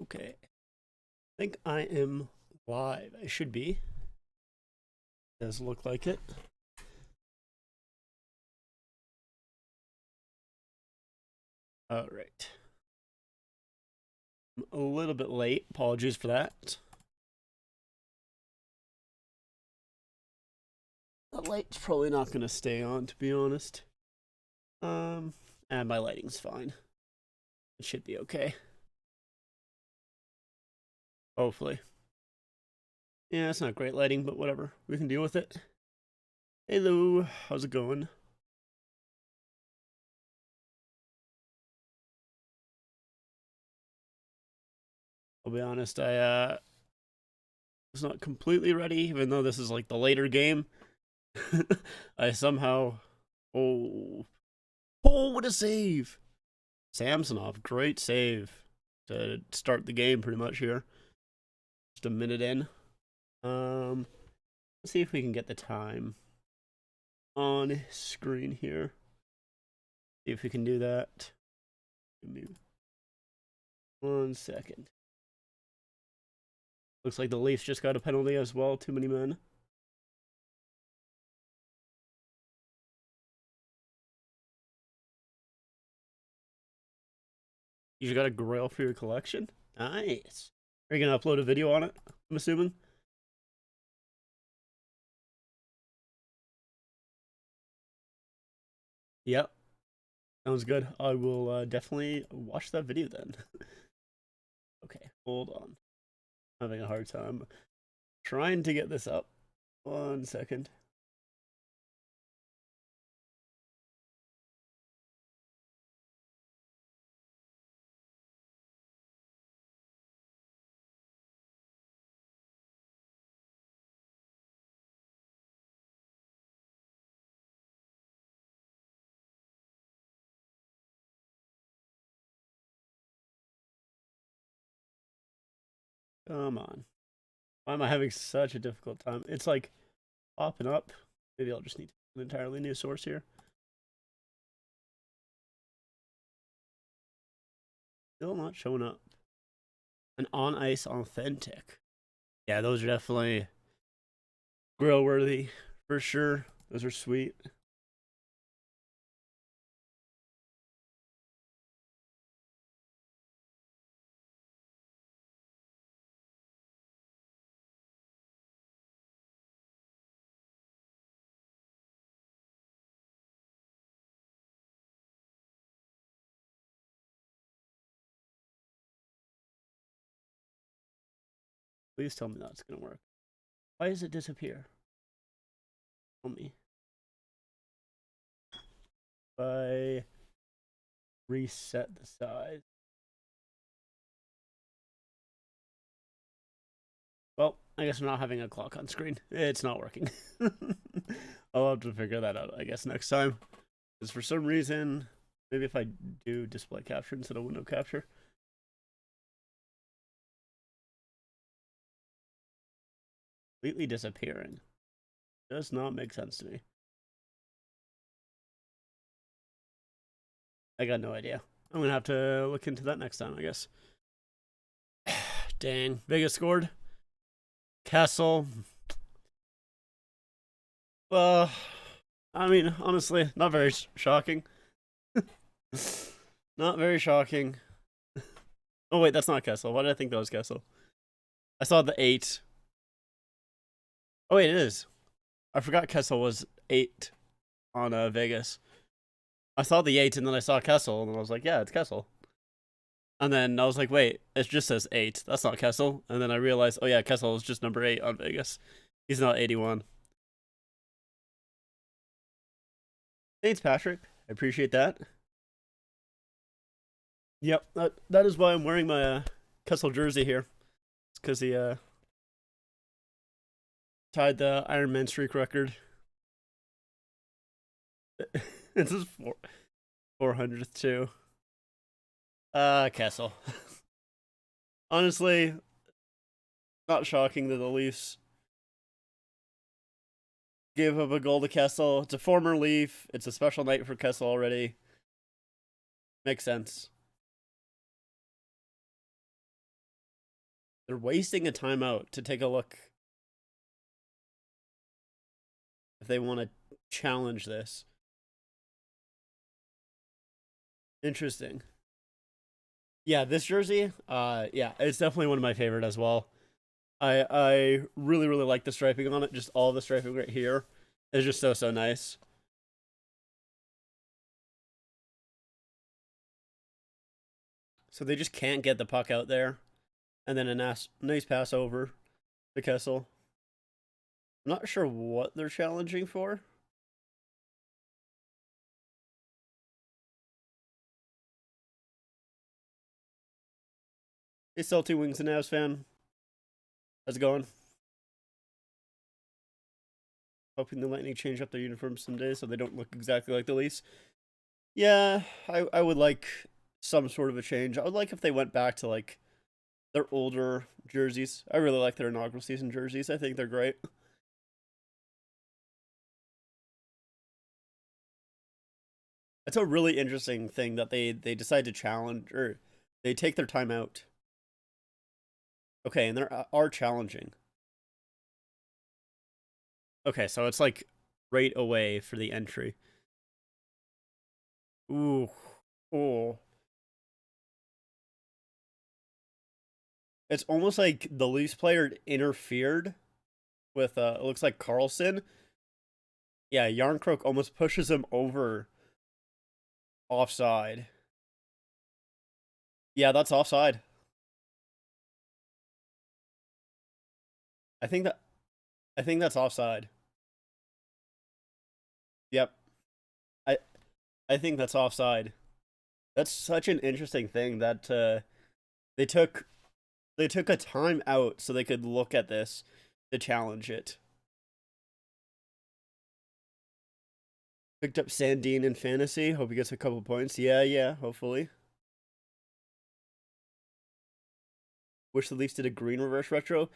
Okay. I think I am live. I should be. Does look like it. All right. I'm a little bit late. Apologies for that. The light's probably not going to stay on, to be honest. And my lighting's fine. It should be okay. Hopefully. Yeah, it's not great lighting, but whatever. We can deal with it. Hello, how's it going? I'll be honest, I was not completely ready, even though this is like the later game. I somehow oh what a save! Samsonov, great save to start the game pretty much here. Just a minute in. Let's see if we can get the time on screen here. See if we can do that. Give me 1 second. Looks like the Leafs just got a penalty as well. Too many men. You just got a grail for your collection? Nice. Are you going to upload a video on it, I'm assuming? Yep. Sounds good. I will definitely watch that video then. Okay, hold on. I'm having a hard time trying to get this up. 1 second. Come on. Why am I having such a difficult time? It's like popping up. Maybe I'll just need an entirely new source here. Still not showing up. An on ice authentic. Yeah, those are definitely grill worthy for sure. Those are sweet. Please tell me that's gonna work. Why does it disappear? Tell me. If I reset the size. Well, I guess I'm not having a clock on screen. It's not working. I'll have to figure that out, I guess, next time. Because for some reason, maybe if I do display capture instead of window capture. Completely disappearing. Does not make sense to me. I got no idea. I'm going to have to look into that next time, I guess. Dang. Vegas scored. Kessel. Well, I mean, honestly, not very shocking. Not very shocking. Oh, wait, that's not Kessel. Why did I think that was Kessel? I saw the 8. Oh, wait, it is. I forgot Kessel was 8 on Vegas. I saw the 8 and then I saw Kessel and I was like, yeah, it's Kessel. And then I was like, wait, it just says 8. That's not Kessel. And then I realized, oh yeah, Kessel is just number 8 on Vegas. He's not 81. Thanks, Patrick. I appreciate that. Yep, that is why I'm wearing my Kessel jersey here. It's because he tied the Iron Man streak record. This is 400th too. Kessel. Honestly, not shocking that the Leafs gave up a goal to Kessel. It's a former Leaf. It's a special night for Kessel already. Makes sense. They're wasting a timeout to take a look if they want to challenge this. Interesting. Yeah, this jersey, yeah, it's definitely one of my favorite as well. I really really like the striping on it. Just all the striping right here is just so nice. So they just can't get the puck out there, and then a nice pass over to Kessel. I'm not sure what they're challenging for. Hey, Salty Wings and Avs fan. How's it going? Hoping the Lightning change up their uniforms someday so they don't look exactly like the Leafs. Yeah, I would like some sort of a change. I would like if they went back to like their older jerseys. I really like their inaugural season jerseys. I think they're great. It's a really interesting thing that they decide to challenge or they take their time out. Okay, and they are challenging. Okay, so it's like right away for the entry. Ooh. Oh. It's almost like the Leafs player interfered with it looks like Carlson. Yeah, Yarncroke almost pushes him over offside. Yeah, that's offside. I think that I think that's offside. Yep. I I think that's offside. That's such an interesting thing that they took they took a time out so they could look at this to challenge it. Picked up Sandine in fantasy. Hope he gets a couple points. Yeah, hopefully. Wish the Leafs did a green reverse retro.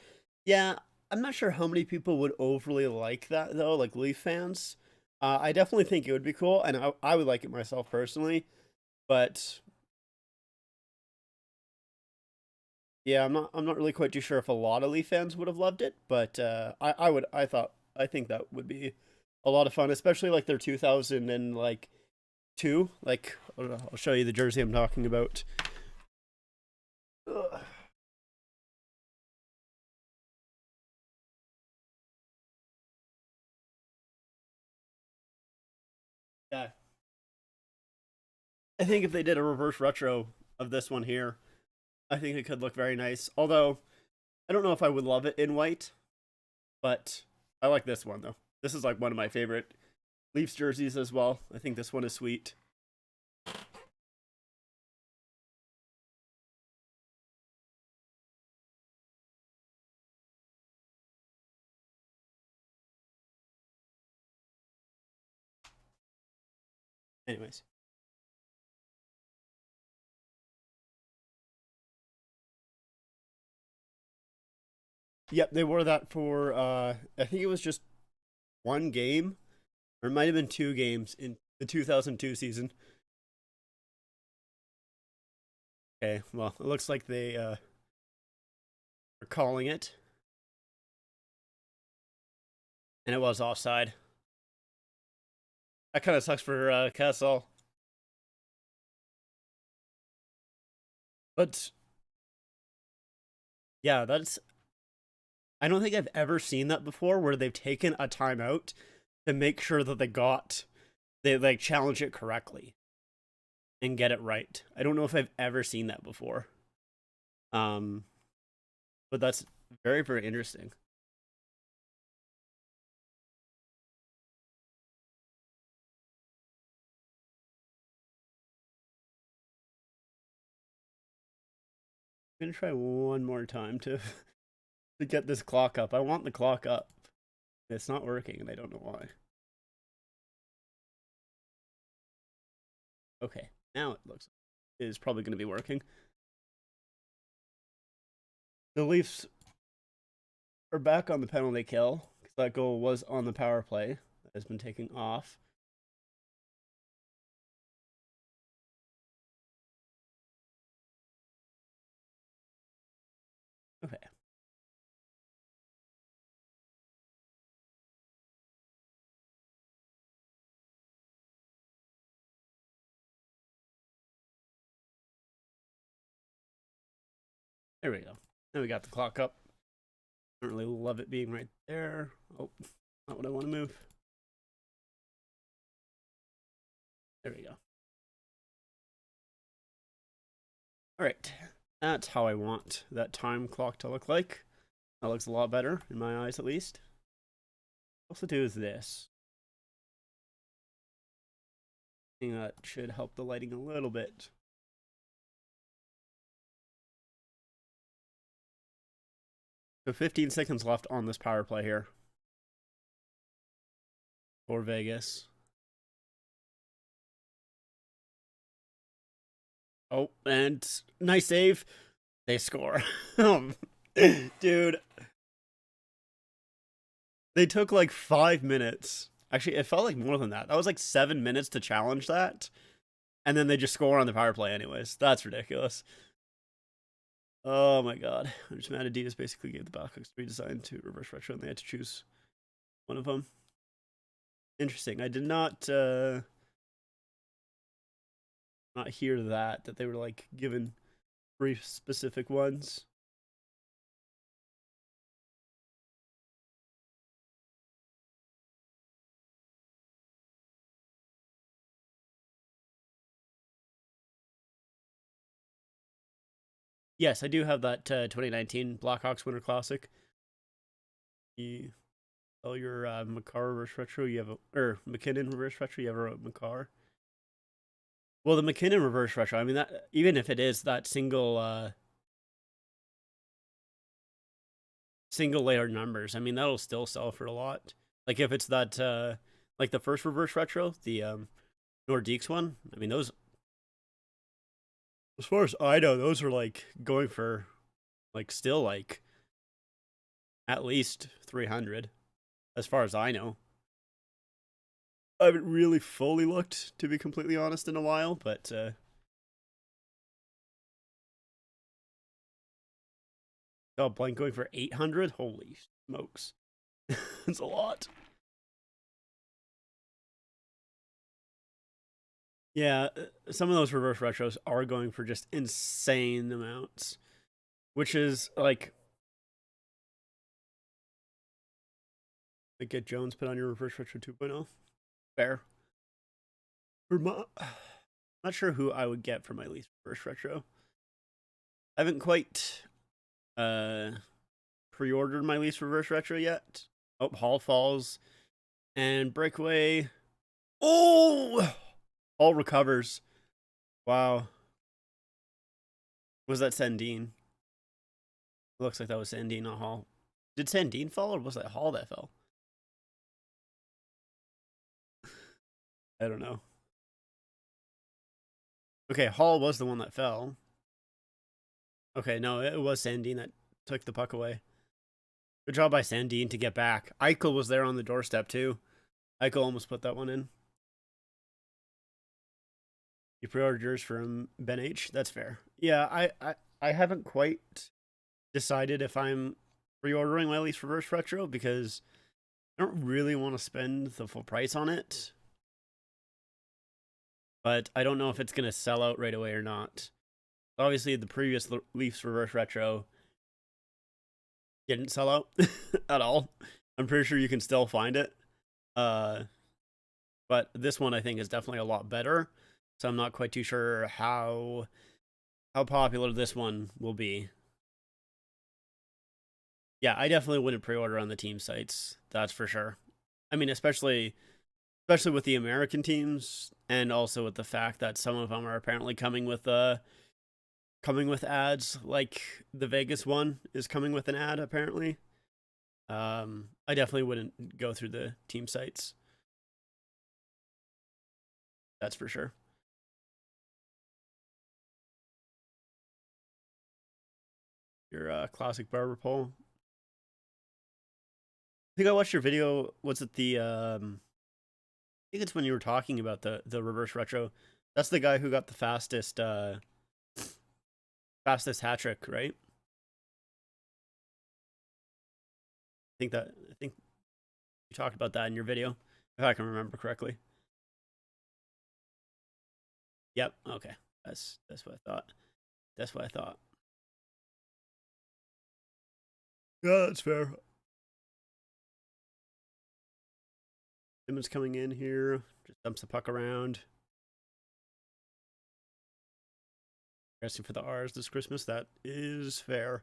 Yeah, I'm not sure how many people would overly like that though, like Leaf fans. I definitely think it would be cool, and I would like it myself personally. But yeah, I'm not really quite too sure if a lot of Leaf fans would have loved it. But I think that would be a lot of fun, especially like their 2000 and like two. Like I'll show you the jersey I'm talking about. Ugh. Yeah, I think if they did a reverse retro of this one here, I think it could look very nice. Although I don't know if I would love it in white, but I like this one though. This is like one of my favorite Leafs jerseys as well. I think this one is sweet. Anyways. Yep, they wore that for I think it was just one game, or it might have been two games in the 2002 season. Okay, well, it looks like they are calling it, and it was offside. That kind of sucks for Kessel. But yeah, that's I don't think I've ever seen that before where they've taken a timeout to make sure that they like challenge it correctly and get it right. I don't know if I've ever seen that before. Um, but that's very interesting. I'm gonna try one more time to get this clock up. I want the clock up. It's not working, and I don't know why. Okay, now it looks like it is probably going to be working. The Leafs are back on the penalty kill because that goal was on the power play that has been taken off. Okay. There we go. Now we got the clock up. I don't really love it being right there. Oh, not what I want to move. There we go. All right. That's how I want that time clock to look like. That looks a lot better, in my eyes at least. Also do is this. I think that should help the lighting a little bit. So 15 seconds left on this power play here. For Vegas. Oh, and nice save. They score. Dude. They took like 5 minutes. Actually, it felt like more than that. That was like 7 minutes to challenge that. And then they just score on the power play anyways. That's ridiculous. Oh my god. I'm just mad Adidas basically gave the Blackhawks redesign to reverse retro and they had to choose one of them. Interesting. I did not hear that they were like given 3 specific ones. Yes, I do have that 2019 Blackhawks Winter Classic. Oh, your Makar reverse retro, you have or McKinnon reverse retro, you have a Makar. Well, the McKinnon reverse retro, I mean, that even if it is that single layered numbers, I mean, that'll still sell for a lot. Like if it's that like the first reverse retro, the Nordiques one, I mean, those, as far as I know, those are like going for like still like at least 300 as far as I know. I haven't really fully looked, to be completely honest, in a while, but oh, blank going for 800. Holy smokes. It's a lot. Yeah, some of those reverse retros are going for just insane amounts, which is like get Jones put on your reverse retro 2.0. Fair. For my, not sure who I would get for my least reverse retro. I haven't quite pre-ordered my least reverse retro yet. Oh, Hall falls and breakaway. Oh, Hall recovers. Wow. Was that Sandine? Looks like that was Sandine, not Hall. Did Sandine fall or was that Hall that fell? I don't know. Okay, Hall was the one that fell. Okay, no, it was Sandine that took the puck away. Good job by Sandine to get back. Eichel was there on the doorstep too. Eichel almost put that one in. You pre-ordered yours from Ben H. That's fair. Yeah, I haven't quite decided if I'm pre-ordering my least reverse retro because I don't really want to spend the full price on it. But I don't know if it's going to sell out right away or not. Obviously, the previous Leafs reverse retro didn't sell out at all. I'm pretty sure you can still find it. But this one I think is definitely a lot better. So I'm not quite too sure how popular this one will be. Yeah, I definitely wouldn't pre-order on the team sites. That's for sure. I mean, especially with the American teams, and also with the fact that some of them are apparently coming with ads. Like the Vegas one is coming with an ad apparently. I definitely wouldn't go through the team sites. That's for sure. Your classic barber pole. I think I watched your video. Was it the I think it's when you were talking about the reverse retro. That's the guy who got the fastest hat trick, right? I think you talked about that in your video, if I can remember correctly. Yep. Okay. That's what I thought. That's what I thought. Yeah, that's fair. Simmons coming in here, just dumps the puck around. Resting for the R's this Christmas. That is fair.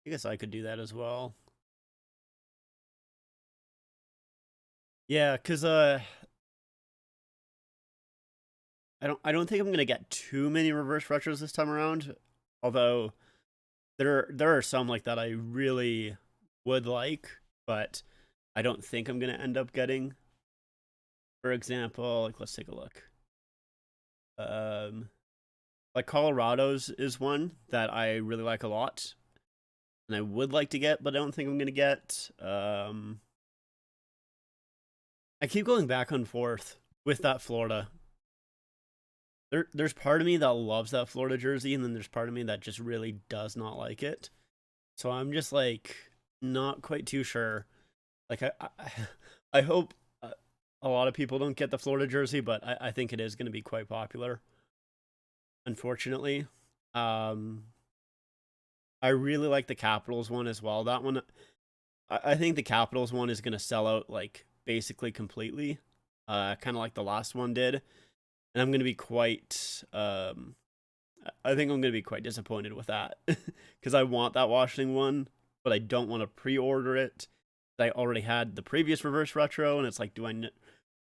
I guess I could do that as well. Yeah, because I don't think I'm gonna get too many reverse retros this time around. Although there are some like that I really would like, but I don't think I'm gonna end up getting. For example, like let's take a look. Like Colorado's is one that I really like a lot, and I would like to get, but I don't think I'm gonna get. I keep going back and forth with that Florida. There's part of me that loves that Florida jersey, and then there's part of me that just really does not like it. So I'm just like not quite too sure. Like I hope a lot of people don't get the Florida jersey, but I think it is going to be quite popular. Unfortunately, I really like the Capitals one as well. That one, I think the Capitals one is going to sell out like basically completely, kind of like the last one did, and I'm going to be quite. I think I'm going to be quite disappointed with that because I want that Washington one, but I don't want to pre-order it. I already had the previous reverse retro, and it's like, do I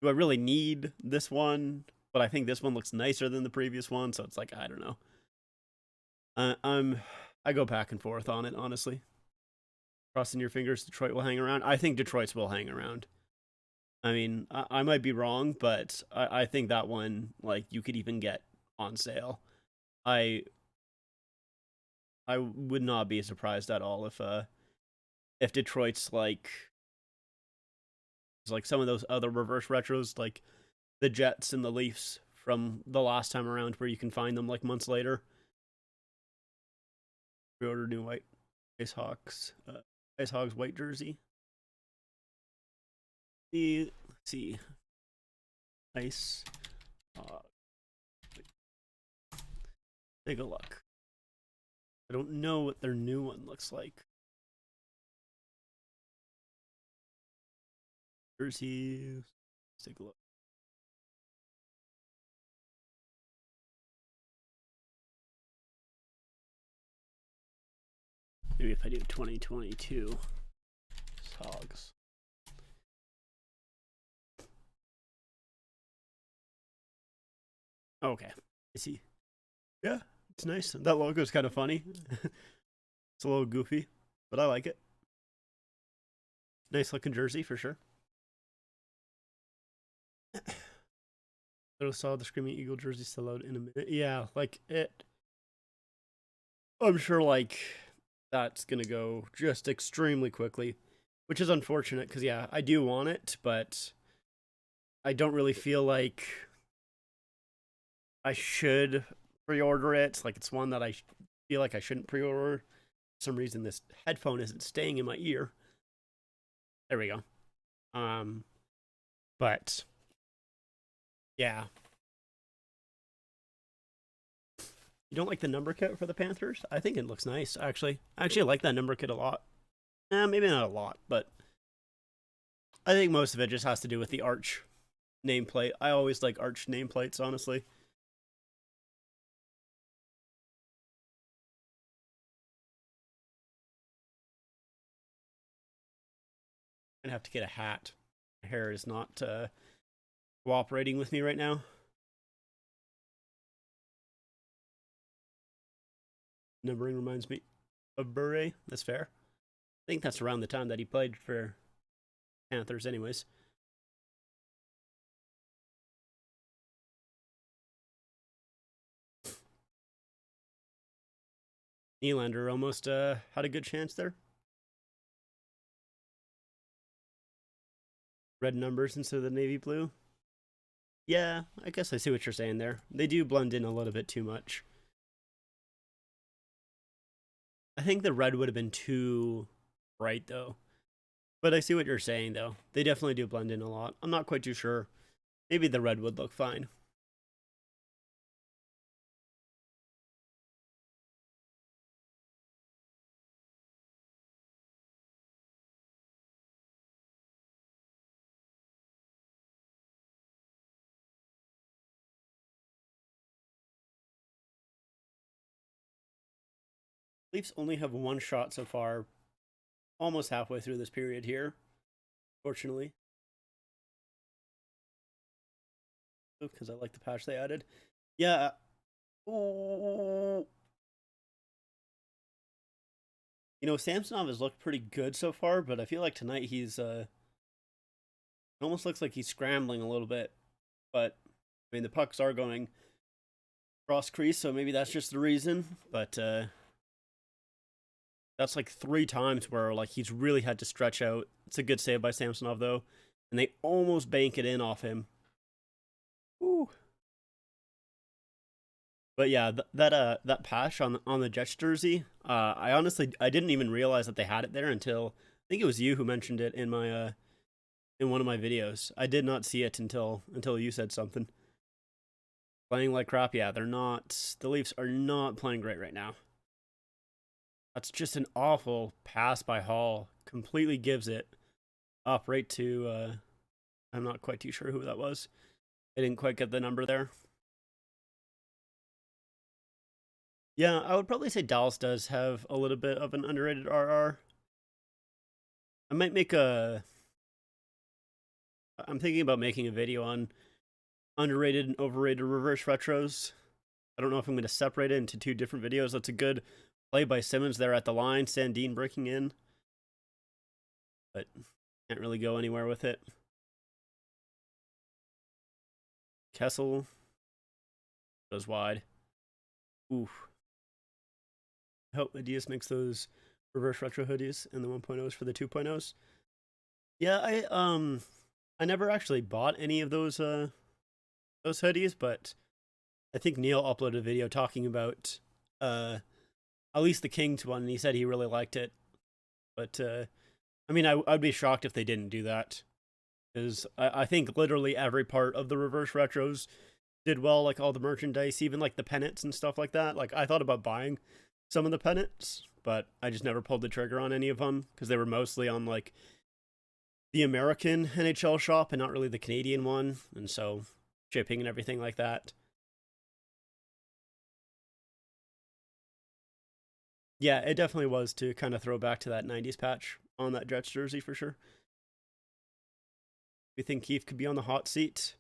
really need this one? But I think this one looks nicer than the previous one, so it's like I don't know. I go back and forth on it, honestly. Crossing your fingers, Detroit will hang around. I think Detroit's will hang around. I mean, I might be wrong, but I think that one, like, you could even get on sale. I would not be surprised at all if Detroit's like some of those other reverse retros, like the Jets and the Leafs from the last time around, where you can find them like months later. Pre-order new white Ice Hawks white jersey. Let's see. Ice Hawks. Take a look. I don't know what their new one looks like. Jerseys. Let's take a look. Maybe if I do 2022 Hogs. Okay, I see. Yeah, it's nice. That logo is kind of funny. It's a little goofy, but I like it. Nice looking jersey for sure. I saw the Screaming Eagle jersey sell out in a minute. Yeah, like it. I'm sure like that's gonna go just extremely quickly, which is unfortunate because yeah, I do want it, but I don't really feel like I should pre-order it. Like it's one that I feel like I shouldn't pre-order. For some reason this headphone isn't staying in my ear. There we go. But yeah. You don't like the number kit for the Panthers? I think it looks nice, actually. I actually like that number kit a lot. Maybe not a lot, but I think most of it just has to do with the Arch nameplate. I always like Arch nameplates, honestly. I'm gonna have to get a hat. My hair is not cooperating with me right now. Numbering reminds me of Bure. That's fair. I think that's around the time that he played for Panthers anyways. Nylander almost had a good chance there. Red numbers instead of the navy blue. Yeah, I guess I see what you're saying there. They do blend in a little bit too much. I think the red would have been too bright though. But I see what you're saying though. They definitely do blend in a lot. I'm not quite too sure. Maybe the red would look fine. Leafs only have one shot so far, almost halfway through this period here, fortunately. Because I like the patch they added. Yeah. Oh. You know, Samsonov has looked pretty good so far, but I feel like tonight he's it almost looks like he's scrambling a little bit. But I mean, the pucks are going cross crease, so maybe that's just the reason. But that's like 3 times where like he's really had to stretch out. It's a good save by Samsonov though, and they almost bank it in off him. Ooh. But yeah, that patch on the Jets jersey, I honestly I didn't even realize that they had it there until I think it was you who mentioned it in my in one of my videos. I did not see it until you said something. Playing like crap, yeah, they're not. The Leafs are not playing great right now. That's just an awful pass by Hall. Completely gives it up right to I'm not quite too sure who that was. I didn't quite get the number there. Yeah, I would probably say Dallas does have a little bit of an underrated RR. I might make a. I'm thinking about making a video on underrated and overrated reverse retros. I don't know if I'm going to separate it into 2 different videos. That's a good play by Simmons there at the line. Sandin breaking in. But can't really go anywhere with it. Kessel goes wide. Oof. I hope Adias makes those reverse retro hoodies and the 1.0s for the 2.0s. Yeah, I never actually bought any of those hoodies, but I think Neil uploaded a video talking about at least the Kings one, and he said he really liked it. But I mean, I'd be shocked if they didn't do that, because I think literally every part of the reverse retros did well, like all the merchandise, even like the pennants and stuff like that. Like I thought about buying some of the pennants, but I just never pulled the trigger on any of them because they were mostly on like the American NHL shop and not really the Canadian one, and so shipping and everything like that. Yeah, it definitely was to kind of throw back to that 90s patch on that Jets jersey for sure. We think Keefe could be on the hot seat.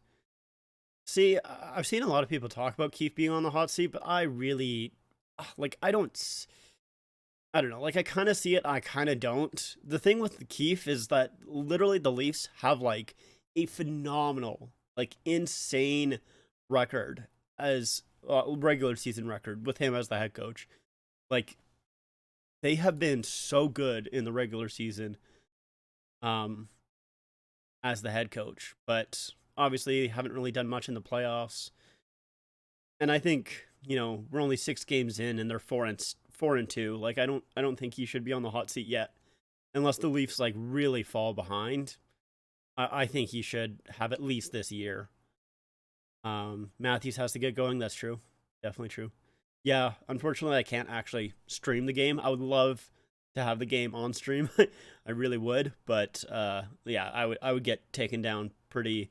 See, I've seen a lot of people talk about Keefe being on the hot seat, but I really like I don't know. Like I kind of see it, I kind of don't. The thing with the Keefe is that literally the Leafs have like a phenomenal, like insane record as regular season record with him as the head coach. Like they have been so good in the regular season as the head coach, but obviously haven't really done much in the playoffs. And I think, you know, we're only 6 games in and they're 4-2. Like I don't think he should be on the hot seat yet. Unless the Leafs like really fall behind. I think he should have at least this year. Matthews has to get going, that's true. Definitely true. Yeah, unfortunately I can't actually stream the game. I would love to have the game on stream. I really would, but yeah, I would get taken down pretty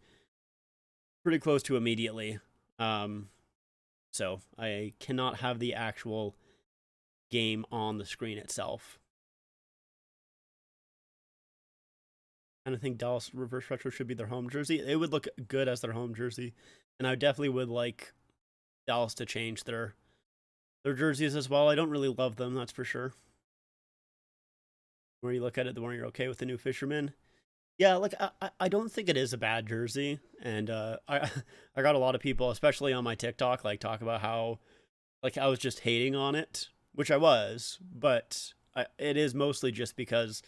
close to immediately. So I cannot have the actual game on the screen itself. And I think Dallas Reverse Retro should be their home jersey. It would look good as their home jersey, and I definitely would like Dallas to change their jerseys as well. I don't really love them, that's for sure. Where you look at it, the one you're okay with the new Fisherman. Yeah, like I don't think it is a bad jersey, and I got a lot of people, especially on my TikTok, like talk about how like I was just hating on it, which I was, but it is mostly just because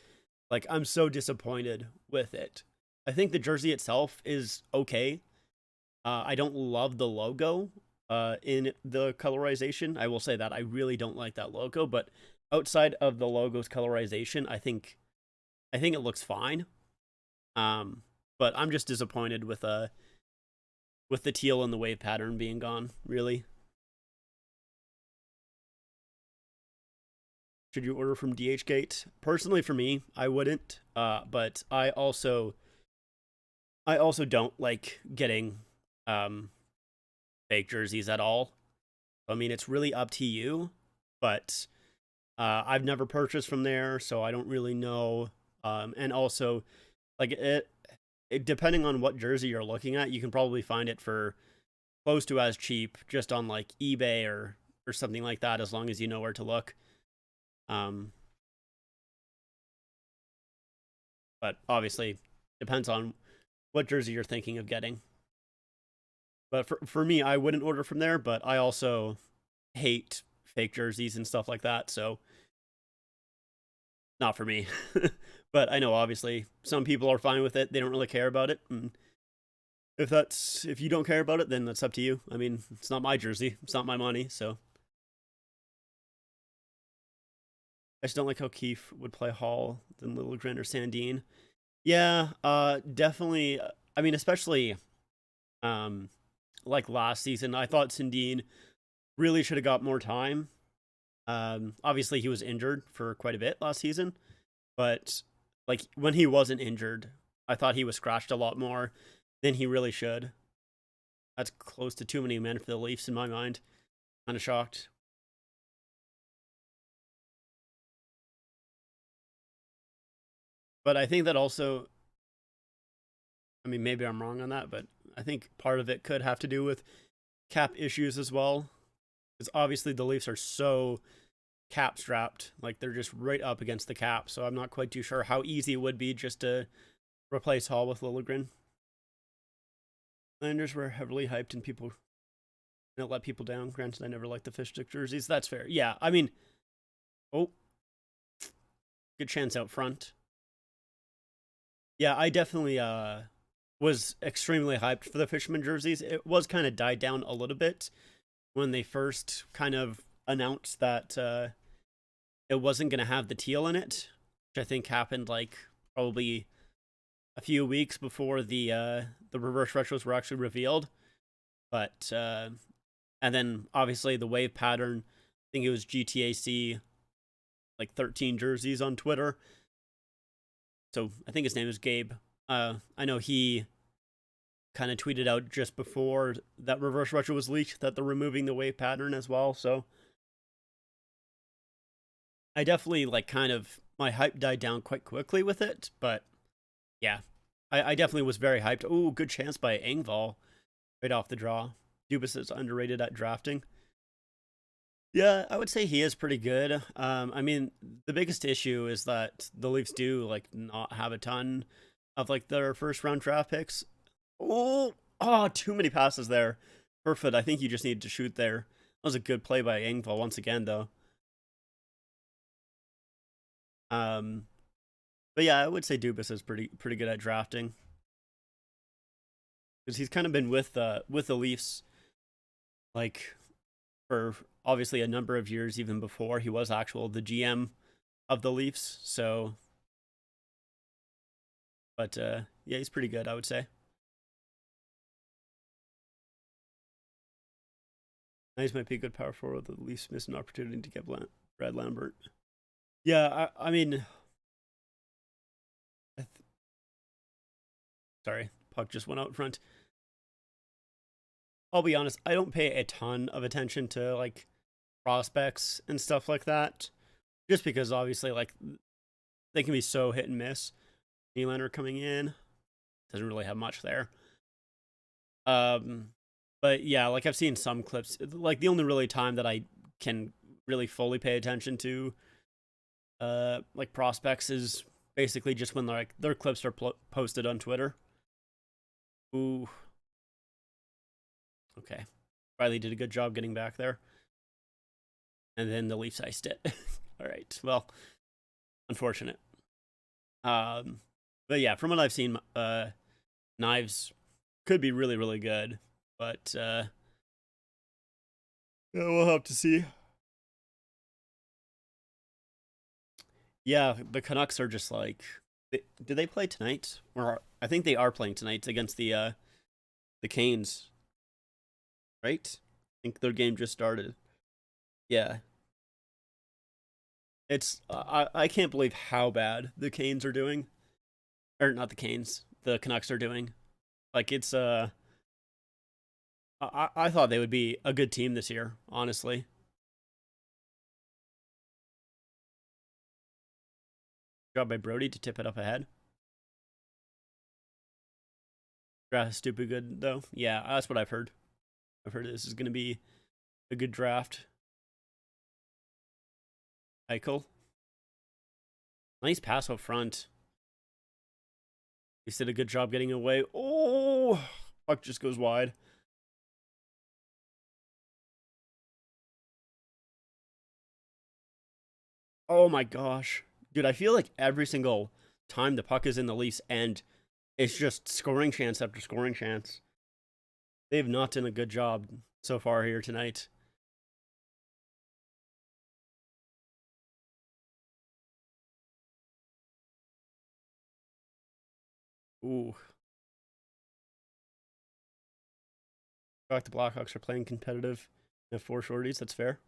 like I'm so disappointed with it. I think the jersey itself is okay. I don't love the logo in the colorization. I will say that I really don't like that logo, but outside of the logo's colorization, I think I think it looks fine. But I'm just disappointed with the teal and the wave pattern being gone, really. Should you order from DHgate? Personally, for me, I wouldn't. But I also don't like getting um fake jerseys at all. I mean, it's really up to you, but I've never purchased from there, so I don't really know. And also, like it, depending on what jersey you're looking at, you can probably find it for close to as cheap just on like eBay or something like that, as long as you know where to look. Um, but obviously, depends on what jersey you're thinking of getting. But for me, I wouldn't order from there, but I also hate fake jerseys and stuff like that, so not for me. But I know obviously some people are fine with it. They don't really care about it. And if you don't care about it, then that's up to you. I mean, it's not my jersey. It's not my money, so I just don't like how Keefe would play Hall than Littlegren or Sandin. Yeah, definitely. I mean, especially um like last season, I thought Sandin really should have got more time. Obviously he was injured for quite a bit last season, but like when he wasn't injured, I thought he was scratched a lot more than he really should. That's close to too many men for the Leafs in my mind. Kind of shocked. But I think that also, I mean, maybe I'm wrong on that, but I think part of it could have to do with cap issues as well. Because obviously the Leafs are so cap strapped, like they're just right up against the cap. So I'm not quite too sure how easy it would be just to replace Hall with Liljegren. Landers were heavily hyped and people don't let people down. Granted, I never liked the fish stick jerseys. That's fair. Yeah, I mean, oh, good chance out front. Yeah, I definitely was extremely hyped for the Fisherman jerseys. It was kind of died down a little bit when they first kind of announced that it wasn't going to have the teal in it, which I think happened like probably a few weeks before the reverse retros were actually revealed. But and then obviously the wave pattern. I think it was GTAC like 13 jerseys on Twitter. So I think his name is Gabe. I know he kind of tweeted out just before that reverse retro was leaked that they're removing the wave pattern as well. So I definitely like kind of my hype died down quite quickly with it, but yeah, I definitely was very hyped. Oh, good chance by Engvall right off the draw. Dubas is underrated at drafting. Yeah, I would say he is pretty good. I mean, the biggest issue is that the Leafs do like not have a ton of like their first round draft picks. Oh, too many passes there. Perfect. I think you just needed to shoot there. That was a good play by Engvall once again, though. Um, but yeah, I would say Dubas is pretty good at drafting because he's kind of been with the Leafs like for obviously a number of years, even before he was actual the GM of the Leafs. So, but yeah, he's pretty good, I would say. Nice might be a good power forward. The Leafs missed an opportunity to get Brad Lambert. Yeah, I mean, sorry, puck just went out front. I'll be honest, I don't pay a ton of attention to like prospects and stuff like that, just because obviously like they can be so hit and miss. Nylander coming in doesn't really have much there. Um, but yeah, like I've seen some clips. Like the only really time that I can really fully pay attention to, like prospects is basically just when like their clips are posted on Twitter. Ooh, okay. Riley did a good job getting back there, and then the Leafs iced it. All right, well, unfortunate. Um, but yeah, from what I've seen, Knives could be really good, but yeah, we'll have to see. Yeah, the Canucks are just like Do they play tonight? Or I think they are playing tonight against the Canes, right? I think their game just started. Yeah, it's I can't believe how bad the Canes are doing, or not the Canes, the Canucks are doing. Like it's I thought they would be a good team this year, honestly. Job by Brody to tip it up ahead. Draft is stupid good though. Yeah, that's what I've heard. I've heard this is going to be a good draft. Eichel. Nice pass up front. He did a good job getting away. Oh, puck just goes wide. Oh my gosh. Dude, I feel like every single time the puck is in the Leafs end, it's just scoring chance after scoring chance. They've not done a good job so far here tonight. Ooh. Like the Blackhawks are playing competitive. They have 4 shorties. That's fair.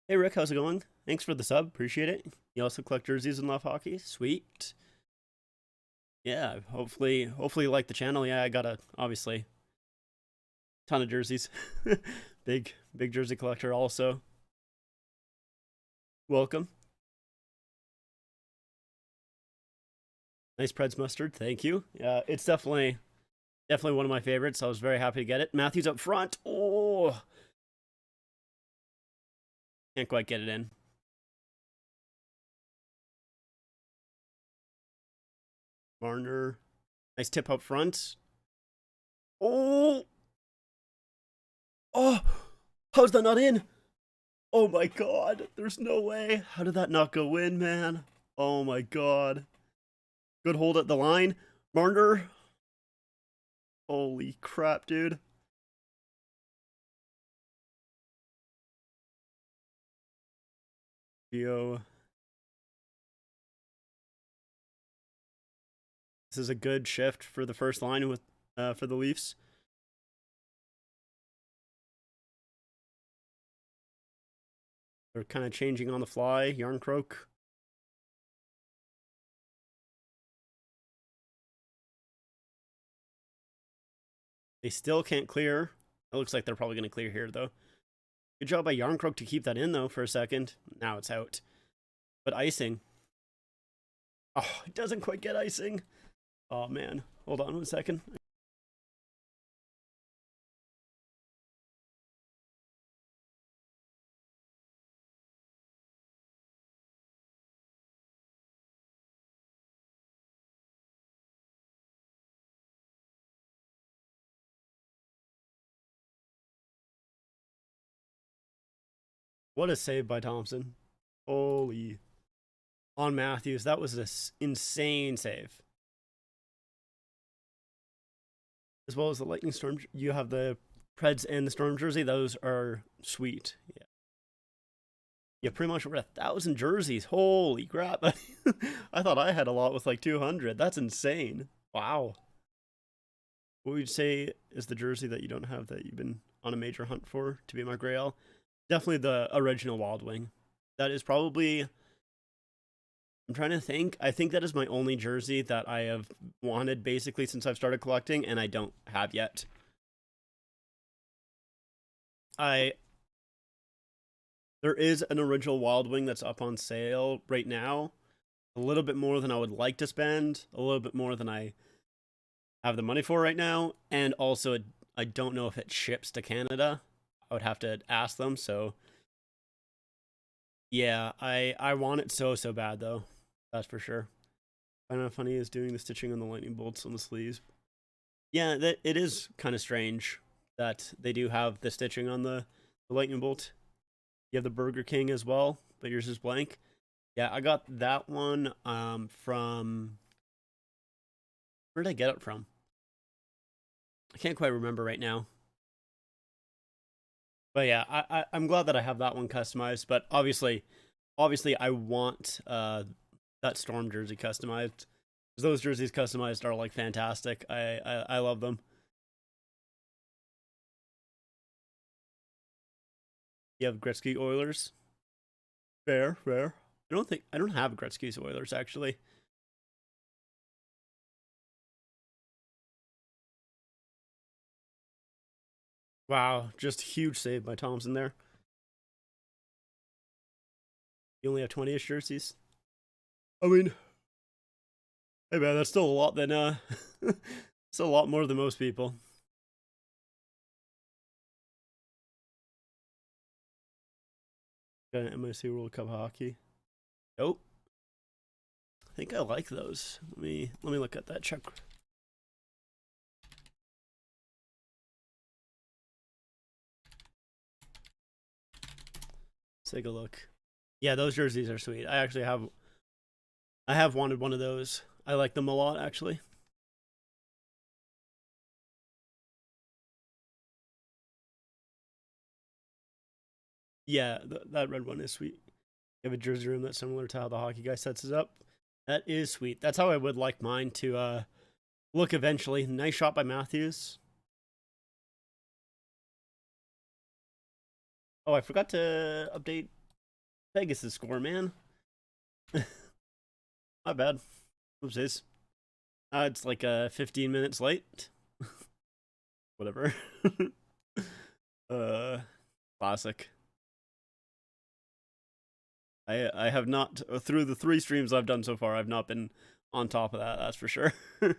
Hey Rick, how's it going? Thanks for the sub. Appreciate it. You also collect jerseys and love hockey. Sweet. Yeah, hopefully you like the channel. Yeah, I got a obviously ton of jerseys. big jersey collector also. Welcome. Nice Preds mustard. Thank you. It's definitely one of my favorites. I was very happy to get it. Matthews up front. Oh, can't quite get it in. Marner. Nice tip up front. Oh. Oh. How's that not in? Oh my god. There's no way. How did that not go in, man? Oh my god. Good hold at the line. Marner. Holy crap, dude. Yo. This is a good shift for the first line with for the Leafs. They're kind of changing on the fly. Yarncroak. They still can't clear. It looks like they're probably going to clear here, though. Good job by Yarncroak to keep that in, though, for a second. Now it's out. But icing. Oh, it doesn't quite get icing. Oh, man. Hold on 1 second. What a save by Thompson. Holy. On Matthews. That was an insane save. As well as the Lightning Storm. You have the Preds and the Storm jersey. Those are sweet. Yeah. Yeah, pretty much over 1,000 jerseys. Holy crap. I thought I had a lot with like 200. That's insane. Wow. What would you say is the jersey that you don't have that you've been on a major hunt for to be my Grail? Definitely the original Wild Wing. That is probably, I'm trying to think. I think that is my only jersey that I have wanted basically since I've started collecting, and I don't have yet. There is an original Wild Wing that's up on sale right now. A little bit more than I would like to spend. A little bit more than I have the money for right now. And also, I don't know if it ships to Canada. I would have to ask them. So, yeah, I want it so bad, though. That's for sure. I know funny is doing the stitching on the lightning bolts on the sleeves. Yeah, it is kind of strange that they do have the stitching on the lightning bolt. You have the Burger King as well, but yours is blank. Yeah, I got that one from... Where did I get it from? I can't quite remember right now. But yeah, I'm glad that I have that one customized. But obviously I want that Storm jersey customized. Those jerseys customized are like fantastic. I love them. You have Gretzky Oilers. Fair, fair. I don't have Gretzky's Oilers actually. Wow, just huge save by Thompson there. You only have 20-ish jerseys. I mean, hey man, that's still a lot than still a lot more than most people. MSC World Cup hockey. Nope. I think I like those. Let me look at that. Check. Let's take a look. Yeah, those jerseys are sweet. I have wanted one of those. I like them a lot actually. Yeah, that red one is sweet. You have a jersey room that's similar to how the hockey guy sets it up. That is sweet. That's how I would like mine to look eventually. Nice shot by Matthews. Oh, I forgot to update Vegas' score, man. My bad. Oopsies. It's like 15 minutes late. Whatever. Classic. I have not, through the 3 streams I've done so far, I've not been on top of that, that's for sure. I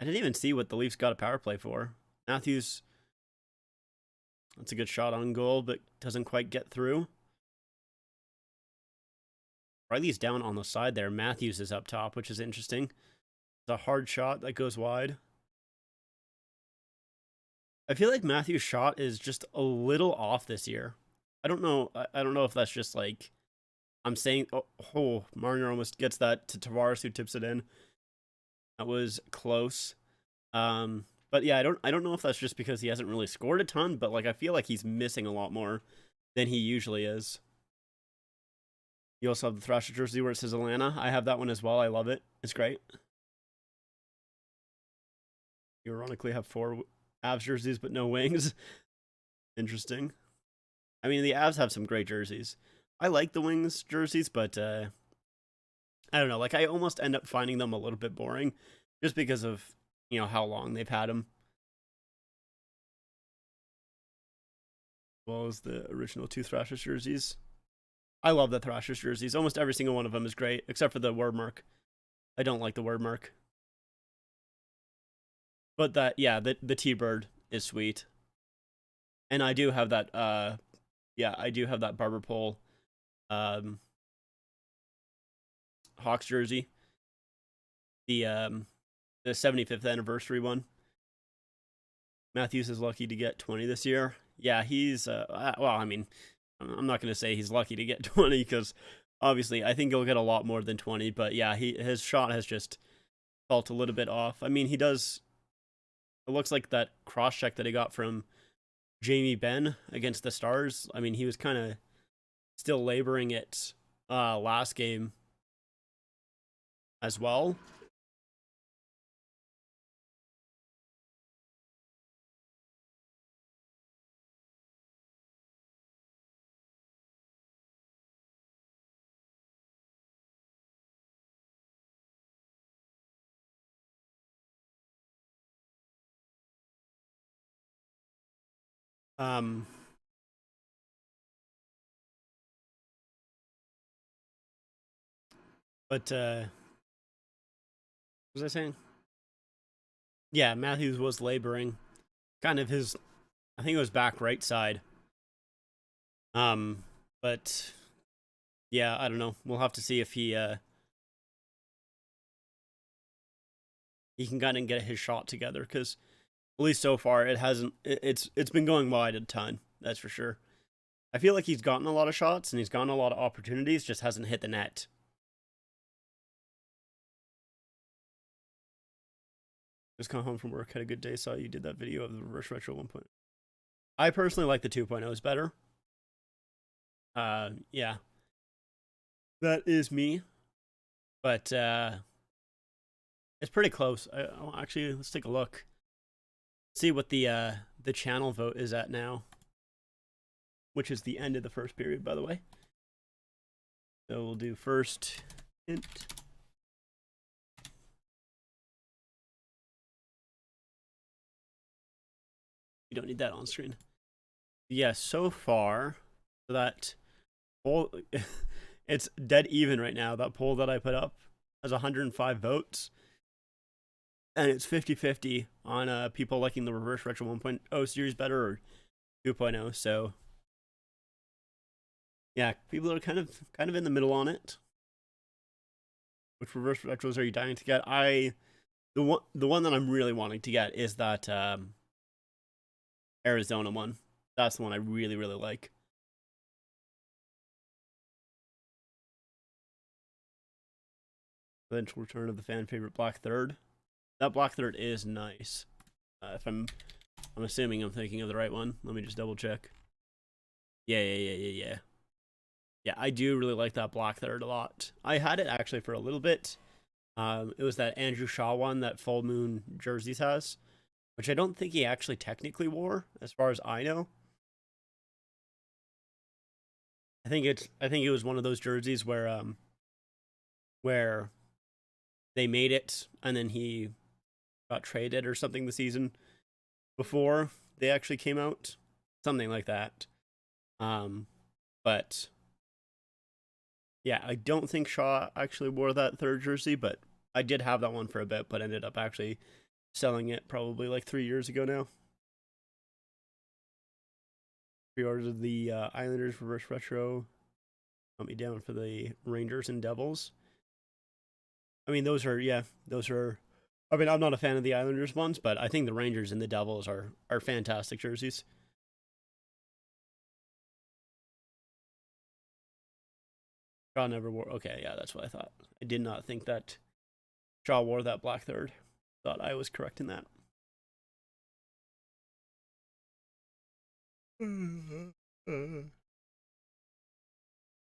didn't even see what the Leafs got a power play for. Matthews, that's a good shot on goal, but doesn't quite get through. Riley's down on the side there. Matthews is up top, which is interesting. It's a hard shot that goes wide. I feel like Matthews' shot is just a little off this year. I don't know. I don't know if that's just like I'm saying. Oh, Marner almost gets that to Tavares, who tips it in. That was close. But yeah, I don't know if that's just because he hasn't really scored a ton, but like I feel like he's missing a lot more than he usually is. You also have the Thrasher jersey where it says Atlanta. I have that one as well. I love it. It's great. You ironically have 4 Avs jerseys, but no wings. Interesting. I mean, the Avs have some great jerseys. I like the Wings jerseys, but I don't know. Like, I almost end up finding them a little bit boring just because of, you know, how long they've had them. As well as the original 2 Thrashers jerseys. I love the Thrashers jerseys. Almost every single one of them is great, except for the word mark. I don't like the word mark. But that, yeah, the T-Bird is sweet. And I do have that, yeah, I do have that Barber Pole Hawks jersey. The 75th anniversary one. Matthews is lucky to get 20 this year. Yeah, he's, well, I mean, I'm not going to say he's lucky to get 20 because obviously I think he'll get a lot more than 20. But yeah, his shot has just felt a little bit off. I mean, he does. It looks like that cross check that he got from Jamie Benn against the Stars. I mean, he was kind of still laboring it last game as well. But what was I saying? Yeah, Matthews was laboring kind of his, I think it was back right side. But yeah, I don't know. We'll have to see if he can kind of get his shot together because at least so far it hasn't. It's been going wide a ton. That's for sure. I feel like he's gotten a lot of shots and he's gotten a lot of opportunities, just hasn't hit the net. Just come home from work, had a good day, saw you did that video of the reverse retro 1.0. I personally like the 2.0s better. Yeah, that is me. But it's pretty close. Actually, let's take a look. See what the channel vote is at now, which is the end of the first period, by the way. So we'll do first int. You don't need that on screen. Yeah, so far that poll, it's dead even right now. That poll that I put up has 105 votes, and it's 50-50 on people liking the Reverse Retro 1.0 series better or 2.0. So yeah, people are kind of in the middle on it. Which Reverse Retros are you dying to get? The one that I'm really wanting to get is that Arizona one. That's the one I really like. Eventual return of the fan favorite Black Third. That Black Third is nice. If I'm assuming I'm thinking of the right one. Let me just double check. Yeah. Yeah, I do really like that Black Third a lot. I had it actually for a little bit. It was that Andrew Shaw one that Full Moon Jerseys has, which I don't think he actually technically wore, as far as I know. I think it was one of those jerseys where they made it and then he got traded or something the season before they actually came out, something like that. But yeah, I don't think Shaw actually wore that third jersey, but I did have that one for a bit, but ended up actually selling it probably like 3 years ago now. Pre-ordered the Islanders Reverse Retro. Got me down for the Rangers and Devils. I mean, those are. I mean, I'm not a fan of the Islanders ones, but I think the Rangers and the Devils are fantastic jerseys. Shaw never wore. Okay, yeah, that's what I thought. I did not think that Shaw wore that Black Third. Thought I was correct in that.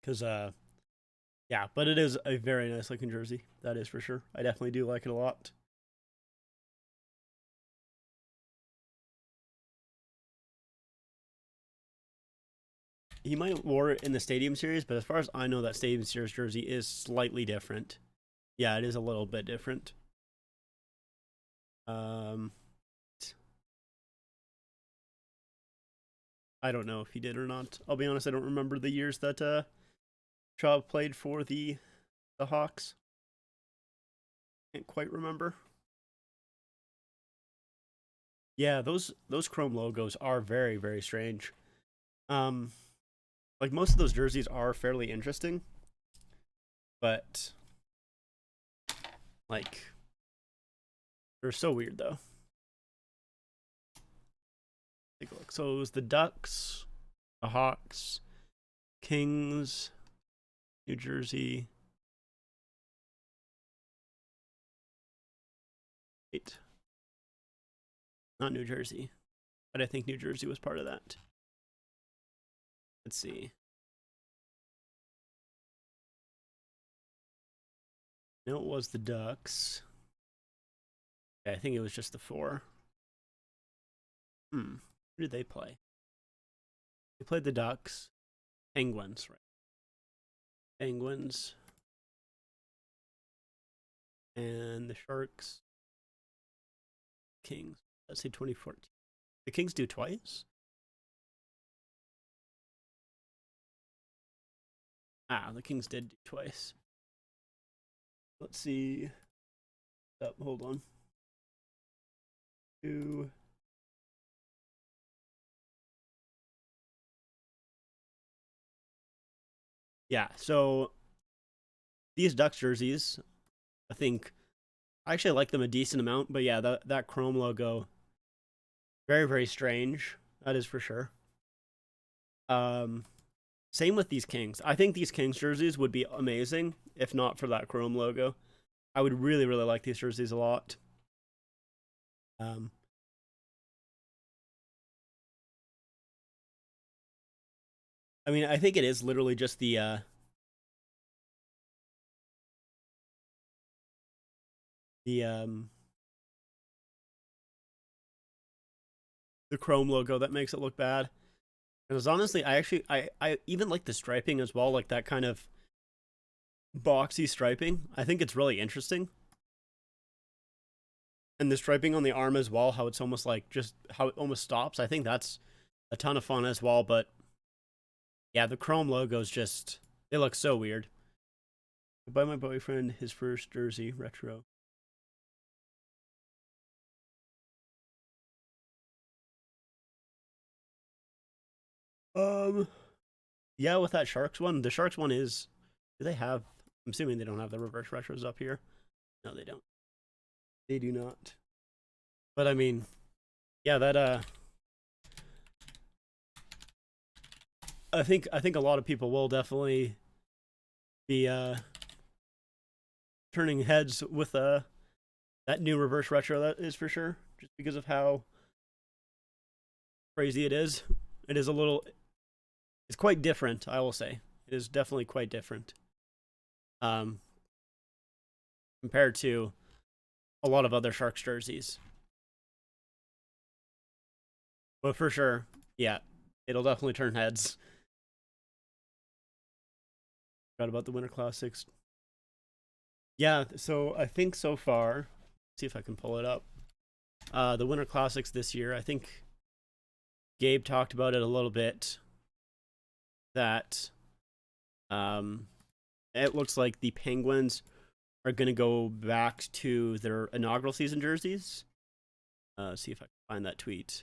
Because yeah, but it is a very nice looking jersey. That is for sure. I definitely do like it a lot. He might have wore it in the Stadium Series, but as far as I know, that Stadium Series jersey is slightly different. Yeah, it is a little bit different. I don't know if he did or not. I'll be honest, I don't remember the years that Shaw played for the Hawks. Can't quite remember. Yeah, those chrome logos are very strange. Like most of those jerseys are fairly interesting, but like they're so weird though. Take a look. So it was the Ducks, the Hawks, Kings, New Jersey. Wait. Not New Jersey. But I think New Jersey was part of that. Let's see. No, it was the Ducks. Yeah, I think it was just the 4. Who did they play? They played the Ducks. Penguins, right? Penguins. And the Sharks. Kings. Let's say 2014. The Kings do twice? Ah, the Kings did do twice. Let's see. Oh, hold on. 2. Yeah, so these Ducks jerseys, I think I actually like them a decent amount, but yeah, that chrome logo, very strange. That is for sure. Same with these Kings. I think these Kings jerseys would be amazing if not for that chrome logo. I would really like these jerseys a lot. I I mean, I think it is literally just the um the Chrome logo that makes it look bad. Because honestly, I even like the striping as well, like that kind of boxy striping. I think it's really interesting. And the striping on the arm as well, how it's almost like just how it almost stops. I think that's a ton of fun as well. But yeah, the Chrome logos just, they look so weird. I buy my boyfriend his first jersey retro. Yeah, with that Sharks one, the Sharks one is, do they have, I'm assuming they don't have the reverse retros up here. No, they don't. They do not. But I mean, yeah, that I think a lot of people will definitely be turning heads with that new reverse retro, that is for sure, just because of how crazy it is. It is a little, it's quite different, I will say. It is definitely quite different. Compared to a lot of other Sharks jerseys. But for sure, yeah, it'll definitely turn heads. Forgot about the Winter Classics. Yeah, so I think so far, see if I can pull it up. The Winter Classics this year, I think Gabe talked about it a little bit. That it looks like the Penguins are going to go back to their inaugural season jerseys. See if I can find that tweet.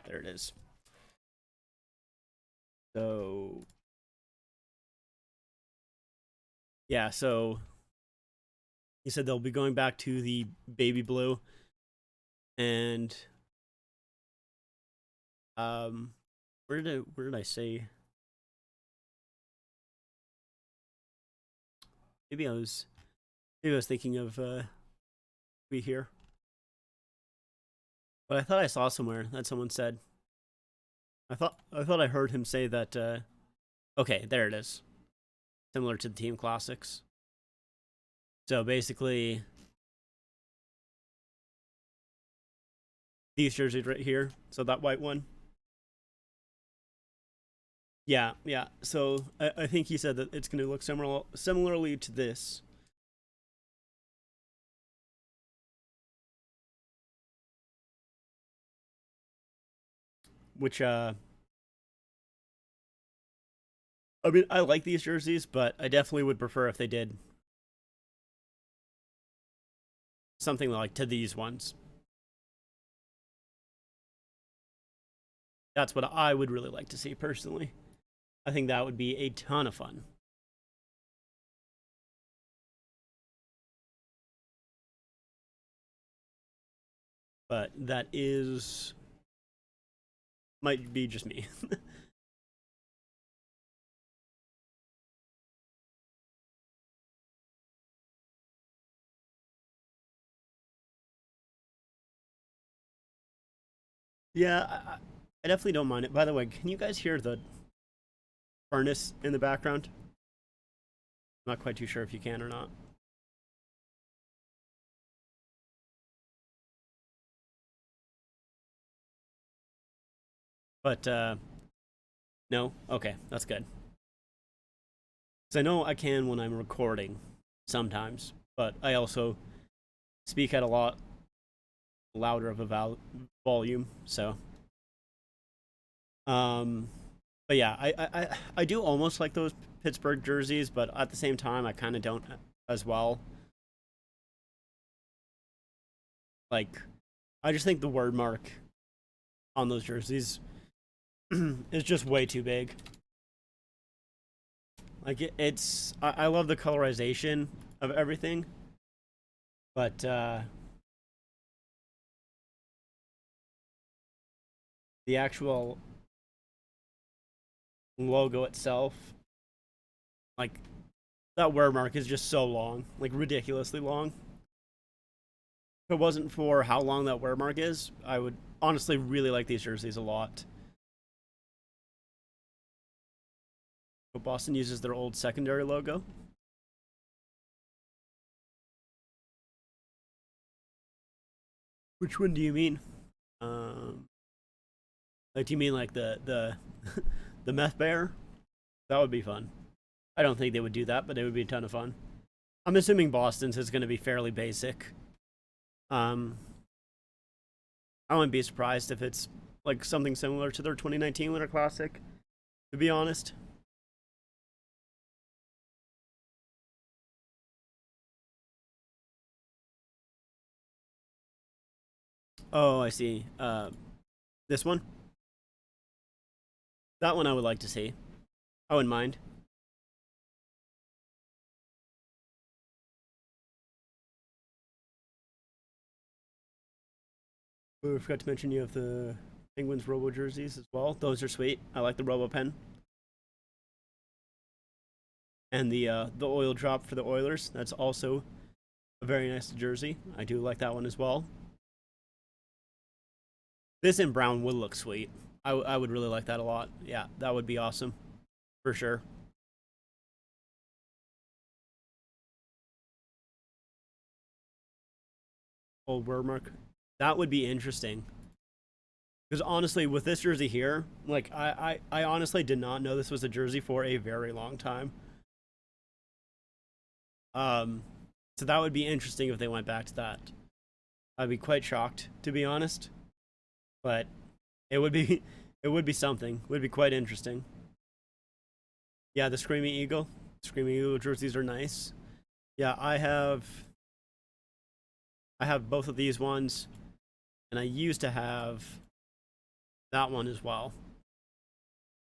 There it is. So, yeah, so he said they'll be going back to the baby blue. And where did I say? Maybe I was thinking of we here. But I thought I saw somewhere that someone said. I thought I heard him say that okay, there it is. Similar to the Team Classics. So basically these jerseys right here. So that white one. Yeah, yeah. So I think he said that it's going to look similarly to this. Which I mean, I like these jerseys, but I definitely would prefer if they did something like to these ones. That's what I would really like to see personally. I think that would be a ton of fun. But that is, might be just me. Yeah, I definitely don't mind it. By the way, can you guys hear the furnace in the background? I'm not quite too sure if you can or not. But no? Okay, that's good. Because I know I can when I'm recording sometimes, but I also speak at a lot louder of a volume, so but yeah, I do almost like those Pittsburgh jerseys, but at the same time I kind of don't as well. Like, I just think the word mark on those jerseys is just way too big. Like it's I love the colorization of everything, but the actual logo itself, like that word mark is just so long, like ridiculously long. If it wasn't for how long that wear mark is, I would honestly really like these jerseys a lot. But Boston uses their old secondary logo. Which one do you mean? Like, do you mean like the the meth bear? That would be fun. I don't think they would do that, but it would be a ton of fun. I'm assuming Boston's is going to be fairly basic. I wouldn't be surprised if it's like something similar to their 2019 Winter Classic, to be honest. Oh, I see. This one? That one I would like to see. I wouldn't mind. We forgot to mention you have the Penguins Robo jerseys as well. Those are sweet. I like the Robo pen. And the oil drop for the Oilers. That's also a very nice jersey. I do like that one as well. This in brown would look sweet. I would really like that a lot. Yeah, that would be awesome. For sure. Old Wermark. That would be interesting. Because honestly, with this jersey here, like I honestly did not know this was a jersey for a very long time. Um, so that would be interesting if they went back to that. I'd be quite shocked, to be honest. But it would be it would be something. It would be quite interesting. Yeah, the Screaming Eagle. Screaming Eagle jerseys are nice. Yeah, I have both of these ones, and I used to have that one as well.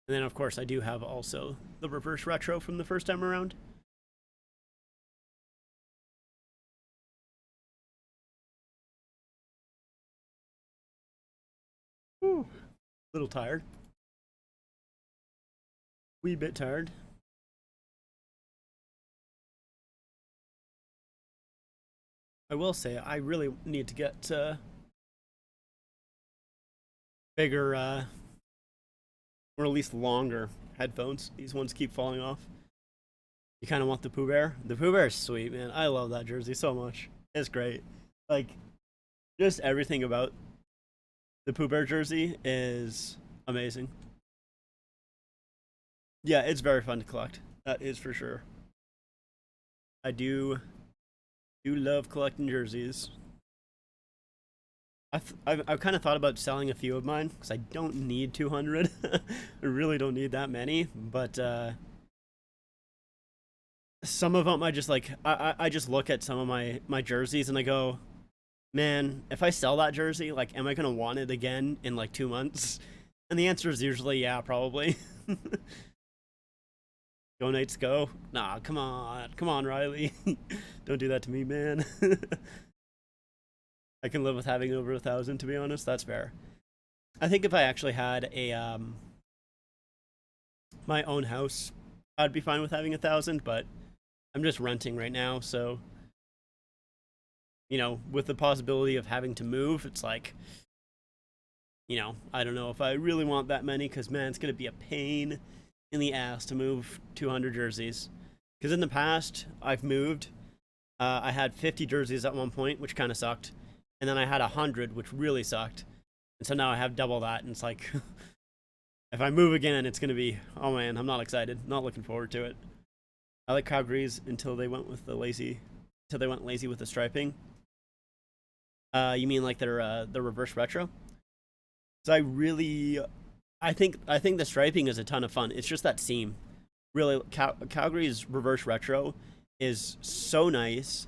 And then of course I do have also the reverse retro from the first time around. Whew. A little tired. Wee bit tired. I will say I really need to get bigger or at least longer headphones. These ones keep falling off. You kind of want the Pooh Bear. The Pooh Bear is sweet, man. I love that jersey so much. It's great. Like, just everything about the Pooh Bear jersey is amazing. Yeah, it's very fun to collect. That is for sure. I do love collecting jerseys. I've kind of thought about selling a few of mine because I don't need 200. I really don't need that many, but some of them I just like. I just look at some of my jerseys and I go, man, if I sell that jersey, like, am I gonna want it again in like 2 months? And the answer is usually yeah, probably. Go Knights, go! Nah, come on, Riley, don't do that to me, man. I can live with having over 1,000, to be honest. That's fair. I think if I actually had a my own house, I'd be fine with having 1,000. But I'm just renting right now, so with the possibility of having to move, it's like, I don't know if I really want that many because, man, it's gonna be a pain in the ass to move 200 jerseys. Because in the past, I've moved. I had 50 jerseys at one point, which kind of sucked, and then I had 100, which really sucked. And so now I have double that, and it's like, if I move again, it's gonna be, oh man, I'm not excited, not looking forward to it. I like Calgary's until they went lazy with the striping. You mean like their the reverse retro? So I think the striping is a ton of fun. It's just that seam. Really, Calgary's reverse retro is so nice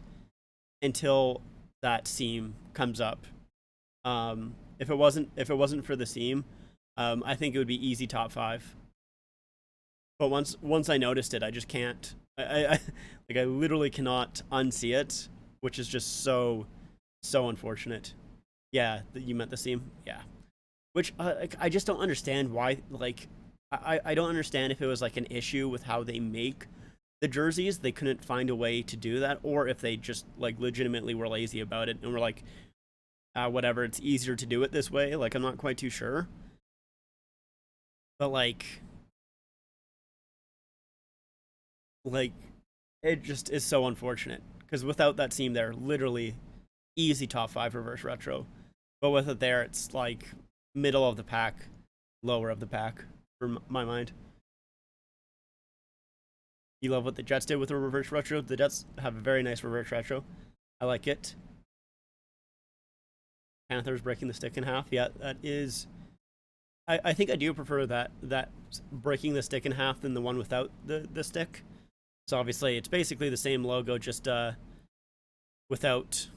until that seam comes up. If it wasn't for the seam, I think it would be easy top 5. But once I noticed it, I just can't. I literally cannot unsee it, which is just so unfortunate. Yeah, you meant the seam. Yeah. Which I just don't understand why. Like, I don't understand if it was like an issue with how they make the jerseys, they couldn't find a way to do that, or if they just like legitimately were lazy about it and were like, whatever, it's easier to do it this way. Like, I'm not quite too sure. But like it just is so unfortunate because without that seam there, literally easy top 5 reverse retro. But with it there, it's like middle of the pack, lower of the pack for my mind. You love what the Jets did with the reverse retro. The Jets have a very nice reverse retro. I like it. Panthers breaking the stick in half. Yeah, that is. I think I do prefer that breaking the stick in half than the one without the stick. So obviously it's basically the same logo, just without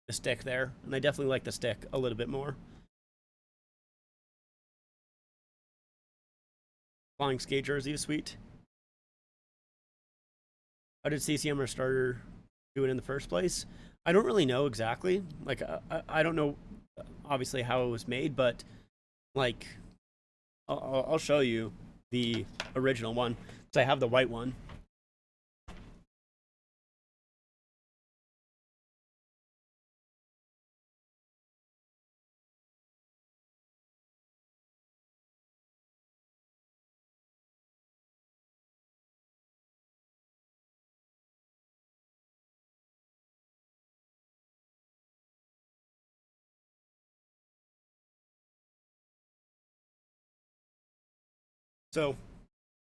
the stick there. And I definitely like the stick a little bit more. Flying skate jersey is sweet. How did CCM or Starter do it in the first place? I don't really know exactly. Like, I don't know, obviously, how it was made, but, like, I'll show you the original one. So I have the white one. So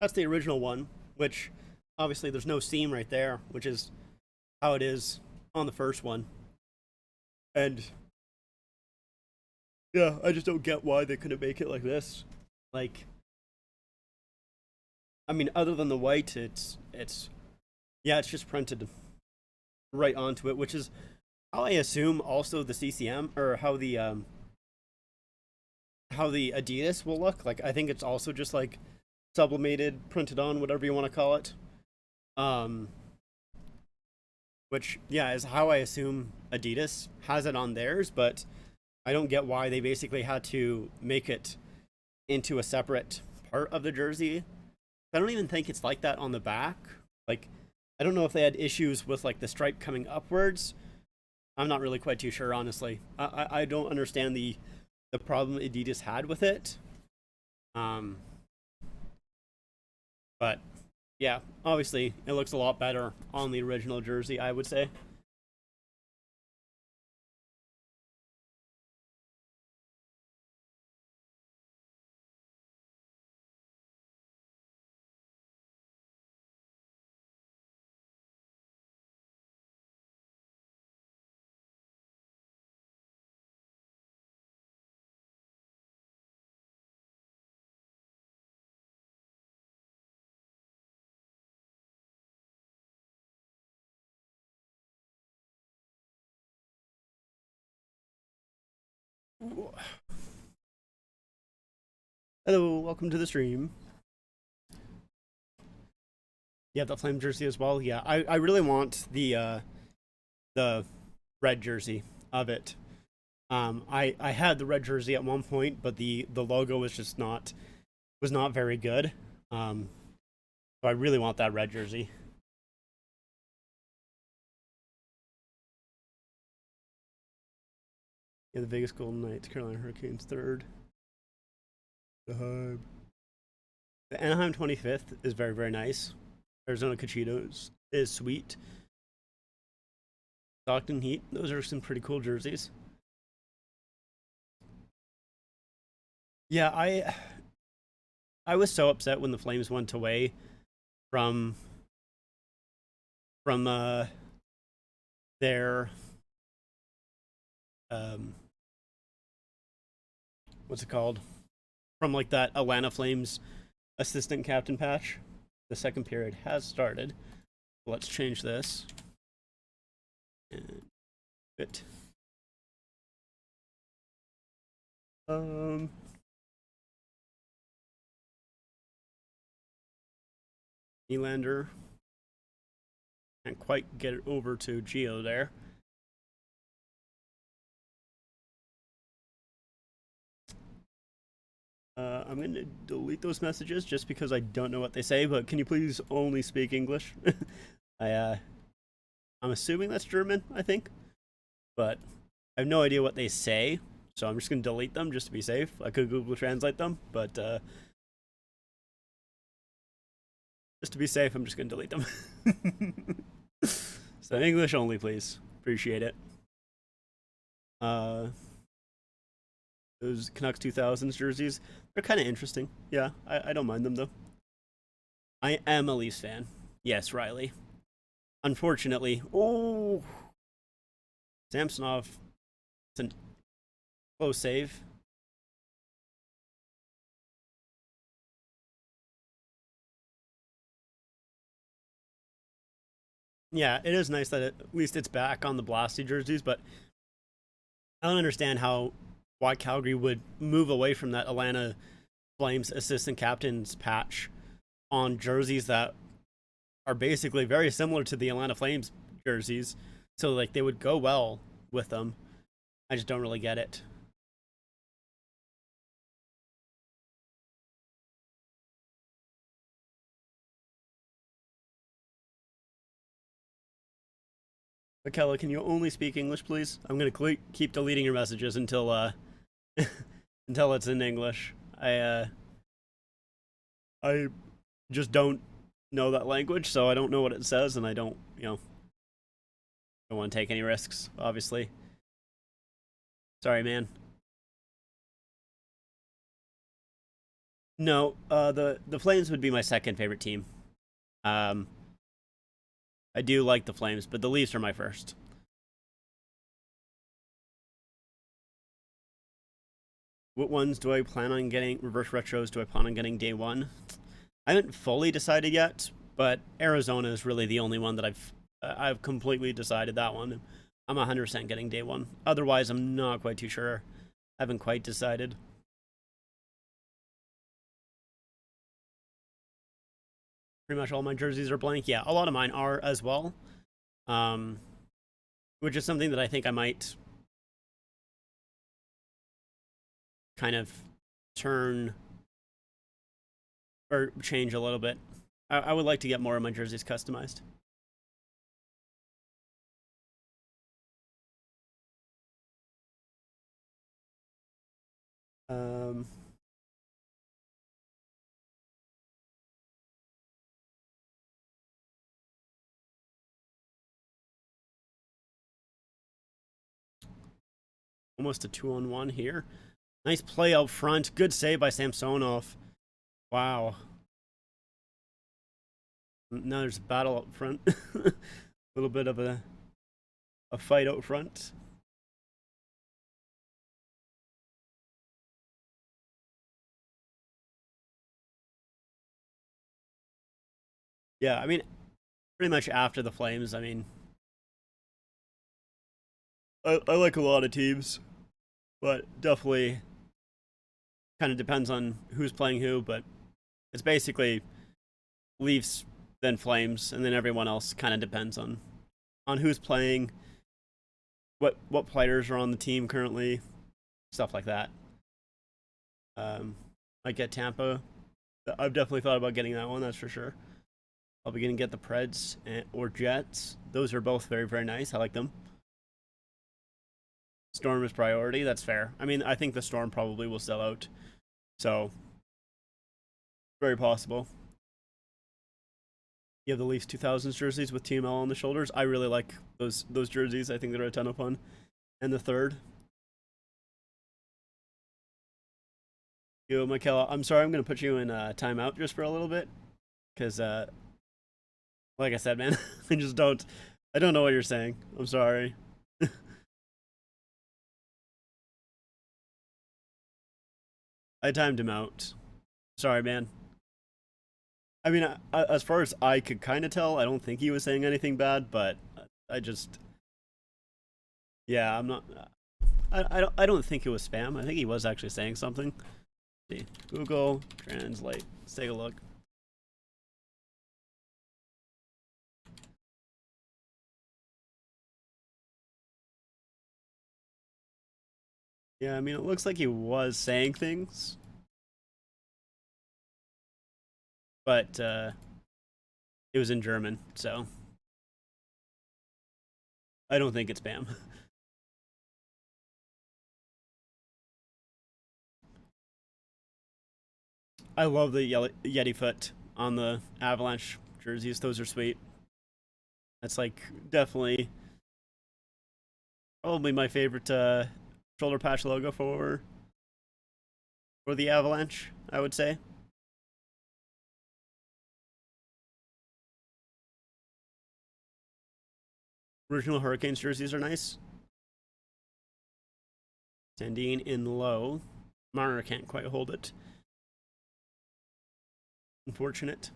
that's the original one, which obviously there's no seam right there, which is how it is on the first one. And yeah, I just don't get why they couldn't make it like this. Like, I mean, other than the white, it's yeah, it's just printed right onto it, which is how I assume also the CCM or how the Adidas will look. Like, I think it's also just like sublimated, printed on, whatever you want to call it. Which yeah is how I assume Adidas has it on theirs, but I don't get why they basically had to make it into a separate part of the jersey. I don't even think it's like that on the back. Like, I don't know if they had issues with like the stripe coming upwards. I'm not really quite too sure, honestly. I don't understand the problem Adidas had with it. But yeah, obviously it looks a lot better on the original jersey, I would say. Hello, welcome to the stream. Yeah, the flame jersey as well. Yeah, I really want the red jersey of it. I had the red jersey at one point, but the logo was just not very good. So I really want that red jersey. Yeah, the Vegas Golden Knights, Carolina Hurricanes third. The Anaheim 25th is very, very nice. Arizona Cachitos is sweet. Stockton Heat, those are some pretty cool jerseys. Yeah, I was so upset when the Flames went away from their what's it called? From like that Atlanta Flames assistant captain patch. The second period has started. Let's change this. And it. Nylander can't quite get it over to Geo there. I'm gonna delete those messages just because I don't know what they say. But can you please only speak English? I I'm assuming that's German. I think, but I have no idea what they say. So I'm just gonna delete them just to be safe. I could Google Translate them, but just to be safe, I'm just gonna delete them. So English only, please. Appreciate it. Uh, those Canucks 2000s jerseys, they're kind of interesting. Yeah, I don't mind them though. I am a Leafs fan. Yes, Riley. Unfortunately, oh, Samsonov, it's a close save. Yeah, it is nice that at least it's back on the Blasty jerseys, but I don't understand why Calgary would move away from that Atlanta Flames assistant captain's patch on jerseys that are basically very similar to the Atlanta Flames jerseys. So like they would go well with them. I just don't really get it. Michaela, can you only speak English, please? I'm gonna keep deleting your messages until until it's in English. I just don't know that language, so I don't know what it says, and I don't don't want to take any risks. Obviously, sorry, man. No, the Flames would be my second favorite team. Um, I do like the Flames, but the Leafs are my first. What ones do I plan on getting? Reverse retros do I plan on getting day one? I haven't fully decided yet, but Arizona is really the only one that I've completely decided that one. I'm 100% getting day one. Otherwise, I'm not quite too sure. I haven't quite decided. Pretty much all my jerseys are blank. Yeah, a lot of mine are as well. Um, which is something that I think I might kind of turn or change a little bit. I would like to get more of my jerseys customized. Um, almost a 2-on-1 here. Nice play out front. Good save by Samsonov. Wow. Now there's a battle up front. A little bit of a fight out front. Yeah, I mean, pretty much after the Flames, I mean, I like a lot of teams, but definitely kind of depends on who's playing who. But it's basically Leafs, then Flames, and then everyone else kind of depends on who's playing, what players are on the team currently, stuff like that. I get Tampa. I've definitely thought about getting that one. That's for sure. I'll be going to get the Preds or Jets. Those are both very, very nice. I like them. Storm is priority. That's fair. I mean, I think the Storm probably will sell out. So, very possible. You have the Leafs 2000s jerseys with TML on the shoulders. I really like those jerseys. I think they're a ton of fun. And the third. Yo, Michaela, I'm sorry. I'm going to put you in timeout just for a little bit. Because, like I said, man, I don't know what you're saying. I'm sorry. I timed him out. Sorry, man. I mean, as far as I could kind of tell, I don't think he was saying anything bad, but I just, yeah, I'm not. I don't think it was spam. I think he was actually saying something. Let's see, Google Translate. Let's take a look. Yeah, I mean, it looks like he was saying things. but it was in German, so I don't think it's spam. I love the Yeti foot on the Avalanche jerseys. Those are sweet. That's like definitely probably my favorite shoulder patch logo for the Avalanche, I would say. Original Hurricanes jerseys are nice. Sandine in low. Marner can't quite hold it. Unfortunate.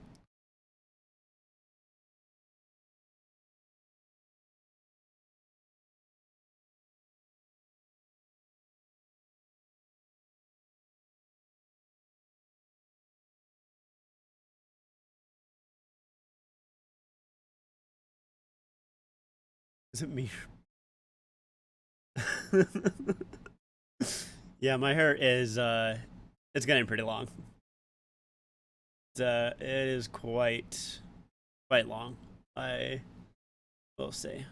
Is it me? Yeah, my hair is it's getting pretty long. It is quite long. I will say.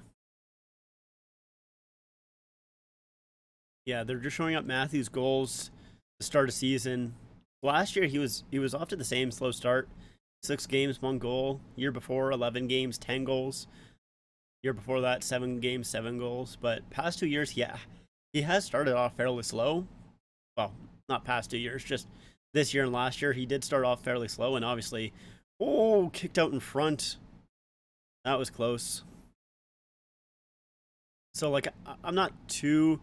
Yeah, they're just showing up Matthews' goals to start a season. Last year he was off to the same slow start. 6 games, 1 goal. Year before, 11 games, 10 goals. Year before that, 7 games, 7 goals. But past 2 years, yeah, he has started off fairly slow. Well, not past 2 years, just this year and last year. He did start off fairly slow, and obviously, oh, kicked out in front. That was close. So, like, I'm not too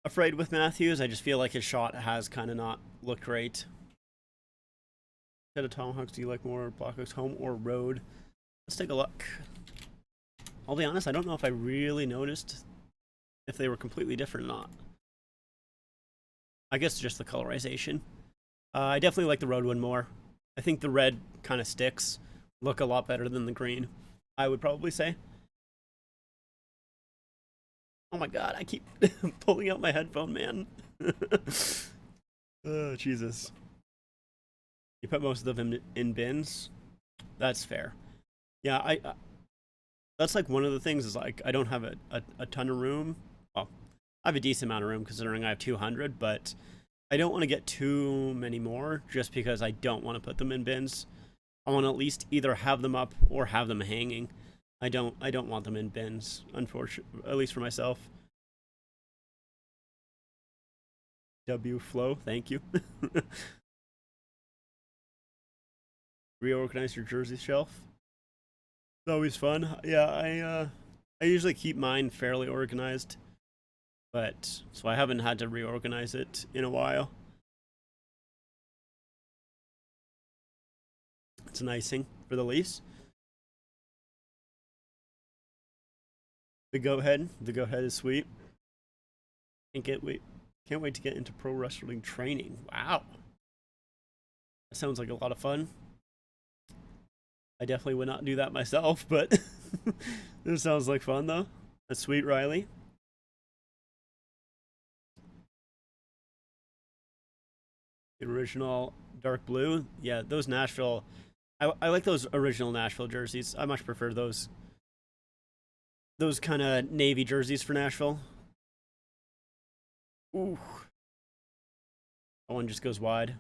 afraid with Matthews. I just feel like his shot has kind of not looked great. Instead of Tomahawks, do you like more Blackhawks home or road? Let's take a look. I'll be honest, I don't know if I really noticed if they were completely different or not. I guess just the colorization. I definitely like the road one more. I think the red kind of sticks look a lot better than the green, I would probably say. Oh my god, I keep pulling out my headphone, man. Oh, Jesus. You put most of them in bins? That's fair. Yeah, I that's like one of the things is like I don't have a ton of room. Well, I have a decent amount of room considering I have 200, but I don't want to get too many more just because I don't want to put them in bins. I want to at least either have them up or have them hanging. I don't want them in bins, unfortunately, at least for myself. W Flow, thank you. Reorganize your jersey shelf. It's always fun. Yeah, I usually keep mine fairly organized, but so I haven't had to reorganize it in a while. It's an icing for the Leafs. The goat head is sweet. Can't wait to get into pro wrestling training. Wow, that sounds like a lot of fun. I definitely would not do that myself, but this sounds like fun though. That's sweet, Riley. The original dark blue. Yeah, those Nashville. I like those original Nashville jerseys. I much prefer those kind of navy jerseys for Nashville. Ooh. That one just goes wide.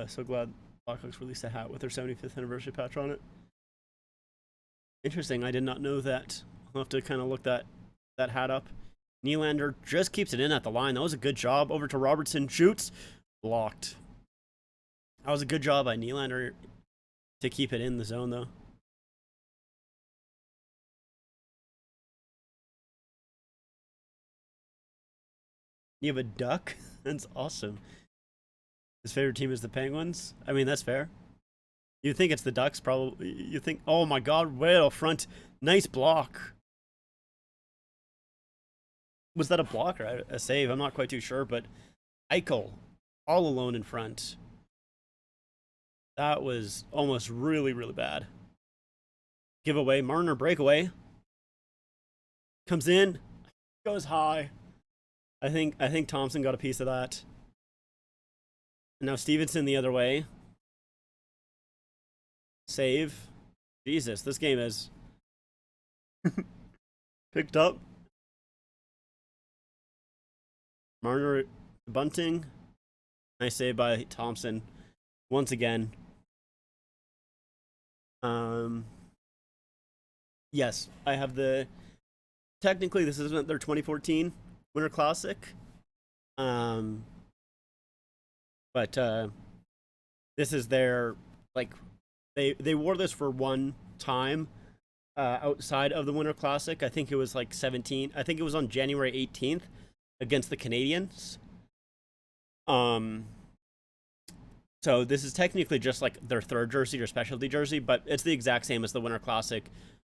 So glad Blackhawks released a hat with their 75th anniversary patch on it. Interesting, I did not know that. I'll have to kind of look that hat up. Nylander just keeps it in at the line. That was a good job. Over to Robertson, shoots, blocked. That was a good job by Nylander to keep it in the zone, though. You have a duck? That's awesome. His favorite team is the Penguins? I mean, that's fair. You think it's the Ducks, probably. You think, oh my god, way out front. Nice block. Was that a block or a save? I'm not quite too sure, but Eichel all alone in front. That was almost really, really bad. Giveaway, Marner breakaway. Comes in, goes high. I think Thompson got a piece of that. And now Stevenson the other way. Save. Jesus, this game is picked up. Marner bunting. Nice save by Thompson. Once again. Yes, I have the. Technically, this isn't their 2014 Winter Classic. Um, but this is their like they wore this for one time outside of the Winter Classic. I think it was like 17. I think it was on January 18th against the Canadians. So this is technically just like their third jersey or specialty jersey, but it's the exact same as the Winter Classic,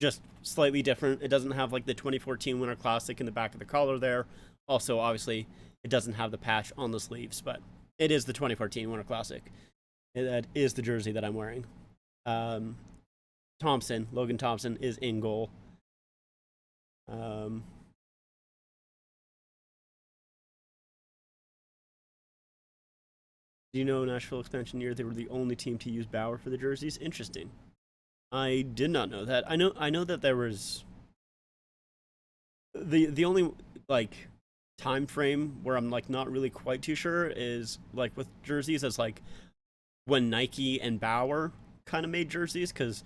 just slightly different. It doesn't have like the 2014 Winter Classic in the back of the collar there. Also, obviously, it doesn't have the patch on the sleeves, but it is the 2014 Winter Classic. That is the jersey that I'm wearing. Logan Thompson is in goal. Do you know Nashville expansion year they were the only team to use Bauer for the jerseys? Interesting. I did not know that. I know that there was the only like time frame where I'm like not really quite too sure is like with jerseys as like when Nike and Bauer kind of made jerseys, because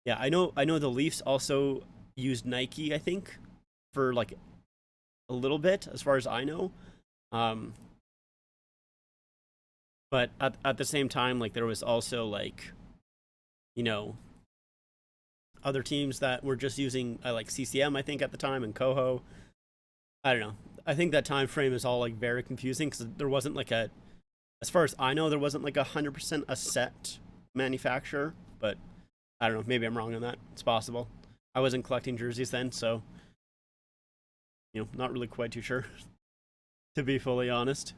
yeah, I know the Leafs also used Nike, I think, for like a little bit as far as I know. But at the same time, like there was also like, you know, other teams that were just using like CCM, I think, at the time, and Coho. I don't know. I think that time frame is all like very confusing because there wasn't like a, as far as I know, there wasn't like 100% a set manufacturer. But I don't know. Maybe I'm wrong on that. It's possible. I wasn't collecting jerseys then, so not really quite too sure, to be fully honest.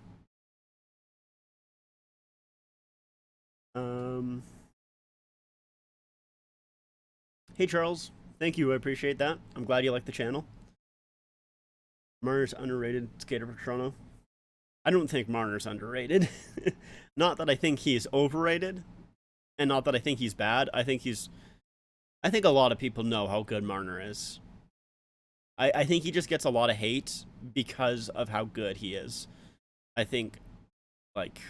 Hey Charles, thank you. I appreciate that. I'm glad you like the channel. Marner's underrated skater for Toronto. I don't think Marner's underrated. Not that I think he's overrated, and not that I think he's bad. I think a lot of people know how good Marner is. I think he just gets a lot of hate because of how good he is. I think, like,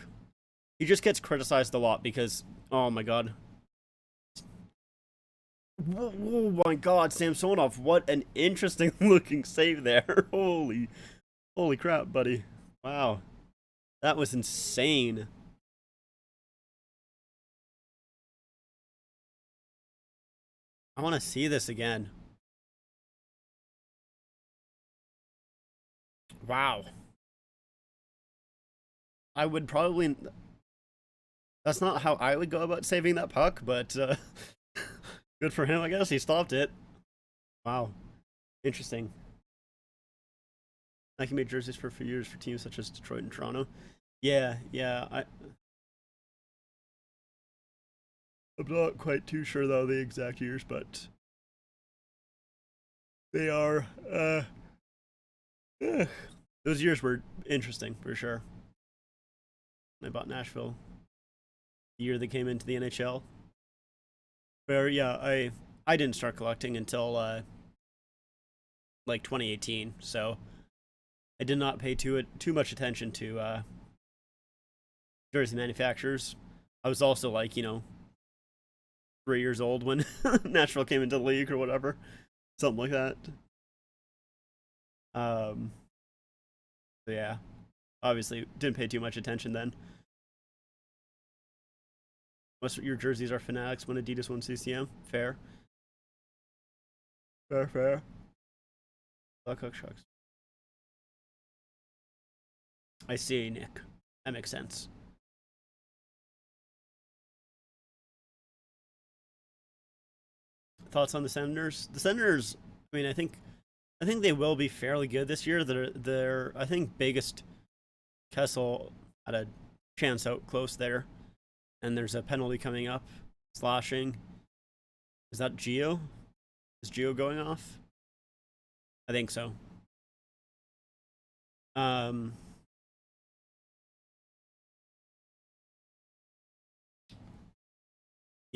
he just gets criticized a lot because, oh my god. Oh my god, Samsonov, what an interesting looking save there. Holy crap, buddy. Wow. That was insane. I want to see this again. Wow. I would probably. That's not how I would go about saving that puck, but good for him, I guess. He stopped it. Wow. Interesting. Nike made jerseys for a few years for teams such as Detroit and Toronto. Yeah. I'm not quite too sure, though, the exact years, but they are. Those years were interesting, for sure. I bought Nashville the year they came into the NHL. Where, yeah, I didn't start collecting until like 2018, so I did not pay too much attention to jersey manufacturers. I was also like 3 years old when Nashville came into the league or whatever, something like that. So yeah, obviously didn't pay too much attention then. Most of your jerseys are Fanatics when Adidas won CCM. Fair. Fair. Blackhawk Sharks. I see, Nick. That makes sense. Thoughts on the Senators? The Senators, I mean, I think they will be fairly good this year. They're I think biggest Kessel had a chance out close there, and there's a penalty coming up. Slashing. Is that Geo? Is Geo going off? I think so.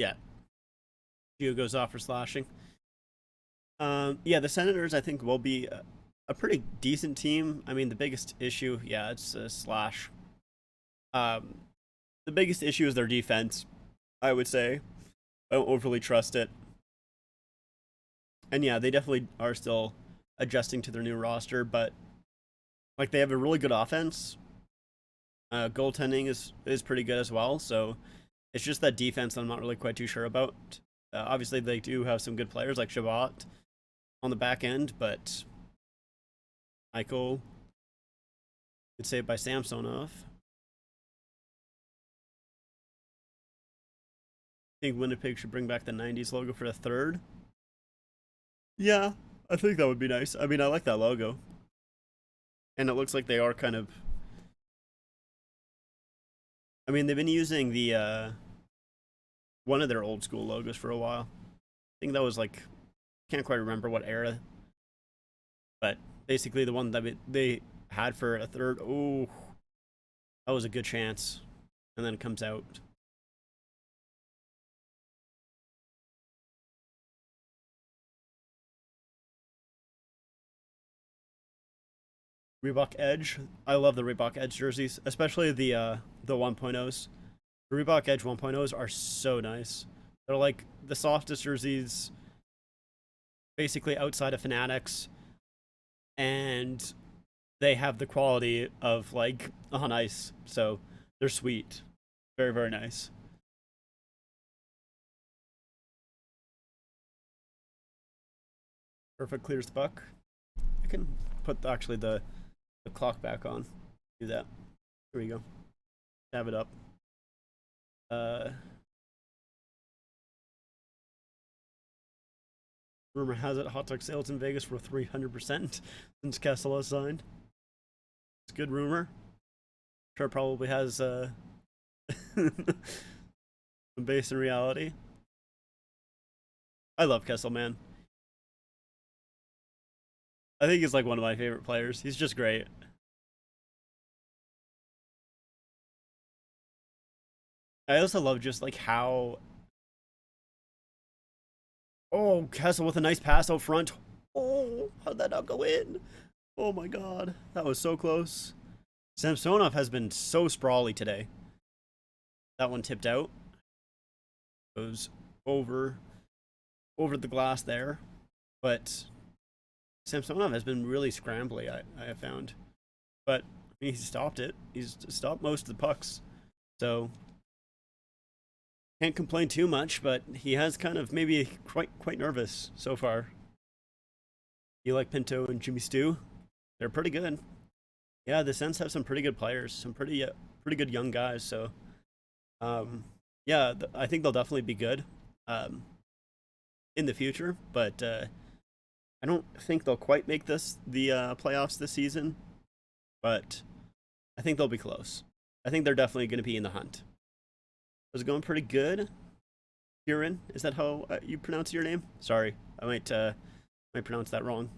Yeah, Gio goes off for slashing. Yeah, the Senators I think will be a pretty decent team. I mean, the biggest issue, yeah, it's Slash. Um, the biggest issue is their defense. I would say I don't overly trust it, and yeah, they definitely are still adjusting to their new roster. But like, they have a really good offense. Goaltending is pretty good as well. So it's just that defense I'm not really quite too sure about. Obviously, they do have some good players like Shabbat on the back end, but Michael could saved by Samsonov. I think Winnipeg should bring back the 90s logo for the third. Yeah, I think that would be nice. I mean, I like that logo. And it looks like they are kind of. I mean, they've been using the one of their old school logos for a while. I think that was like, can't quite remember what era, but basically the one that they had for a third. Oh, that was a good chance, and then it comes out. Reebok Edge. I love the Reebok Edge jerseys, especially the 1.0s. The Reebok Edge 1.0s are so nice. They're like the softest jerseys basically outside of Fanatics, and they have the quality of like on ice. So they're sweet. Very, very nice. Perfect clears the puck. I can put actually the clock back on. Do that. Here we go. Have it up. Uh, Rumor has it hot dog sales in Vegas were 300% since Kessel has signed. It's a good rumor. Sure, probably has some base in reality. I love Kessel, man. I think he's like one of my favorite players. He's just great. I also love just like how. Oh, Kessel with a nice pass out front. Oh, how'd that not go in? Oh my god, that was so close. Samsonov has been so sprawly today. That one tipped out. Goes over the glass there, but Samsonov has been really scrambly. I have found, but he stopped it. He's stopped most of the pucks, so can't complain too much. But he has kind of maybe quite nervous so far. You like Pinto and Jimmy Stu? They're pretty good. Yeah, the Sens have some pretty good players, some pretty good young guys. So, yeah, I think they'll definitely be good in the future. But I don't think they'll quite make the playoffs this season. But I think they'll be close. I think they're definitely going to be in the hunt. It was going pretty good. Kieran, is that how you pronounce your name? Sorry, I might pronounce that wrong.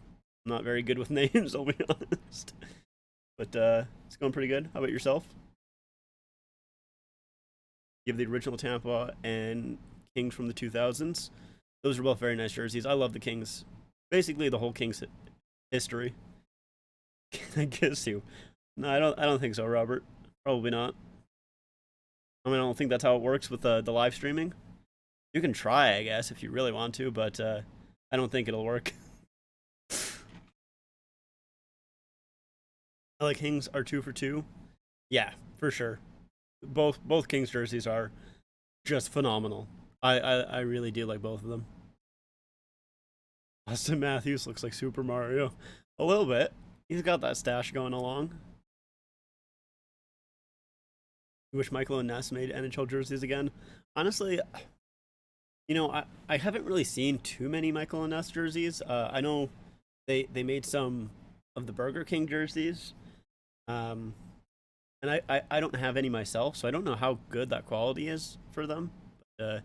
I'm not very good with names, I'll be honest. But it's going pretty good. How about yourself? You have the original Tampa and Kings from the 2000s. Those are both very nice jerseys. I love the Kings. Basically, the whole Kings history. Can I kiss you? No, I don't. I don't think so, Robert. Probably not. I mean, I don't think that's how it works with the live streaming. You can try, I guess, if you really want to, but I don't think it'll work. I like Kings are 2 for 2. Yeah, for sure. Both Kings jerseys are just phenomenal. I really do like both of them. Austin Matthews looks like Super Mario. A little bit. He's got that stash going along. You wish Michael and Ness made NHL jerseys again? Honestly, I haven't really seen too many Michael and Ness jerseys. I know they made some of the Burger King jerseys. Um, and I don't have any myself, so I don't know how good that quality is for them. But,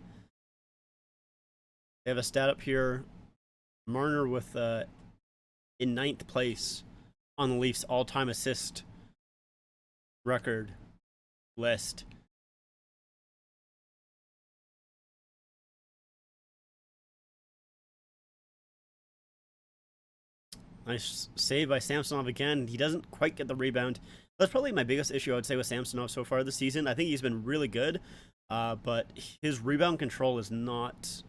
they have a stat up here. Marner with in ninth place on the Leafs all-time assist record list. Nice save by Samsonov again. He doesn't quite get the rebound. That's probably my biggest issue, I would say, with Samsonov so far this season. I think he's been really good, but his rebound control is not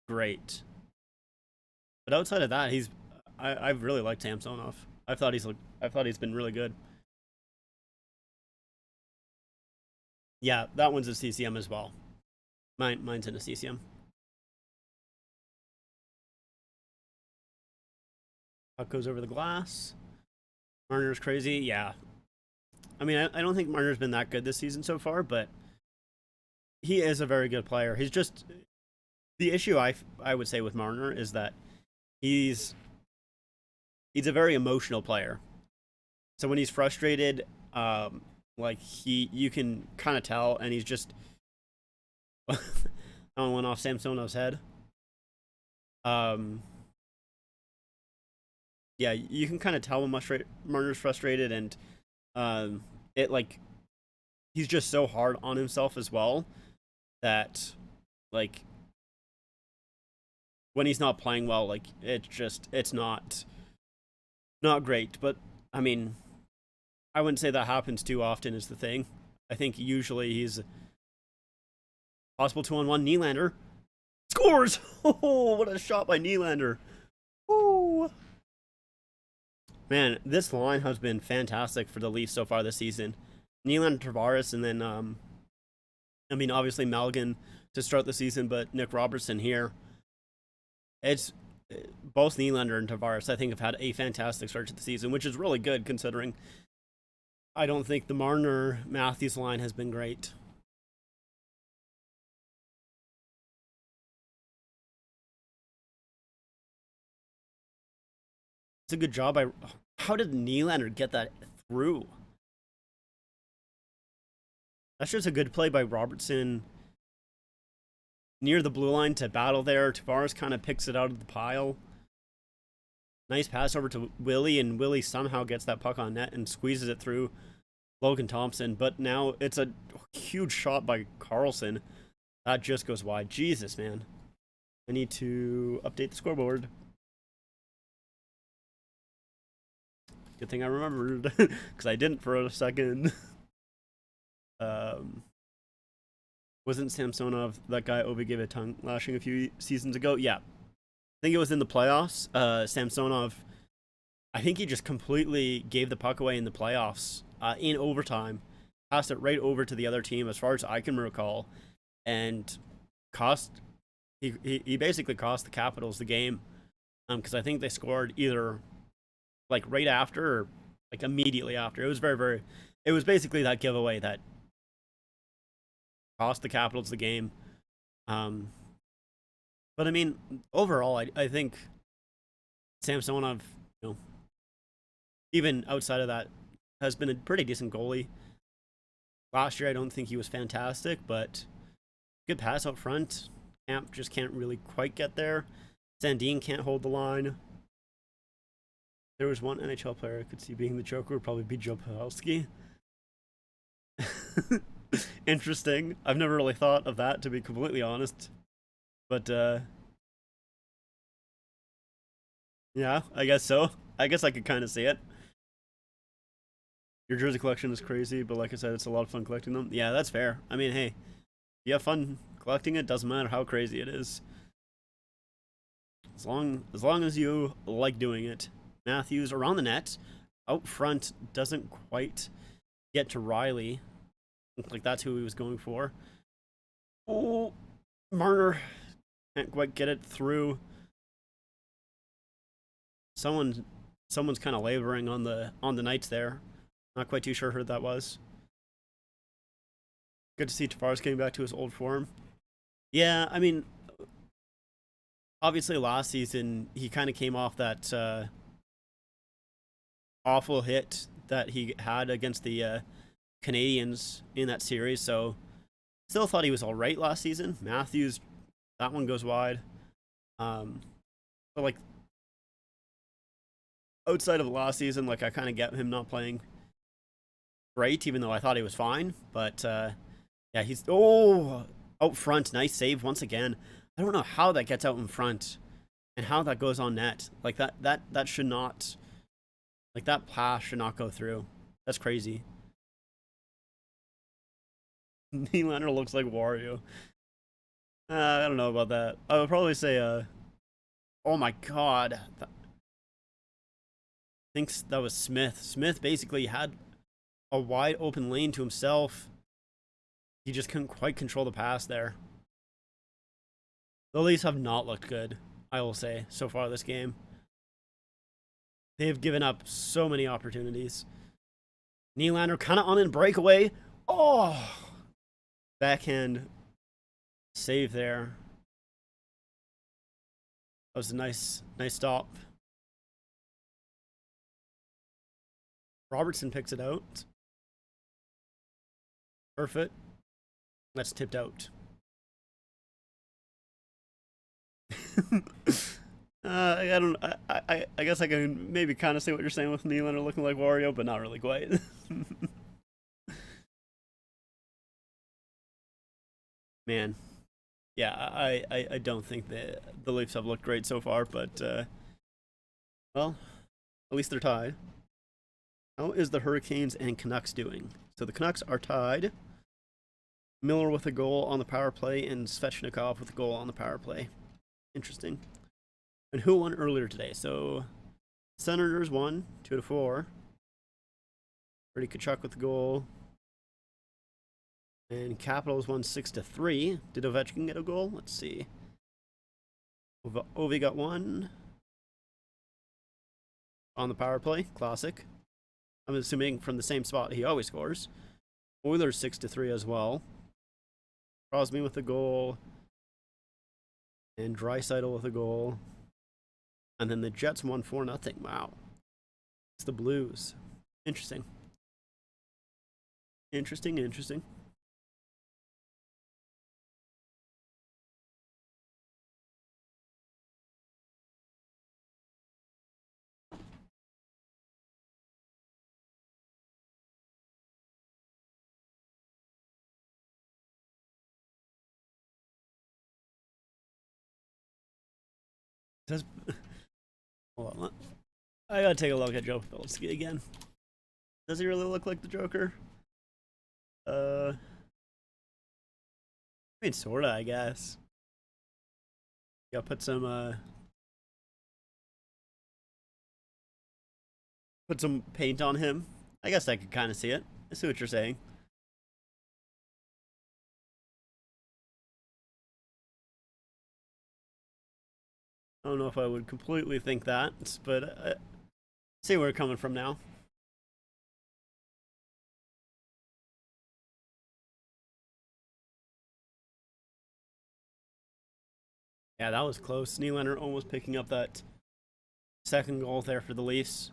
great. But outside of that, I've really liked Samsonov. I thought he's been really good. Yeah, that one's a CCM as well. Mine's in a CCM. Puck goes over the glass. Marner's crazy. Yeah. I mean, I don't think Marner's been that good this season so far, but he is a very good player. He's just the issue I would say with Marner is that he's a very emotional player. So when he's frustrated, like you can kind of tell, and he's just that one went off Samsonov's head. Yeah, you can kind of tell when Marner's frustrated, and it like he's just so hard on himself as well that like when he's not playing well, like it's not great. But I mean, I wouldn't say that happens too often is the thing. I think usually he's possible 2-on-1. Nylander scores. Oh, what a shot by Nylander. Ooh. Man, this line has been fantastic for the Leafs so far this season. Nylander, Tavares, and then I mean, obviously Malgin to start the season, but Nick Robertson here. It's both Nylander and Tavares, I think, have had a fantastic start to the season, which is really good considering I don't think the Marner-Matthews line has been great. It's a good job by... How did Nylander get that through? That's just a good play by Robertson near the blue line to battle there. Tavares kind of picks it out of the pile. Nice pass over to Willie, and Willie somehow gets that puck on net and squeezes it through Logan Thompson. But now it's a huge shot by Carlson. That just goes wide. Jesus, man. I need to update the scoreboard. Good thing I remembered, because I didn't for a second. Wasn't Samsonov that guy Ovi gave a tongue lashing a few seasons ago? Yeah. I think it was in the playoffs. Samsonov, I think he just completely gave the puck away in the playoffs in overtime. Passed it right over to the other team as far as I can recall. And he basically cost the Capitals the game. Because I think they scored either like right after or like immediately after. It was it was basically that giveaway that cost the Capitals the game. But I mean, overall, I think Samsonov, you know, even outside of that, has been a pretty decent goalie. Last year, I don't think he was fantastic, but good pass out front. Camp just can't really quite get there. Sandin can't hold the line. There was one NHL player I could see being the Joker, would probably be Joe Pavelski. Interesting. I've never really thought of that, to be completely honest. But, yeah, I guess so. I guess I could kind of see it. Your jersey collection is crazy, but like I said, it's a lot of fun collecting them. Yeah, that's fair. I mean, hey, if you have fun collecting it, doesn't matter how crazy it is. As long as you like doing it. Matthews around the net. Out front, doesn't quite get to Riley. Looks like that's who he was going for. Oh, Marner can't quite get it through. Someone's kind of laboring on the Knights there. Not quite too sure who that was. Good to see Tavares getting back to his old form. Yeah, I mean, obviously last season he kind of came off that awful hit that he had against the Canadians in that series, so still thought he was all right last season. Matthews, that one goes wide. But like outside of last season, like I kind of get him not playing great, even though I thought he was fine. But yeah, he's out front. Nice save once again. I don't know how that gets out in front. And how that goes on net. Like that should not, like that pass should not go through. That's crazy. Nylander looks like Wario. I don't know about that. I would probably say, oh my god. Thinks that was Smith. Smith basically had a wide open lane to himself. He just couldn't quite control the pass there. The Leafs have not looked good, I will say, so far this game. They've given up so many opportunities. Nylander kind of on a breakaway. Oh! Backhand save there. That was a nice stop. Robertson picks it out. Perfect. That's tipped out. I guess I can maybe kind of see what you're saying with Nylander looking like Wario, but not really quite. Man, yeah, I don't think that the Leafs have looked great so far, but well, at least they're tied. How is the Hurricanes and Canucks doing? So the Canucks are tied. Miller with a goal on the power play and Svechnikov with a goal on the power play. Interesting. And who won earlier today? So Senators won 2-4. Brady Tkachuk with the goal. And Capitals won 6-3. Did Ovechkin get a goal? Let's see. Ovi got one on the power play. Classic. I'm assuming from the same spot he always scores. Oilers 6-3 as well. Crosby with a goal. And Draisaitl with a goal. And then the Jets won 4-0. Wow. It's the Blues. Interesting. Interesting. Hold on. I gotta take a look at Joe Pavelski again. Does he really look like the Joker? I mean, sorta, I guess. Gotta put some paint on him. I guess I could kind of see it. I see what you're saying. I don't know if I would completely think that, but I see where we're coming from now. Yeah, that was close. Nylander almost picking up that second goal there for the Leafs.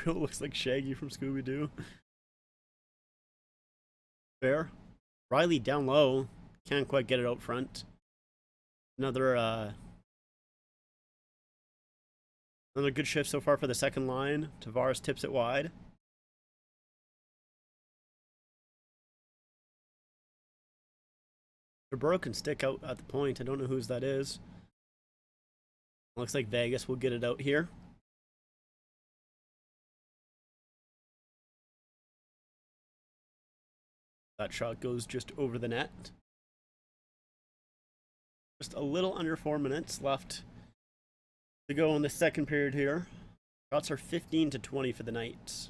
Real looks like Shaggy from Scooby-Doo. Fair. Riley down low. Can't quite get it out front. Another good shift so far for the second line. Tavares tips it wide. DeBurrow can stick out at the point. I don't know whose that is. Looks like Vegas will get it out here. That shot goes just over the net. Just a little under 4 minutes left to go in the second period here. Shots are 15-20 for the Knights.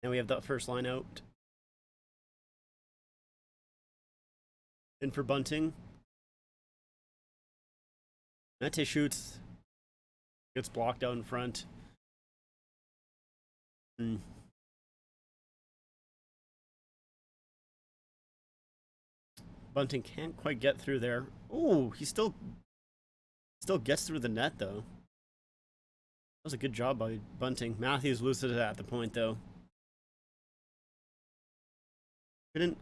And we have that first line out. In for Bunting. Mete shoots. Gets blocked out in front. Bunting can't quite get through there. Oh, he still gets through the net, though. That was a good job by Bunting. Matthews loses it at the point, though. Couldn't...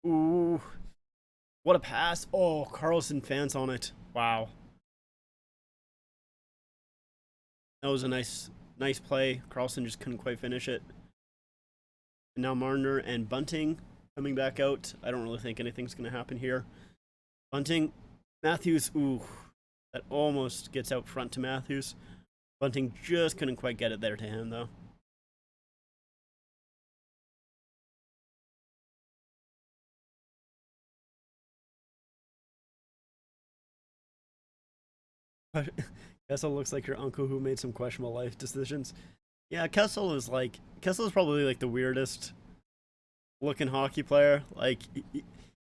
Ooh. What a pass. Oh, Carlson fans on it. Wow. That was a nice nice play. Carlson just couldn't quite finish it. And now Marner and Bunting coming back out. I don't really think anything's going to happen here. Bunting, Matthews, ooh, that almost gets out front to Matthews. Bunting just couldn't quite get it there to him, though. Kessel looks like your uncle who made some questionable life decisions. Yeah, Kessel is probably like the weirdest looking hockey player. Like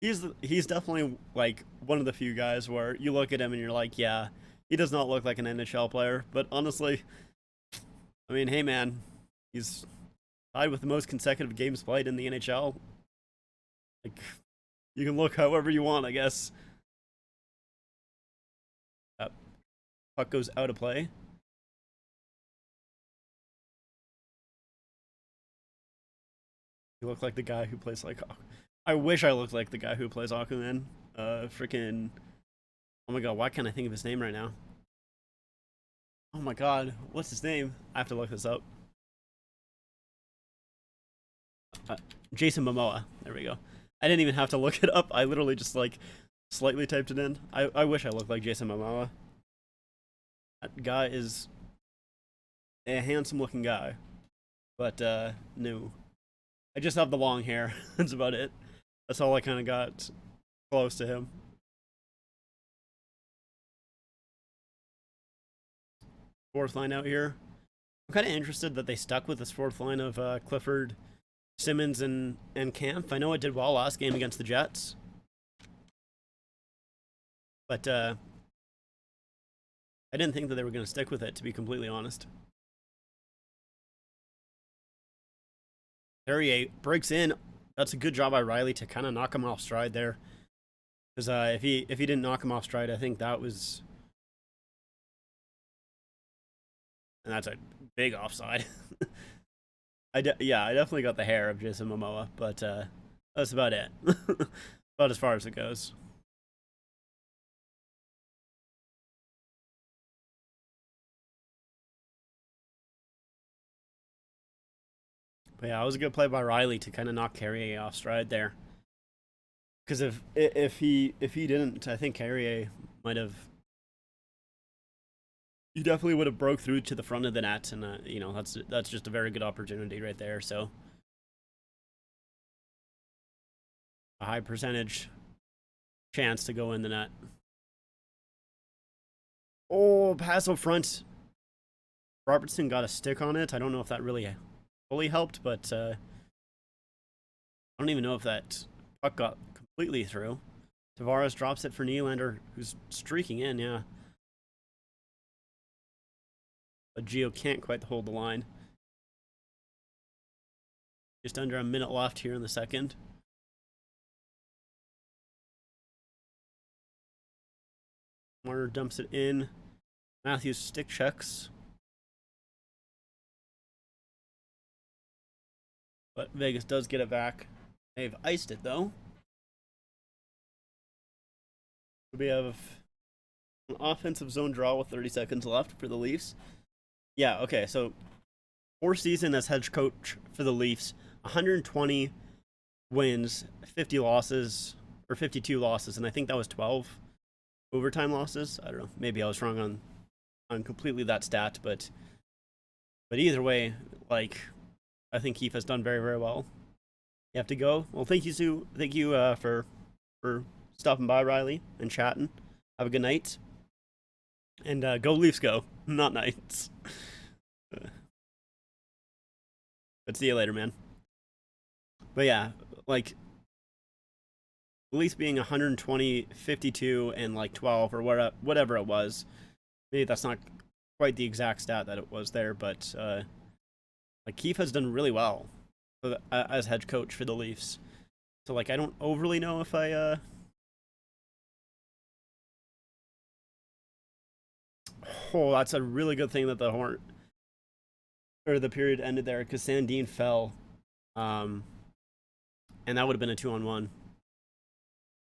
he's definitely like one of the few guys where you look at him and you're like, yeah, he does not look like an NHL player. But honestly, I mean, hey man, he's tied with the most consecutive games played in the NHL. Like, you can look however you want, I guess. Puck goes out of play. You look like the guy who plays like. I wish I looked like the guy who plays Aquaman. Freaking. Oh my god, why can't I think of his name right now? Oh my god, what's his name? I have to look this up. Jason Momoa. There we go. I didn't even have to look it up. I literally just like slightly typed it in. I wish I looked like Jason Momoa. That guy is a handsome looking guy. But no. I just have the long hair. That's about it. That's all I kind of got close to him. Fourth line out here. I'm kind of interested that they stuck with this fourth line of Clifford, Simmons, and Kampf. I know it did well last game against the Jets. But I didn't think that they were going to stick with it, to be completely honest. Carrier breaks in. That's a good job by Riley to kind of knock him off stride there. Because if he didn't knock him off stride, I think that was... And that's a big offside. I definitely got the hair of Jason Momoa, but that's about it. About as far as it goes. But yeah, it was a good play by Riley to kind of knock Carrier off stride there. Because if he didn't, I think Carrier might have. He definitely would have broke through to the front of the net, and you know, that's just a very good opportunity right there. So a high percentage chance to go in the net. Oh, pass up front. Robertson got a stick on it. I don't know if that really fully helped, but I don't even know if that puck got completely through. Tavares drops it for Nylander, who's streaking in, yeah. But Gio can't quite hold the line. Just under a minute left here in the second. Marner dumps it in. Matthews stick checks. But Vegas does get it back. They've iced it, though. We have an offensive zone draw with 30 seconds left for the Leafs. Yeah, okay, so 4th season as head coach for the Leafs. 120 wins, 50 losses, or 52 losses, and I think that was 12 overtime losses. I don't know. Maybe I was wrong on completely that stat, but either way, like, I think Keefe has done very, very well. You have to go. Well, thank you, Sue. Thank you for stopping by, Riley, and chatting. Have a good night. And go Leafs, go. Not Knights. But see you later, man. But yeah, like, Leafs being 120, 52, and like 12 or whatever it was. Maybe that's not quite the exact stat that it was there, but like, Keefe has done really well as head coach for the Leafs. So, like, I don't overly know if I Oh, that's a really good thing that the period ended there, because Sandin fell, and that would have been a 2-on-1.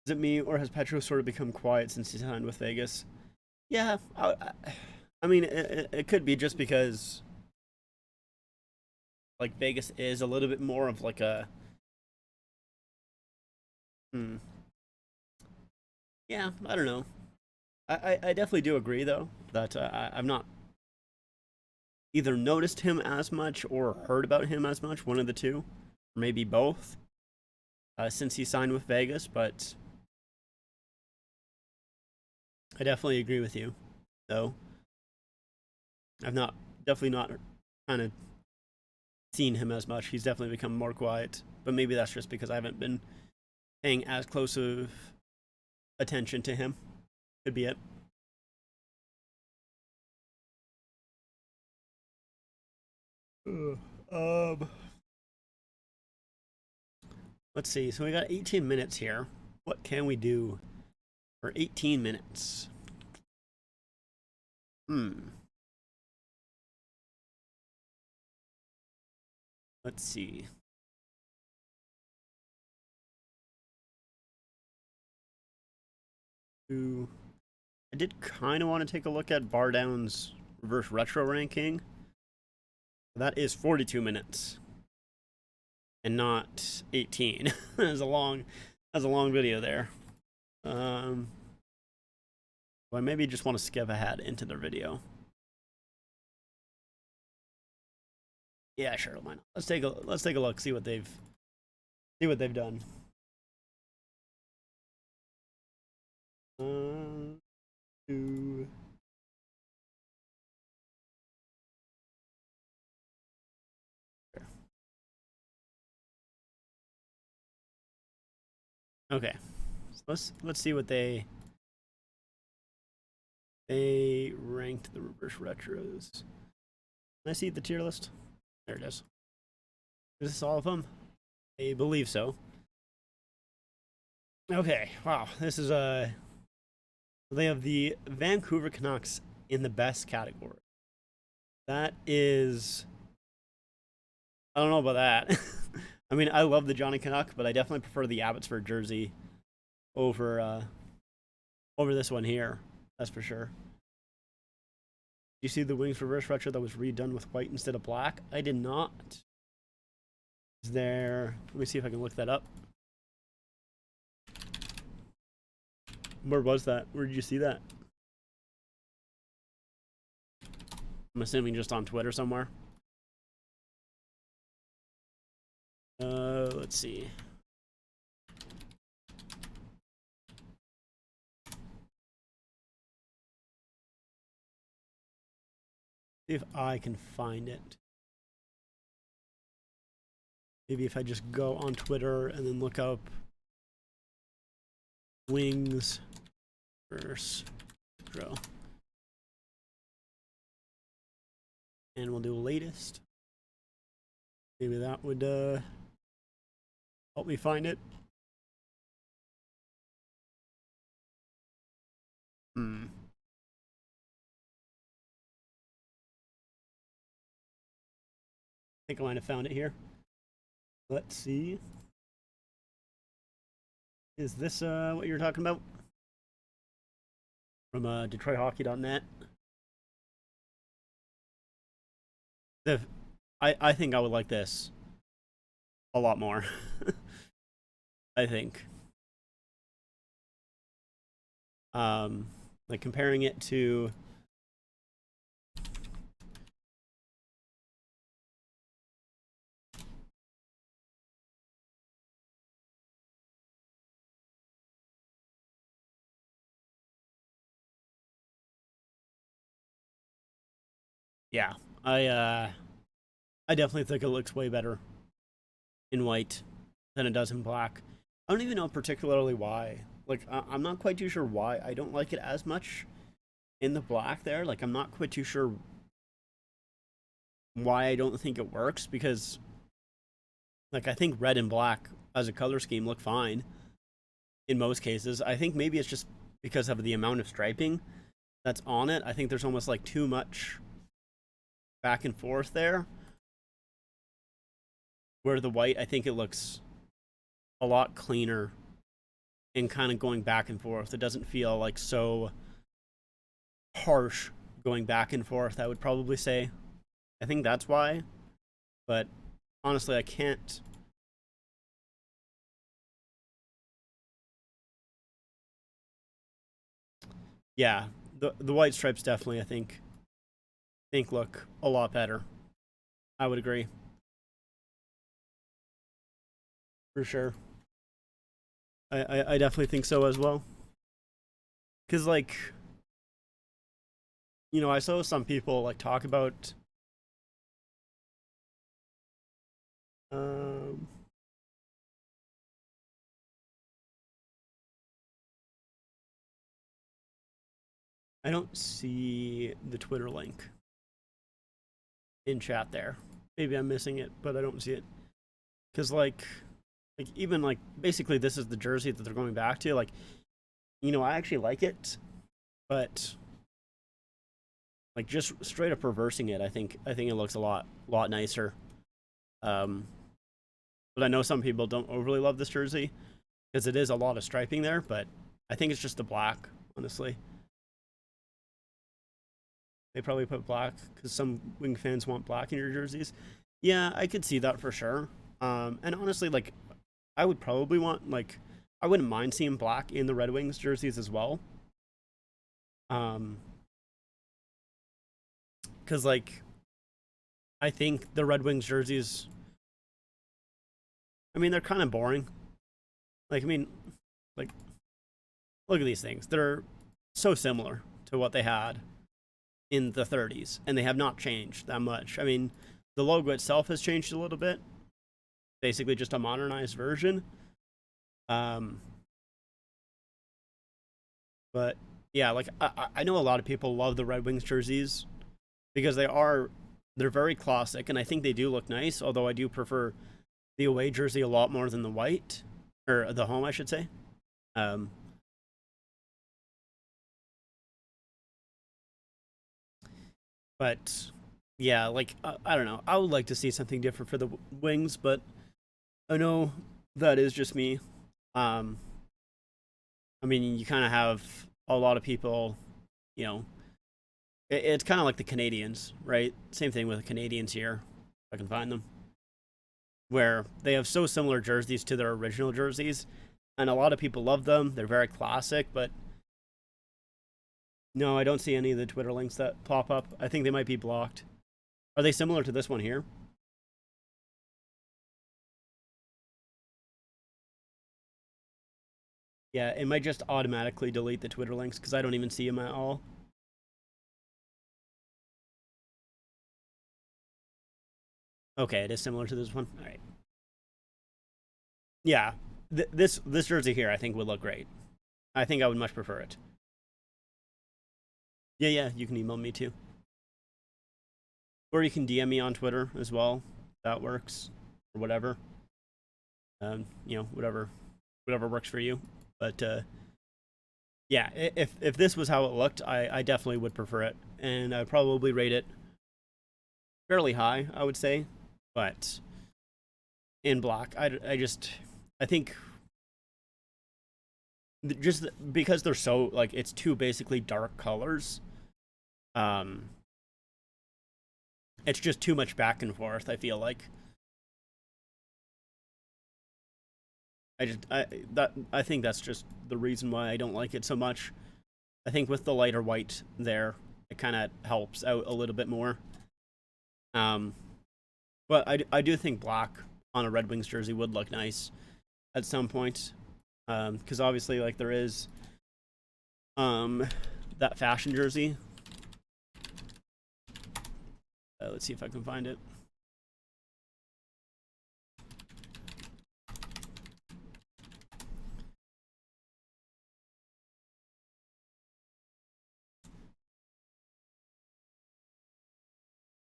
Is it me, or has Petro sort of become quiet since he signed with Vegas? Yeah, I mean, it could be just because like Vegas is a little bit more of like a yeah, I don't know. I definitely do agree though that I've not either noticed him as much or heard about him as much, one of the two, or maybe both, since he signed with Vegas. But I definitely agree with you, though. I've not definitely not kind of seen him as much. He's definitely become more quiet, but maybe that's just because I haven't been paying as close of attention to him. Could be it. Um, let's see. So we got 18 minutes here. What can we do for 18 minutes? Let's see. I did kind of want to take a look at Bar Down's reverse retro ranking. That is 42 minutes and not 18. That's a long video there. So I maybe just want to skip ahead into their video. Yeah, sure, why not? Let's take a look, see what they've done. Two. Okay, so let's see what they ranked the reverse retros. Can I see the tier list? There it is. Is this all of them? I believe so. Okay, wow, this is they have the Vancouver Canucks in the best category. That is, I don't know about that. I mean, I love the Johnny Canuck, but I definitely prefer the Abbotsford jersey over this one here. That's for sure. You see the Wings reverse retro that was redone with white instead of black? I did not. Is there? Let me see if I can look that up. Where was that? Where did you see that? I'm assuming just on Twitter somewhere. Let's see. See if I can find it. Maybe if I just go on Twitter and then look up Wings versus Retro. And we'll do latest. Maybe that would help me find it. I think I might have found it here. Let's see. Is this what you're talking about? From DetroitHockey.net. I think I would like this a lot more. I think. Like comparing it to yeah, I definitely think it looks way better in white than it does in black. I don't even know particularly why. Like, I'm not quite too sure why I don't like it as much in the black there. Like, I'm not quite too sure why I don't think it works, because, like, I think red and black as a color scheme look fine in most cases. I think maybe it's just because of the amount of striping that's on it. I think there's almost, like, too much back and forth there. Where the white, I think it looks a lot cleaner and kind of going back and forth. It doesn't feel like so harsh going back and forth, I would probably say. I think that's why. But honestly, I can't. Yeah, the white stripes definitely, I think look a lot better. I would agree for sure. I definitely think so as well. Cause like, I saw some people like talk about um I don't see the Twitter link in chat there. Maybe I'm missing it, but I don't see it. Cause like even like basically this is the jersey that they're going back to. Like, I actually like it, but like just straight up reversing it, I think it looks a lot nicer. Um, but I know some people don't overly love this jersey because it is a lot of striping there. But I think it's just the black, honestly. They probably put black because some Wing fans want black in your jerseys. Yeah, I could see that for sure. And honestly, like I would probably want like I wouldn't mind seeing black in the Red Wings jerseys as well. Um, because like I think the Red Wings jerseys, I mean, they're kind of boring. Like, I mean, like look at these things. They're so similar to what they had in the 30s, and they have not changed that much. I mean, the logo itself has changed a little bit, basically just a modernized version. Um, but yeah, like I know a lot of people love the Red Wings jerseys because they're very classic, and I think they do look nice. Although I do prefer the away jersey a lot more than the white or the home, I should say. Um, but yeah, like I don't know. I would like to see something different for the Wings, but I know that is just me. Um, I mean, you kind of have a lot of people, you know, it's kind of like the Canadians, right? Same thing with the Canadians here, if I can find them, where they have so similar jerseys to their original jerseys, and a lot of people love them. They're very classic, but no, I don't see any of the Twitter links that pop up. I think they might be blocked. Are they similar to this one here? Yeah, it might just automatically delete the Twitter links because I don't even see them at all. Okay, it is similar to this one. All right. Yeah, this jersey here I think would look great. I think I would much prefer it. Yeah, yeah, you can email me too, or you can DM me on Twitter as well. That works, or whatever. Whatever works for you. But yeah, if this was how it looked, I definitely would prefer it, and I'd probably rate it fairly high, I would say. But in black, I think just because they're so like it's two basically dark colors. Um, it's just too much back and forth. I feel like I think that's just the reason why I don't like it so much. I think with the lighter white there, it kind of helps out a little bit more. Um, but I do think black on a Red Wings jersey would look nice at some point. Because obviously, like there is um that fashion jersey. Let's see if I can find it.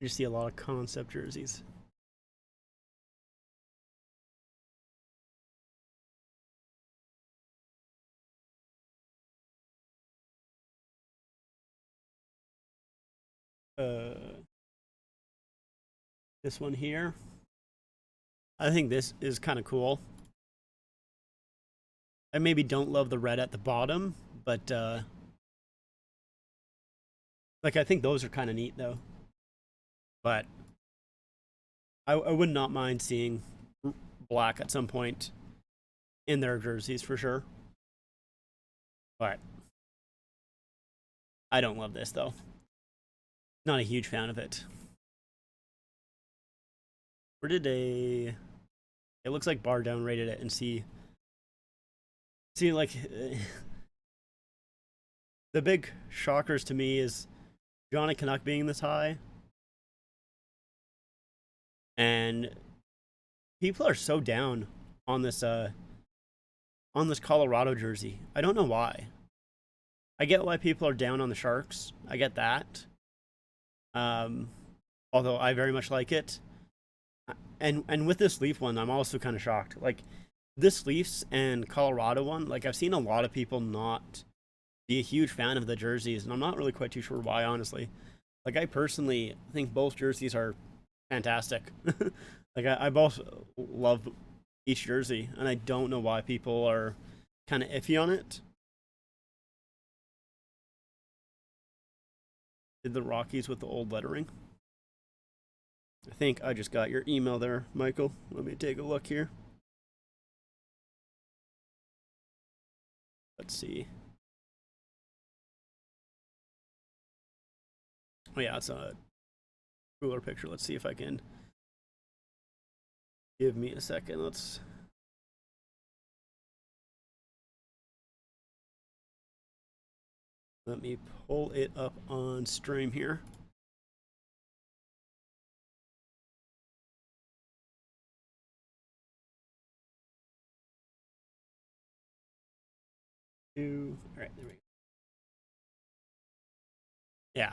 You see a lot of concept jerseys. Uh, this one here. I think this is kind of cool. I maybe don't love the red at the bottom, but like I think those are kind of neat though. But I would not mind seeing black at some point in their jerseys for sure. But I don't love this though. Not a huge fan of it. Where did they? It looks like Bar Down rated it and see like the big shockers to me is Johnny Canuck being this high, and people are so down on this Colorado jersey. I don't know why. I get why people are down on the Sharks. I get that. Although I very much like it. And with this Leaf one, I'm also kind of shocked. Like this Leafs and Colorado one, like I've seen a lot of people not be a huge fan of the jerseys, and I'm not really quite too sure why, honestly. Like I personally think both jerseys are fantastic. Like I both love each jersey, and I don't know why people are kind of iffy on it. Did the Rockies with the old lettering? I think I just got your email there, Michael. Let me take a look here. Let's see. Oh yeah, it's a cooler picture. Let's see if I can. Give me a second. Let me pull it up on stream here. All right, there we go.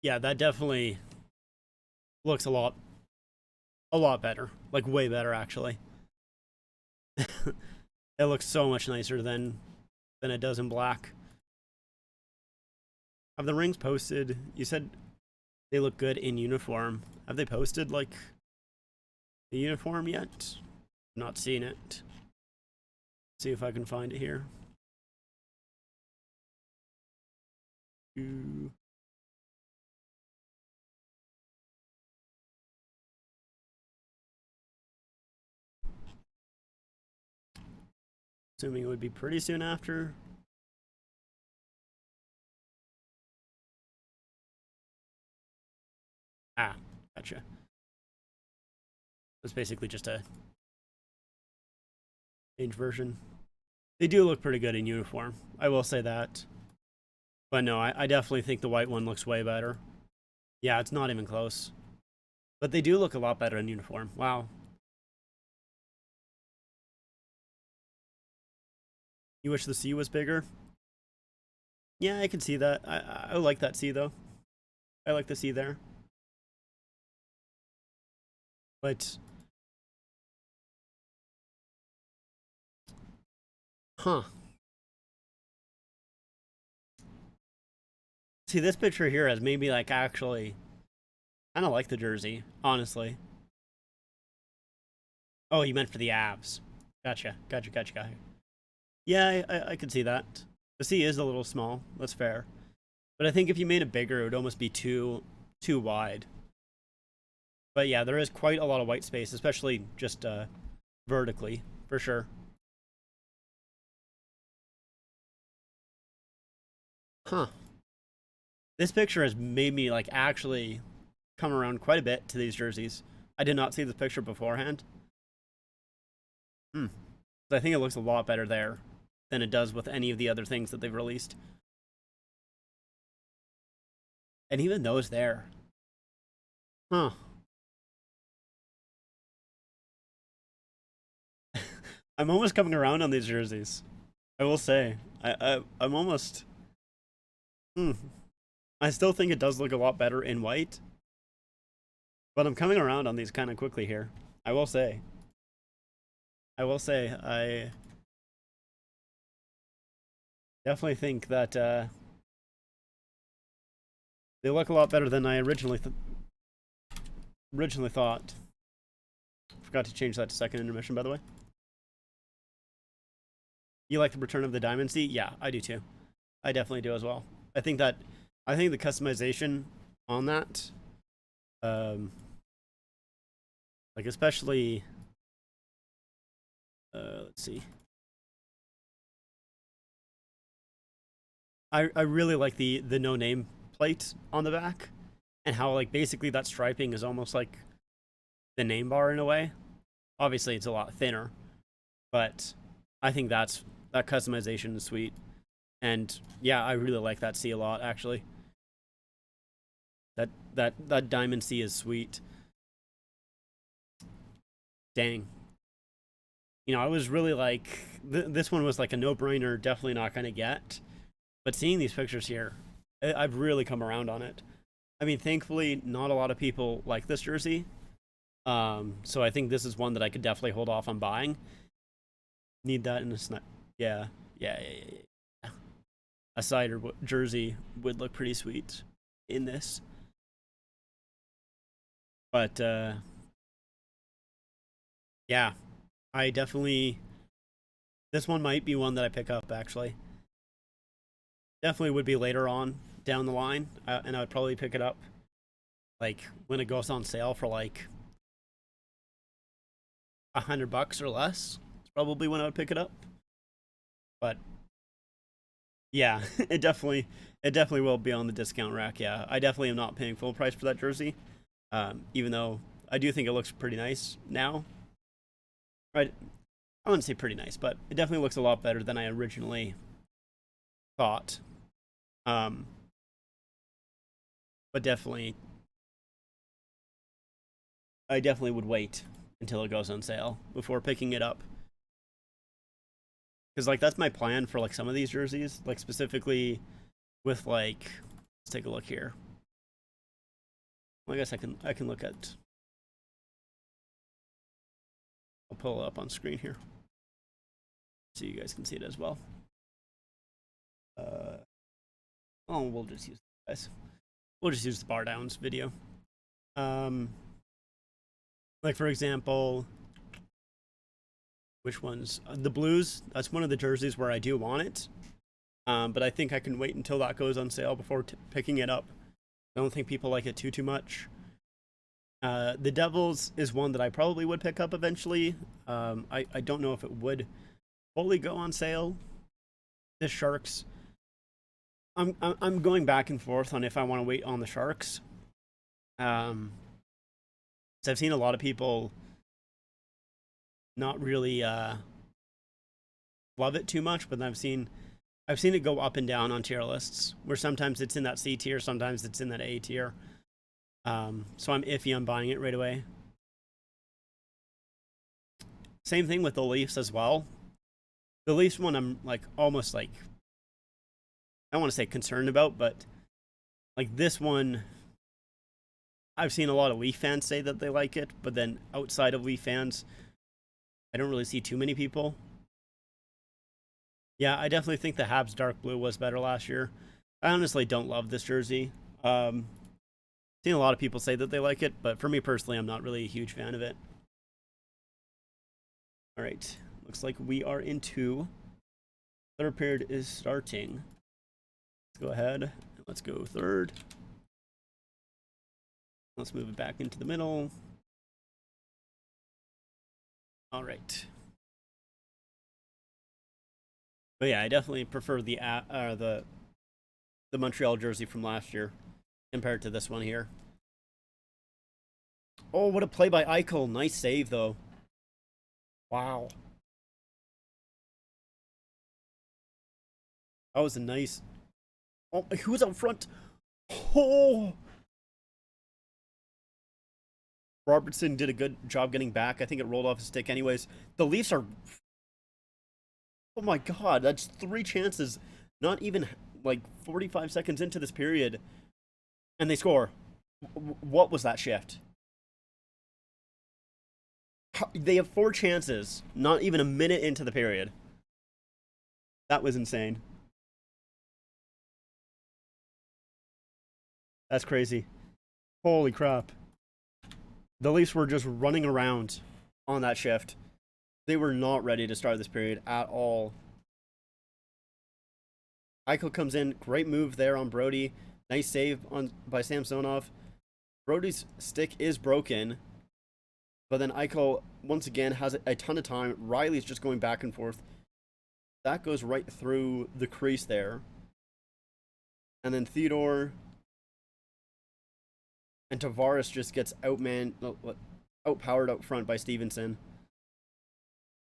Yeah, that definitely looks a lot better. Like way better, actually. It looks so much nicer than it does in black. Have the rings posted? You said they look good in uniform. Have they posted like the uniform yet? I'm not seeing it. See if I can find it here. Assuming it would be pretty soon after. Ah, gotcha. It's basically just a change version. They do look pretty good in uniform. I will say that. But no, I definitely think the white one looks way better. Yeah, it's not even close. But they do look a lot better in uniform. Wow. You wish the C was bigger? Yeah, I can see that. I like that C though. I like the C there. But huh. See, this picture here has made me like actually kind of like the jersey, honestly. Oh, you meant for the abs. Gotcha. Yeah, I could see that. The C is a little small. That's fair. But I think if you made it bigger, it would almost be too wide. But yeah, there is quite a lot of white space, especially just vertically, for sure. Huh. This picture has made me like actually come around quite a bit to these jerseys. I did not see this picture beforehand. I think it looks a lot better there than it does with any of the other things that they've released. And even those there. Huh. I'm almost coming around on these jerseys. I will say. I'm almost... I still think it does look a lot better in white. But I'm coming around on these kind of quickly here. I will say. I definitely think that they look a lot better than I originally thought. Forgot to change that to second intermission, by the way. You like the return of the Diamond C? Yeah, I do too. I definitely do as well. I think the customization on that Like especially, let's see. I really like the no name plate on the back, and how like basically that striping is almost like the name bar in a way. Obviously, it's a lot thinner, but I think that customization is sweet. And yeah, I really like that C a lot actually. That diamond C is sweet. Dang. You know, I was really like this one was like a no-brainer, definitely not gonna get. But seeing these pictures here, I've really come around on it. I mean, thankfully, not a lot of people like this jersey. So I think this is one that I could definitely hold off on buying. Need that in a snap. Yeah, yeah. A cider jersey would look pretty sweet in this. But yeah, I definitely this one might be one that I pick up actually. Definitely would be later on down the line, and I would probably pick it up like when it goes on sale for like $100 or less. It's probably when I would pick it up. But yeah, it definitely will be on the discount rack. Yeah, I definitely am not paying full price for that jersey, even though I do think it looks pretty nice now. Right, I wouldn't say pretty nice, but it definitely looks a lot better than I originally thought. Um, but definitely, I definitely would wait until it goes on sale before picking it up. Because like that's my plan for like some of these jerseys, like specifically with like, let's take a look here. Well, I guess I can look at. I'll pull it up on screen here, so you guys can see it as well. Oh, we'll just use guys. We'll just use the bar downs video. Like for example, which ones? The blues. That's one of the jerseys where I do want it. But I think I can wait until that goes on sale before picking it up. I don't think people like it too much. The Devils is one that I probably would pick up eventually. I don't know if it would fully go on sale. The Sharks. I'm going back and forth on if I want to wait on the Sharks. So I've seen a lot of people not really love it too much, but I've seen it go up and down on tier lists, where sometimes it's in that C tier, sometimes it's in that A tier. So I'm iffy on buying it right away. Same thing with the Leafs as well. The Leafs one I'm like almost like, I don't want to say concerned about, but like this one, I've seen a lot of Leaf fans say that they like it, but then outside of Leaf fans, I don't really see too many people. Yeah, I definitely think the Habs dark blue was better last year. I honestly don't love this jersey. Seen a lot of people say that they like it, but for me personally, I'm not really a huge fan of it. All right, looks like we are into third period is starting. Let's go ahead and let's go third. Let's move it back into the middle. All right. But yeah, I definitely prefer the Montreal jersey from last year compared to this one here. Oh, what a play by Eichel. Nice save, though. Wow. That was a nice... Oh, who's out front? Oh! Robertson did a good job getting back. I think it rolled off his stick anyways. The Leafs are... Oh my god, that's 3 chances. Not even, like, 45 seconds into this period. And they score. What was that shift? They have 4 chances, not even a minute into the period. That was insane. That's crazy. Holy crap. The Leafs were just running around on that shift. They were not ready to start this period at all. Eichel comes in. Great move there on Brody. Nice save by Samsonov. Brody's stick is broken. But then Eichel once again has a ton of time. Riley's just going back and forth. That goes right through the crease there. And then Theodore and Tavares just gets outpowered out front by Stevenson.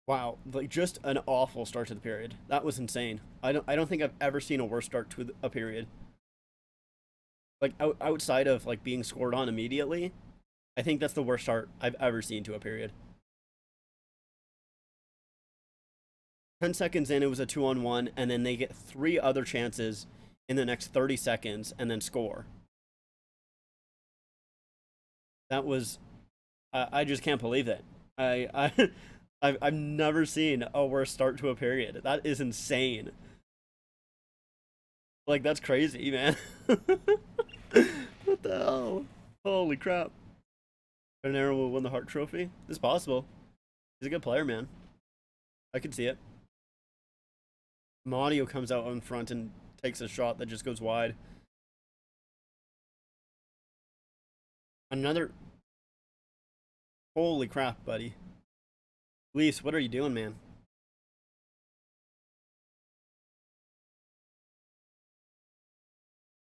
Wow, like just an awful start to the period. That was insane. I don't think I've ever seen a worse start to a period. Like outside of like being scored on immediately, I think that's the worst start I've ever seen to a period. 10 seconds in, it was a 2-on-1, and then they get 3 other chances in the next 30 seconds and then score. That was, I just can't believe it. I've never seen a worse start to a period. That is insane. Like, that's crazy, man. What the hell? Holy crap. Panarin will win the Hart Trophy? It's possible. He's a good player, man. I could see it. Mario comes out on front and takes a shot that just goes wide. Another. Holy crap, buddy. Leafs, what are you doing, man?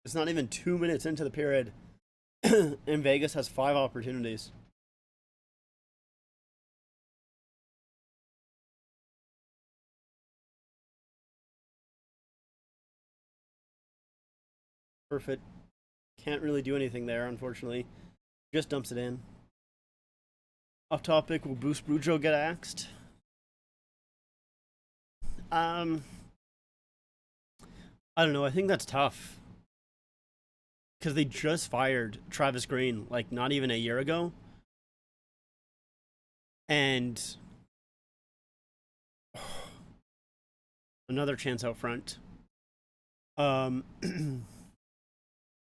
It's not even 2 minutes into the period, and Vegas has 5 opportunities. Perfect. Can't really do anything there, unfortunately. Just dumps it in. Off topic, will Bruce Boudreau get axed? I don't know. I think that's tough. Because they just fired Travis Green, like, not even a year ago. And another chance out front.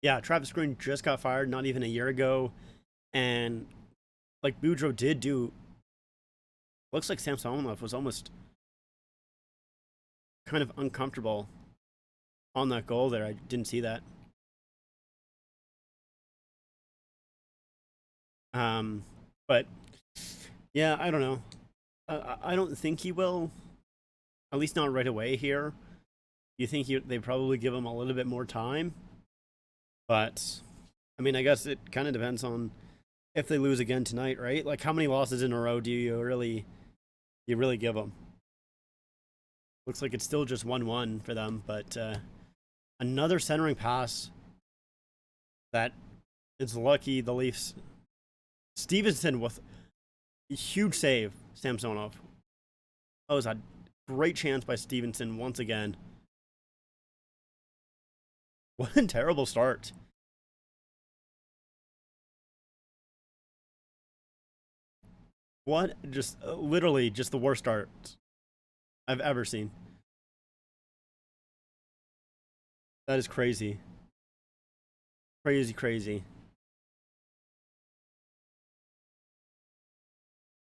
Yeah, Travis Green just got fired not even a year ago. And, like, Boudreau did do... Looks like Samsonov was almost kind of uncomfortable on that goal there. I didn't see that. But yeah, I don't know. I don't think he will. At least not right away here. You think they probably give him a little bit more time? But I mean, I guess it kind of depends on if they lose again tonight, right? Like, how many losses in a row do you really give them? Looks like it's still just 1-1 for them, but another centering pass that is lucky the Leafs. Stevenson with a huge save, Samsonov. That was a great chance by Stevenson once again. What a terrible start. What? Just literally just the worst start I've ever seen. That is crazy. Crazy, crazy.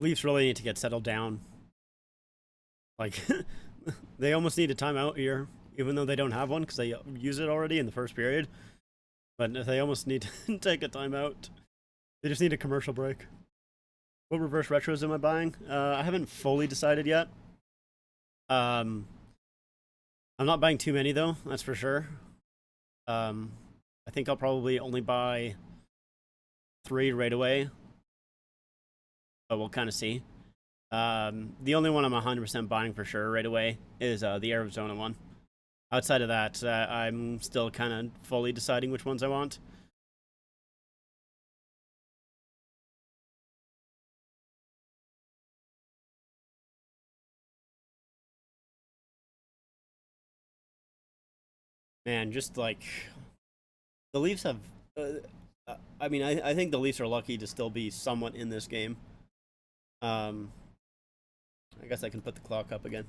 Leafs really need to get settled down. Like, they almost need a timeout here, even though they don't have one because they used it already in the first period. But they almost need to take a timeout. They just need a commercial break. What reverse retros am I buying? I haven't fully decided yet. I'm not buying too many though, that's for sure. I think I'll probably only buy 3 right away. But we'll kind of see. The only one I'm 100% buying for sure right away is the Arizona one. Outside of that, I'm still kind of fully deciding which ones I want. Man, just like the Leafs have. I mean, I think the Leafs are lucky to still be somewhat in this game. I guess I can put the clock up again.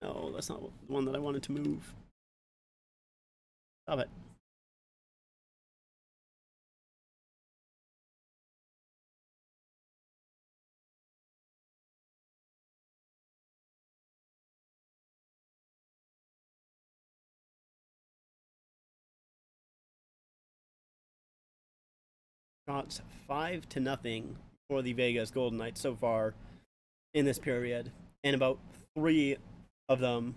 No, that's not the one that I wanted to move. Stop it. shots 5-0 for the Vegas Golden Knights so far in this period, and about 3 of them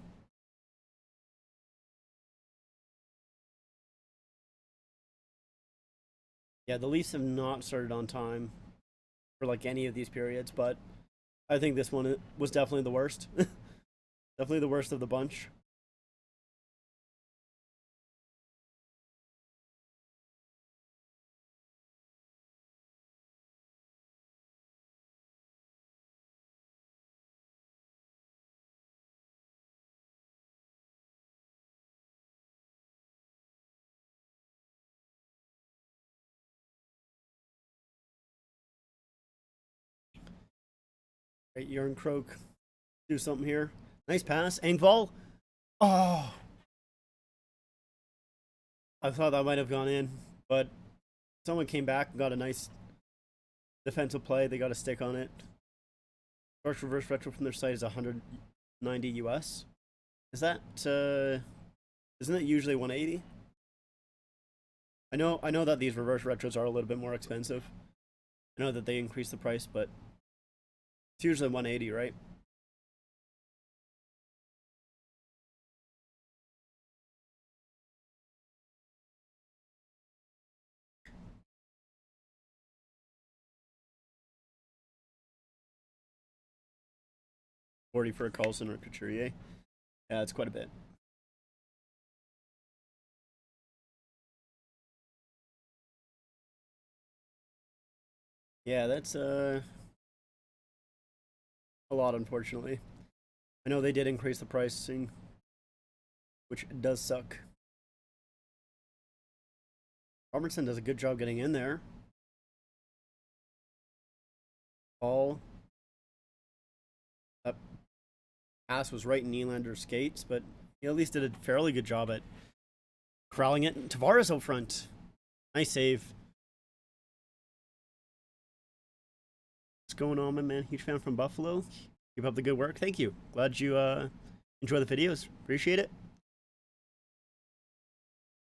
the Leafs have not started on time for like any of these periods, but I think this one was definitely the worst. Definitely the worst of the bunch. Right, Jurgen Croak, do something here. Nice pass. Engvall. Oh. I thought that might have gone in, but someone came back and got a nice defensive play. They got a stick on it. First reverse retro from their side is 190 US. Is that isn't it usually 180? I know that these reverse retros are a little bit more expensive. I know that they increase the price, but it's usually 180, right? $40 for a Carlson or Couturier. Yeah, it's quite a bit. Yeah, that's a lot, unfortunately. I know they did increase the pricing, which does suck. Robertson does a good job getting in there. Ball. That pass was right in Nylander's skates, but he at least did a fairly good job at corralling it. Tavares out front. Nice save. What's going on, my man? Huge fan from Buffalo. Keep up the good work. Thank you. Glad you enjoy the videos. Appreciate it.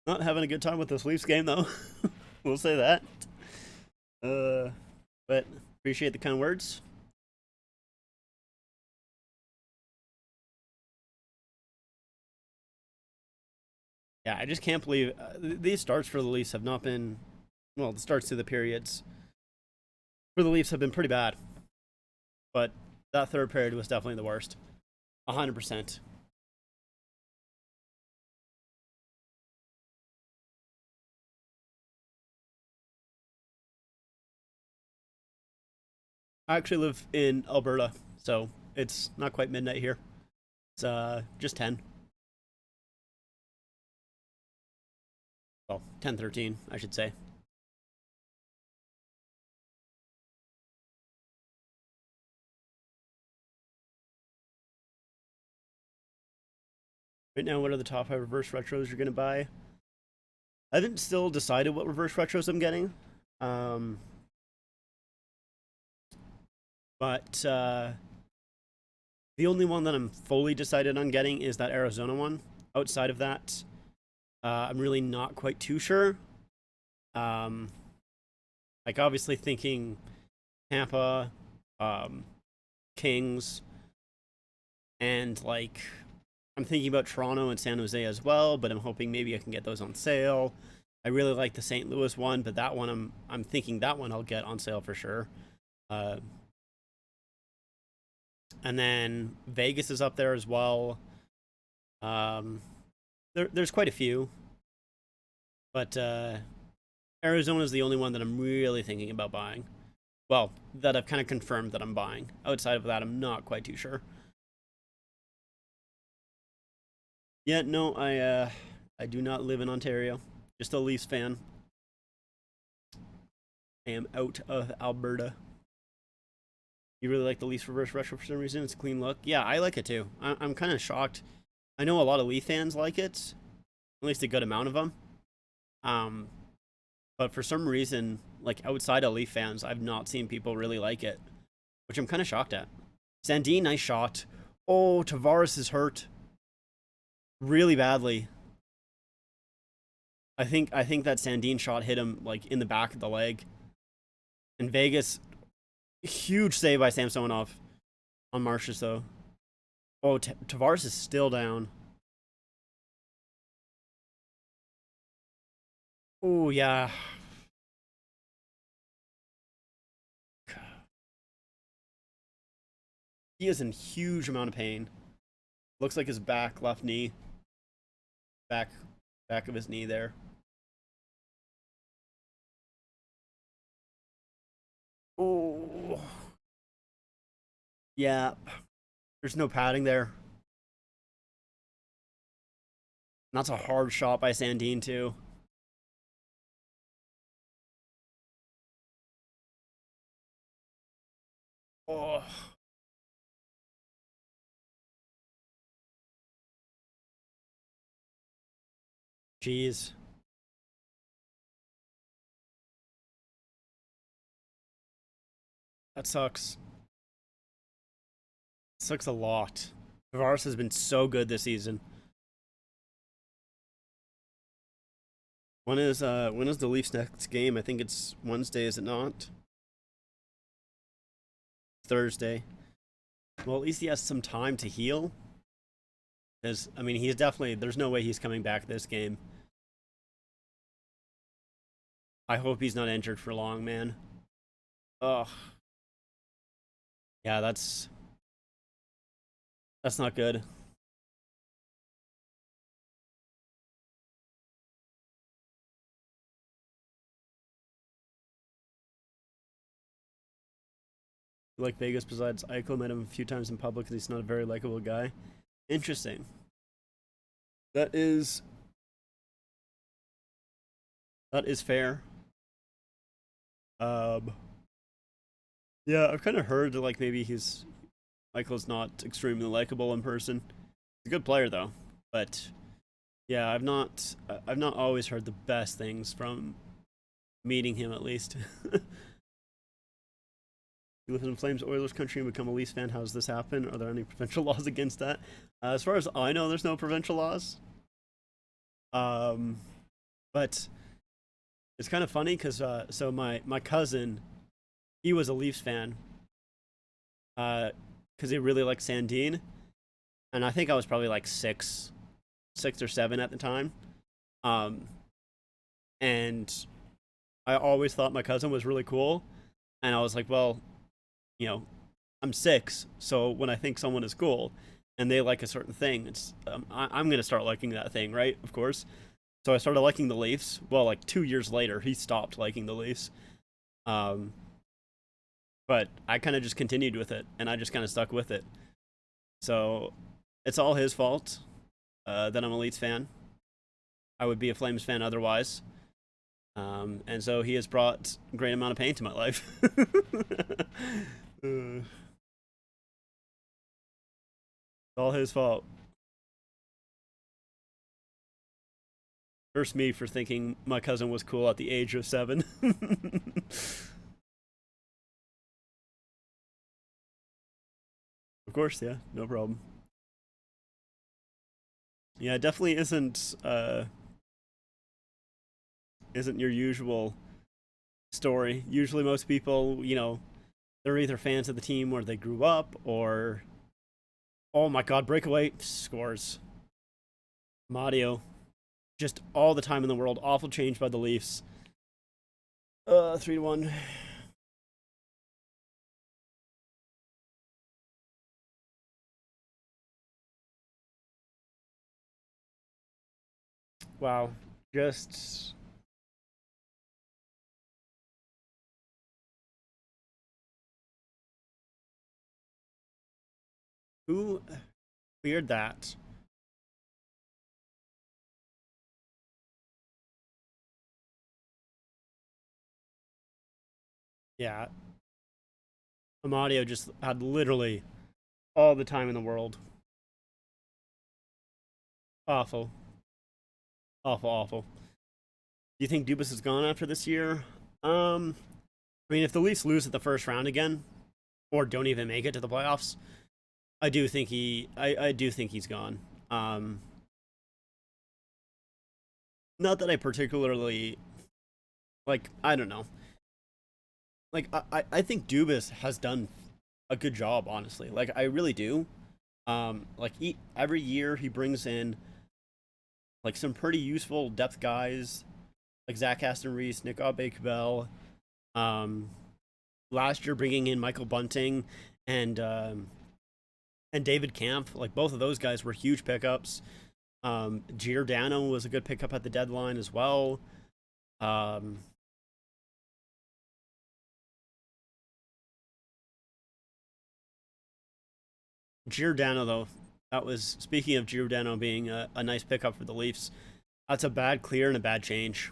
Not having a good time with this Leafs game, though. We'll say that. But appreciate the kind words. Yeah, I just can't believe these starts for the Leafs have not been, well, the starts to the periods for the Leafs have been pretty bad. But that third period was definitely the worst. 100%. I actually live in Alberta, so it's not quite midnight here. It's just 10. Well, 10:13, I should say. Right now, what are the top 5 reverse retros you're going to buy? I haven't still decided what reverse retros I'm getting. But the only one that I'm fully decided on getting is that Arizona one. Outside of that, I'm really not quite too sure. Like obviously thinking Tampa, Kings, and like I'm thinking about Toronto and San Jose as well, but I'm hoping maybe I can get those on sale. I really like the St. Louis one, but that one I'm thinking that one I'll get on sale for sure. And then Vegas is up there as well. There's quite a few, but Arizona is the only one that I'm really thinking about buying. Well, that I've kind of confirmed that I'm buying. Outside of that, I'm not quite too sure. Yeah, no, I do not live in Ontario. Just a Leafs fan. I am out of Alberta. You really like the Leafs reverse retro for some reason? It's a clean look. Yeah, I like it too. I'm kind of shocked. I know a lot of Leaf fans like it. At least a good amount of them. But for some reason, like outside of Leaf fans, I've not seen people really like it. Which I'm kind of shocked at. Sandin, nice shot. Oh, Tavares is hurt. Really badly. I think that Sandin shot hit him like in the back of the leg. In Vegas, huge save by Samsonov on Marcius, though. Oh, Tavares is still down. Oh, yeah. He is in huge amount of pain. Looks like his back, left knee. Back, back of his knee there. Oh. Yeah. There's no padding there. That's a hard shot by Sandin, too. Oh. Jeez. That sucks. Sucks a lot. Tavares has been so good this season. When is the Leafs next game? I think it's Wednesday, is it not? Thursday. Well, at least he has some time to heal. Because I mean, he's definitely there's no way he's coming back this game. I hope he's not injured for long, man. Ugh. Yeah, that's not good. Like Vegas besides Eichel, met him a few times in public because he's not a very likable guy. Interesting. That is that is fair. Um, yeah, I've kind of heard that like maybe he's Michael's not extremely likable in person. He's a good player though, but yeah, I've not always heard the best things from meeting him at least. You live in Flames Oilers country and become a Leafs fan. How does this happen? Are there any provincial laws against that? As far as I know, there's no provincial laws. Um, but it's kind of funny because so my cousin, he was a Leafs fan because he really liked Sandine, and I think I was probably like six or seven at the time. Um, and I always thought my cousin was really cool, and I was like, well, you know, I'm six, so when I think someone is cool and they like a certain thing, I'm gonna start liking that thing, right? Of course. So I started liking the Leafs. Well, like 2 years later, he stopped liking the Leafs. Um, but I kind of just continued with it, and I just kind of stuck with it. So it's all his fault that I'm a Leafs fan. I would be a Flames fan otherwise. And so he has brought a great amount of pain to my life. It's all his fault. First me for thinking my cousin was cool at the age of 7. Of course, yeah, no problem. Yeah, it definitely isn't your usual story. Usually most people, they're either fans of the team where they grew up or oh my god, breakaway scores. Mario, just all the time in the world. Awful change by the Leafs. 3-1. Wow. Just who cleared that? Yeah. Amadio just had literally all the time in the world. Awful. Awful, awful. Do you think Dubas is gone after this year? I mean, if the Leafs lose at the first round again, or don't even make it to the playoffs, I do think he's gone. Not that I particularly like. I don't know. like I think Dubas has done a good job, honestly. Like I really do. Like every year he brings in like some pretty useful depth guys, like Zach Aston Reese, Nick Aubé-Kubel. Um, Last year bringing in Michael Bunting and um, and David Camp, like both of those guys were huge pickups. Giordano was a good pickup at the deadline as well. Um, Giordano, though, that was speaking of Giordano being a nice pickup for the Leafs. That's a bad clear and a bad change.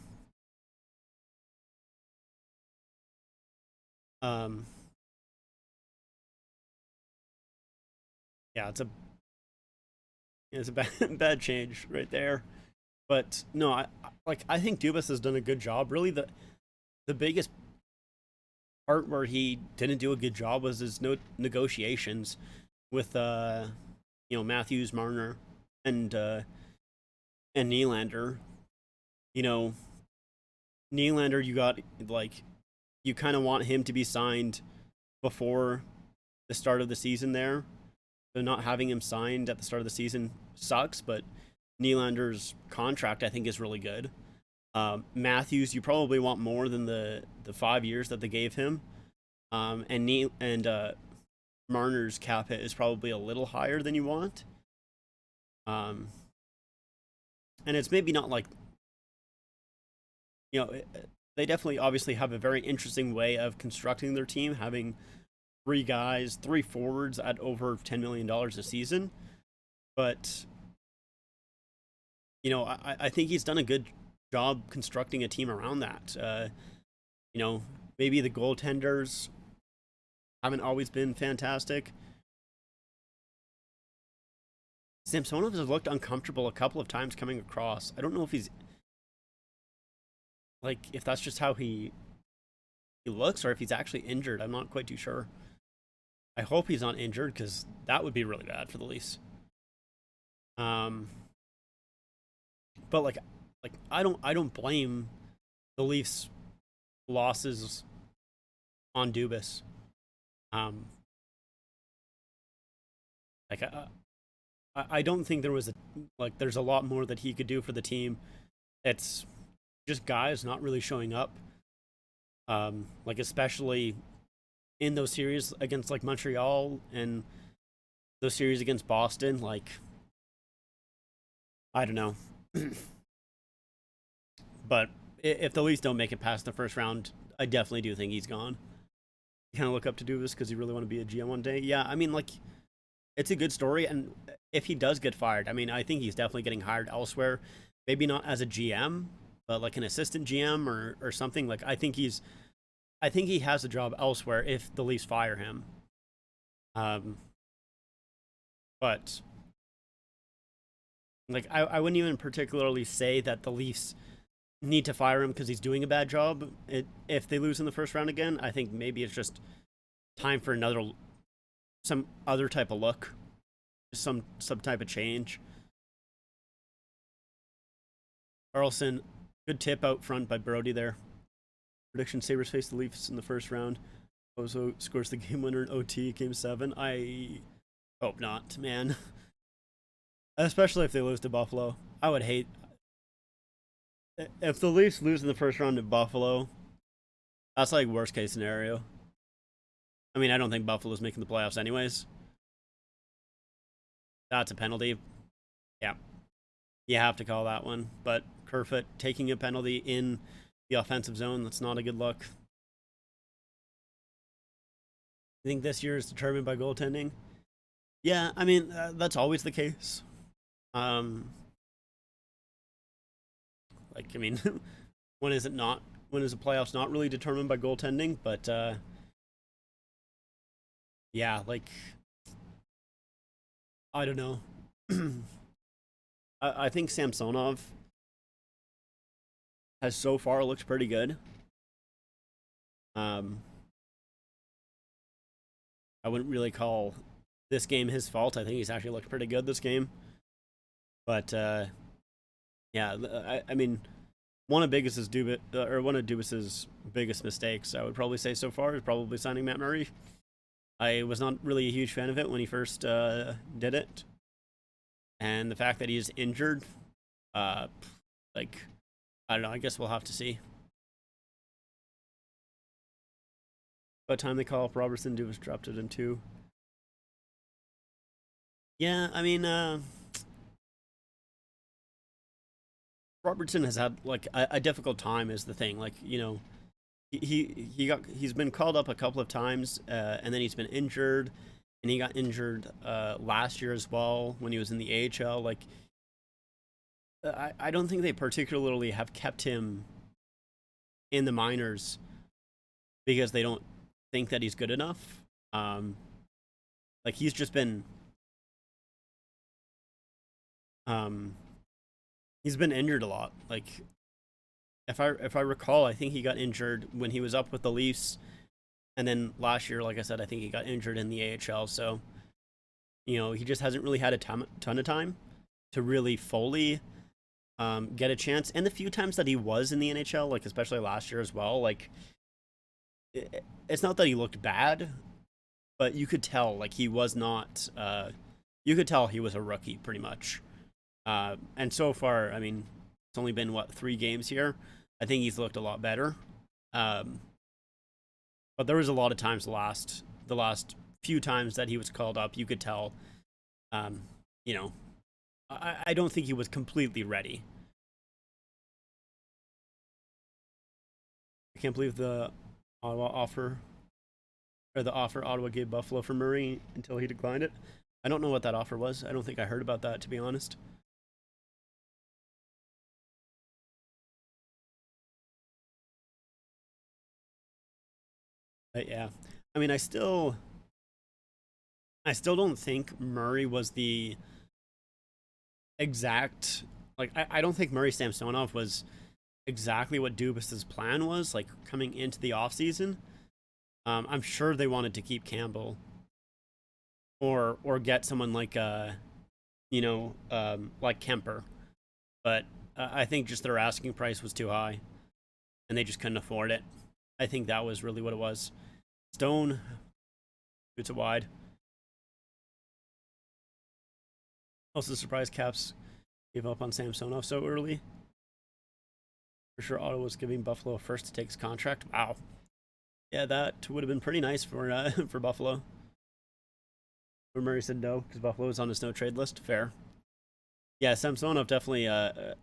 Um, yeah, it's a bad bad change right there. But no, I think Dubas has done a good job. Really, the biggest part where he didn't do a good job was his negotiations with Matthews, Marner, and and Nylander. You know, Nylander, you got like you kind of want him to be signed before the start of the season there. So not having him signed at the start of the season sucks, but Nylander's contract I think is really good. Matthews, you probably want more than the 5 years that they gave him. And Marner's cap hit is probably a little higher than you want. Um, and it's maybe not like you know they definitely obviously have a very interesting way of constructing their team, having three guys, three forwards at over $10 million a season. But I think he's done a good job constructing a team around that. You know, maybe the goaltenders haven't always been fantastic. Samsonov has looked uncomfortable a couple of times coming across. I don't know if he's like if that's just how he looks or if he's actually injured. I'm not quite too sure. I hope he's not injured because that would be really bad for the Leafs. Um, but like I don't blame the Leafs losses on Dubas. Um, like I don't think there was there's a lot more that he could do for the team. It's just guys not really showing up. Like especially in those series against like Montreal and those series against Boston. Like I don't know, but if the Leafs don't make it past the first round, I definitely do think he's gone. You kind of look up to do this because you really want to be a GM one day. Yeah, I mean like it's a good story, and if he does get fired, I mean I think he's definitely getting hired elsewhere. Maybe not as a GM, but like an assistant GM or something. Like I think he has a job elsewhere if the Leafs fire him. Um, but like I wouldn't even particularly say that the Leafs need to fire him because he's doing a bad job. If they lose in the first round again, I think maybe it's just time for some other type of look, some type of change. Carlson, good tip out front by Brody there. Prediction: Sabres face the Leafs in the first round. Ozo scores the game winner in OT, game 7. I hope not, man. Especially if they lose to Buffalo. I would hate if the Leafs lose in the first round to Buffalo. That's like worst case scenario. I mean, I don't think Buffalo's making the playoffs anyways. That's a penalty. Yeah, you have to call that one. But Kerfoot taking a penalty in the offensive zone, that's not a good look. I think this year is determined by goaltending. Yeah, I mean, that's always the case. Um, like, I mean, when is it not? When is the playoffs not really determined by goaltending? But yeah, like I don't know. I think Samsonov has so far looked pretty good. Um, I wouldn't really call this game his fault. I think he's actually looked pretty good this game. But yeah, I mean, one of one of Dubas's biggest mistakes, I would probably say so far, is probably signing Matt Murray. I was not really a huge fan of it when he first did it, and the fact that he's injured, uh, like, I don't know. I guess we'll have to see. By the time they call up Robertson, Dubas dropped it in two. Yeah, I mean, Robertson has had like a difficult time is the thing. Like, you know, he's been called up a couple of times, and then he's been injured, and he got injured last year as well when he was in the AHL. Like, I don't think they particularly have kept him in the minors because they don't think that he's good enough. Like he's just been um he's been injured a lot. Like if I recall, I think he got injured when he was up with the Leafs, and then last year, like I said, I think he got injured in the AHL. So you know he just hasn't really had a ton of time to really fully get a chance. And the few times that he was in the NHL, like especially last year as well, like it's not that he looked bad, but you could tell like he was not. You could tell he was a rookie pretty much. And so far, I mean, it's only been what 3 games here. I think he's looked a lot better. Um, but there was a lot of times the last few times that he was called up, you could tell. Um, you know, I don't think he was completely ready. I can't believe the Ottawa offer or the offer Ottawa gave Buffalo for Murray until he declined it. I don't know what that offer was. I don't think I heard about that, to be honest. But yeah, I mean, I still don't think Murray was the exact like I don't think Murray Samsonov was exactly what Dubas's plan was like coming into the offseason. I'm sure they wanted to keep Campbell or get someone like like Kemper, but I think just their asking price was too high and they just couldn't afford it. I think that was really what it was. Stone shoots it wide. Also surprised Caps gave up on Samsonov so early. For sure, Ottawa's giving Buffalo first to take his contract. Wow. Yeah, that would have been pretty nice for for Buffalo. But Murray said no because Buffalo was on his no trade list. Fair. Yeah, Samsonov definitely. I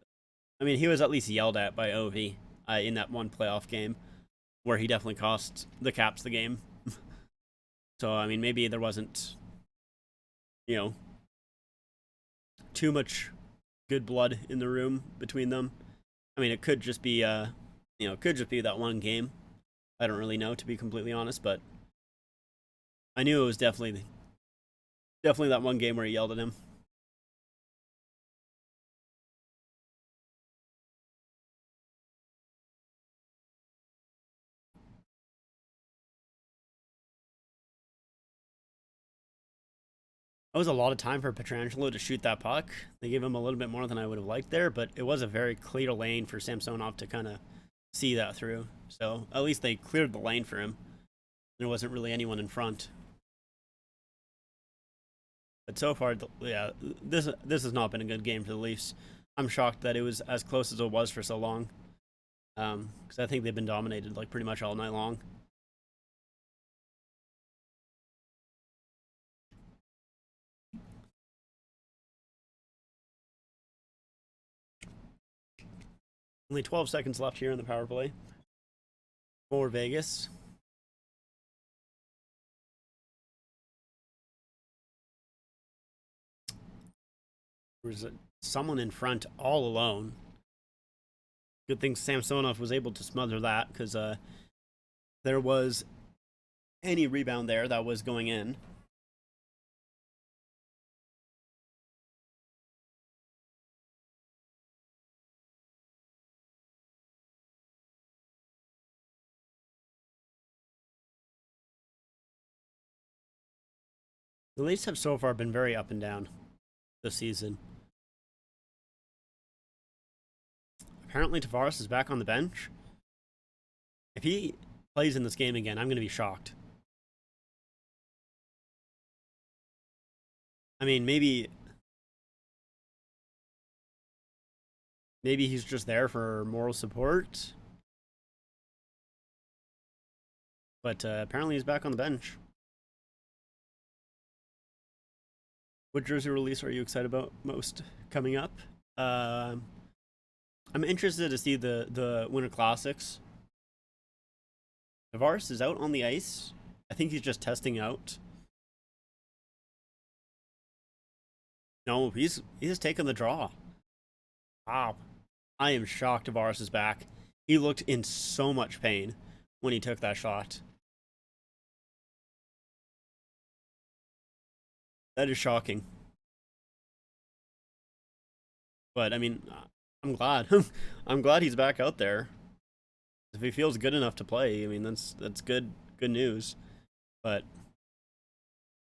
mean, he was at least yelled at by Ovi in that one playoff game where he definitely cost the Caps the game. So I mean, maybe there wasn't, you know, too much good blood in the room between them. I mean, it could just be it could just be that one game. I don't really know, to be completely honest, but I knew it was definitely that one game where he yelled at him. It was a lot of time for Petrangelo to shoot that puck. They gave him a little bit more than I would have liked there, but it was a very clear lane for Samsonov to kind of see that through. So at least they cleared the lane for him. There wasn't really anyone in front. But so far, yeah, this has not been a good game for the Leafs. I'm shocked that it was as close as it was for so long. Because I think they've been dominated like pretty much all night long. Only 12 seconds left here in the power play for Vegas. There was someone in front all alone. Good thing Samsonov was able to smother that because there was any rebound there that was going in. The Leafs have so far been very up and down this season. apparently Tavares is back on the bench. If he plays in this game again, I'm going to be shocked. I mean, maybe he's just there for moral support. But apparently he's back on the bench. What jersey release are you excited about most coming up? I'm interested to see the Winter Classics. Tavares is out on the ice. I think he's just testing out. No, he's taken the draw. Wow. I am shocked Tavares is back. He looked in so much pain when he took that shot. That is shocking. But I mean, I'm glad. I'm glad he's back out there. If he feels good enough to play, I mean that's good news. But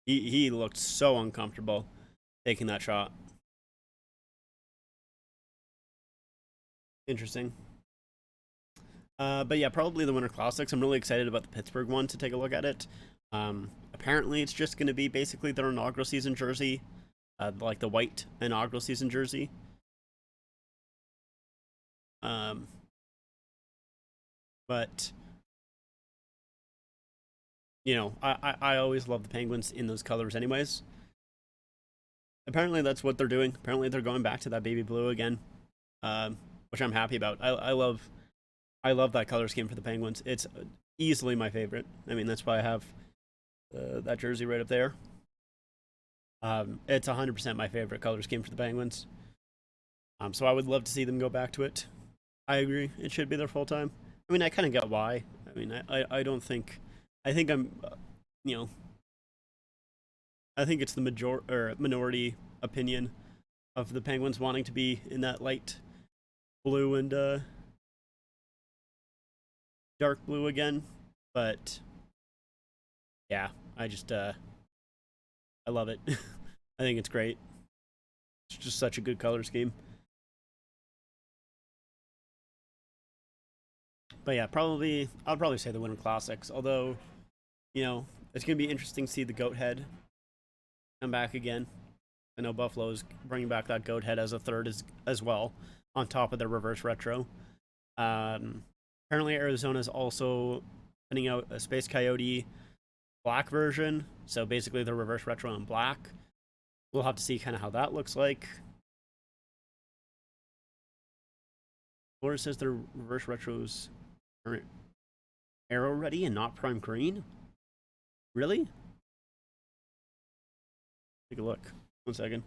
he looked so uncomfortable taking that shot. Interesting. But yeah, probably the Winter Classics. I'm really excited about the Pittsburgh one to take a look at it. Apparently, it's just going to be basically their inaugural season jersey, like the white inaugural season jersey. But you know, I always love the Penguins in those colors, anyways. Apparently, that's what they're doing. Apparently, they're going back to that baby blue again, which I'm happy about. I love that color scheme for the Penguins. It's easily my favorite. I mean, that's why I have that jersey right up there. It's 100% my favorite color scheme for the Penguins. So I would love to see them go back to it. I agree. It should be their full time. I mean, I kind of get why. I mean, I don't think. I think I'm, you know, I think it's the minority opinion of the Penguins wanting to be in that light blue and dark blue again. But yeah, I just I love it. I think it's great. It's just such a good color scheme. But yeah, I'll probably say the Winter Classics. Although, you know, it's gonna be interesting to see the goat head come back again. I know Buffalo's bringing back that goat head as a third as well, on top of their reverse retro. Apparently, Arizona is also putting out a Space Coyote black version. So basically, the reverse retro in black. We'll have to see kind of how that looks like. Florida says their reverse retros are arrow ready and not prime green. Really? Take a look. 1 second.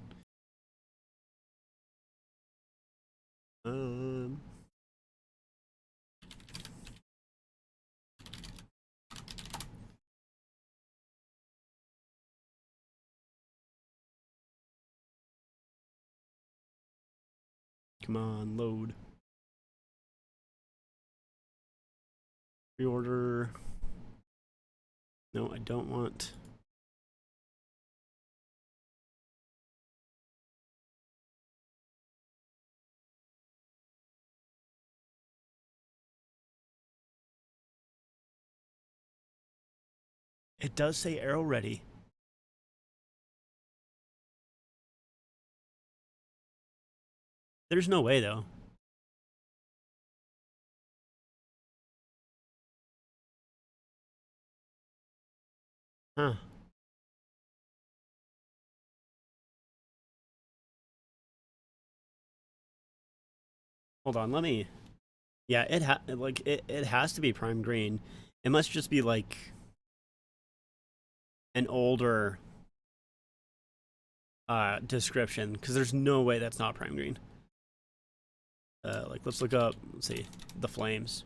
Come on, load. Reorder. No, I don't want. It does say arrow ready. There's no way, though. Huh. Hold on, let me. Yeah, it has to be prime green. It must just be like an older description, because there's no way that's not prime green. Like, let's look up. Let's see the Flames.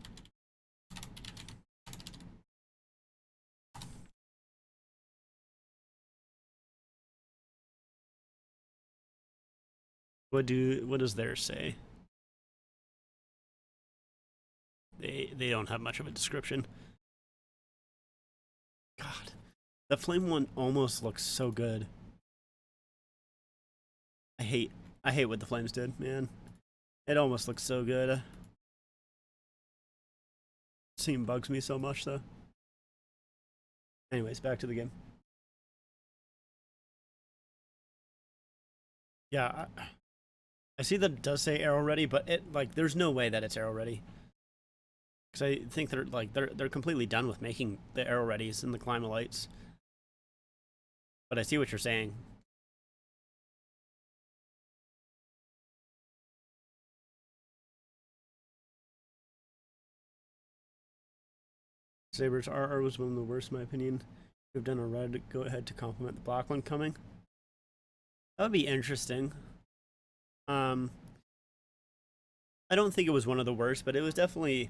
What does theirs say? They don't have much of a description. God, the Flame one almost looks so good. I hate what the Flames did, man. It almost looks so good. seam bugs me so much, though. Anyways, back to the game. Yeah, I see that it does say arrow ready, but it like there's no way that it's arrow ready. Because I think they're completely done with making the arrow readies and the Climalites. But I see what you're saying. Saber's RR was one of the worst in my opinion. We've done a red go ahead to complement the black one coming. That would be interesting. I don't think it was one of the worst, but it was definitely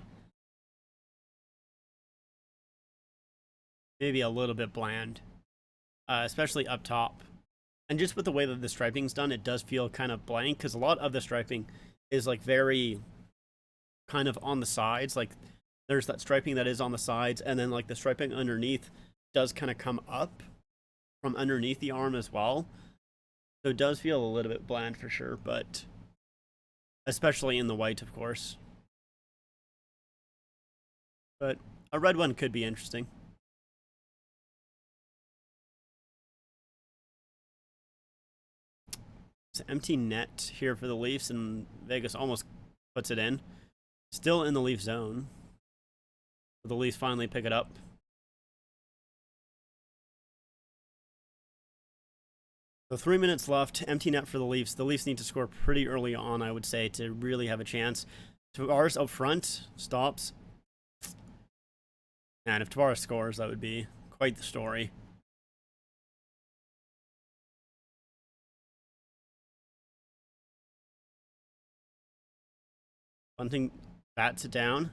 maybe a little bit bland, especially up top. And just with the way that the striping's done, it does feel kind of blank because a lot of the striping is like very kind of on the sides. Like there's that striping that is on the sides, and then like the striping underneath does kind of come up from underneath the arm as well. So it does feel a little bit bland for sure, but especially in the white, of course. But a red one could be interesting. It's an empty net here for the Leafs, and Vegas almost puts it in. Still in the Leaf zone. The Leafs finally pick it up. So 3 minutes left, empty net for the Leafs. The Leafs need to score pretty early on, I would say, to really have a chance. Tavares up front, stops. And if Tavares scores, that would be quite the story. Bunting bats it down.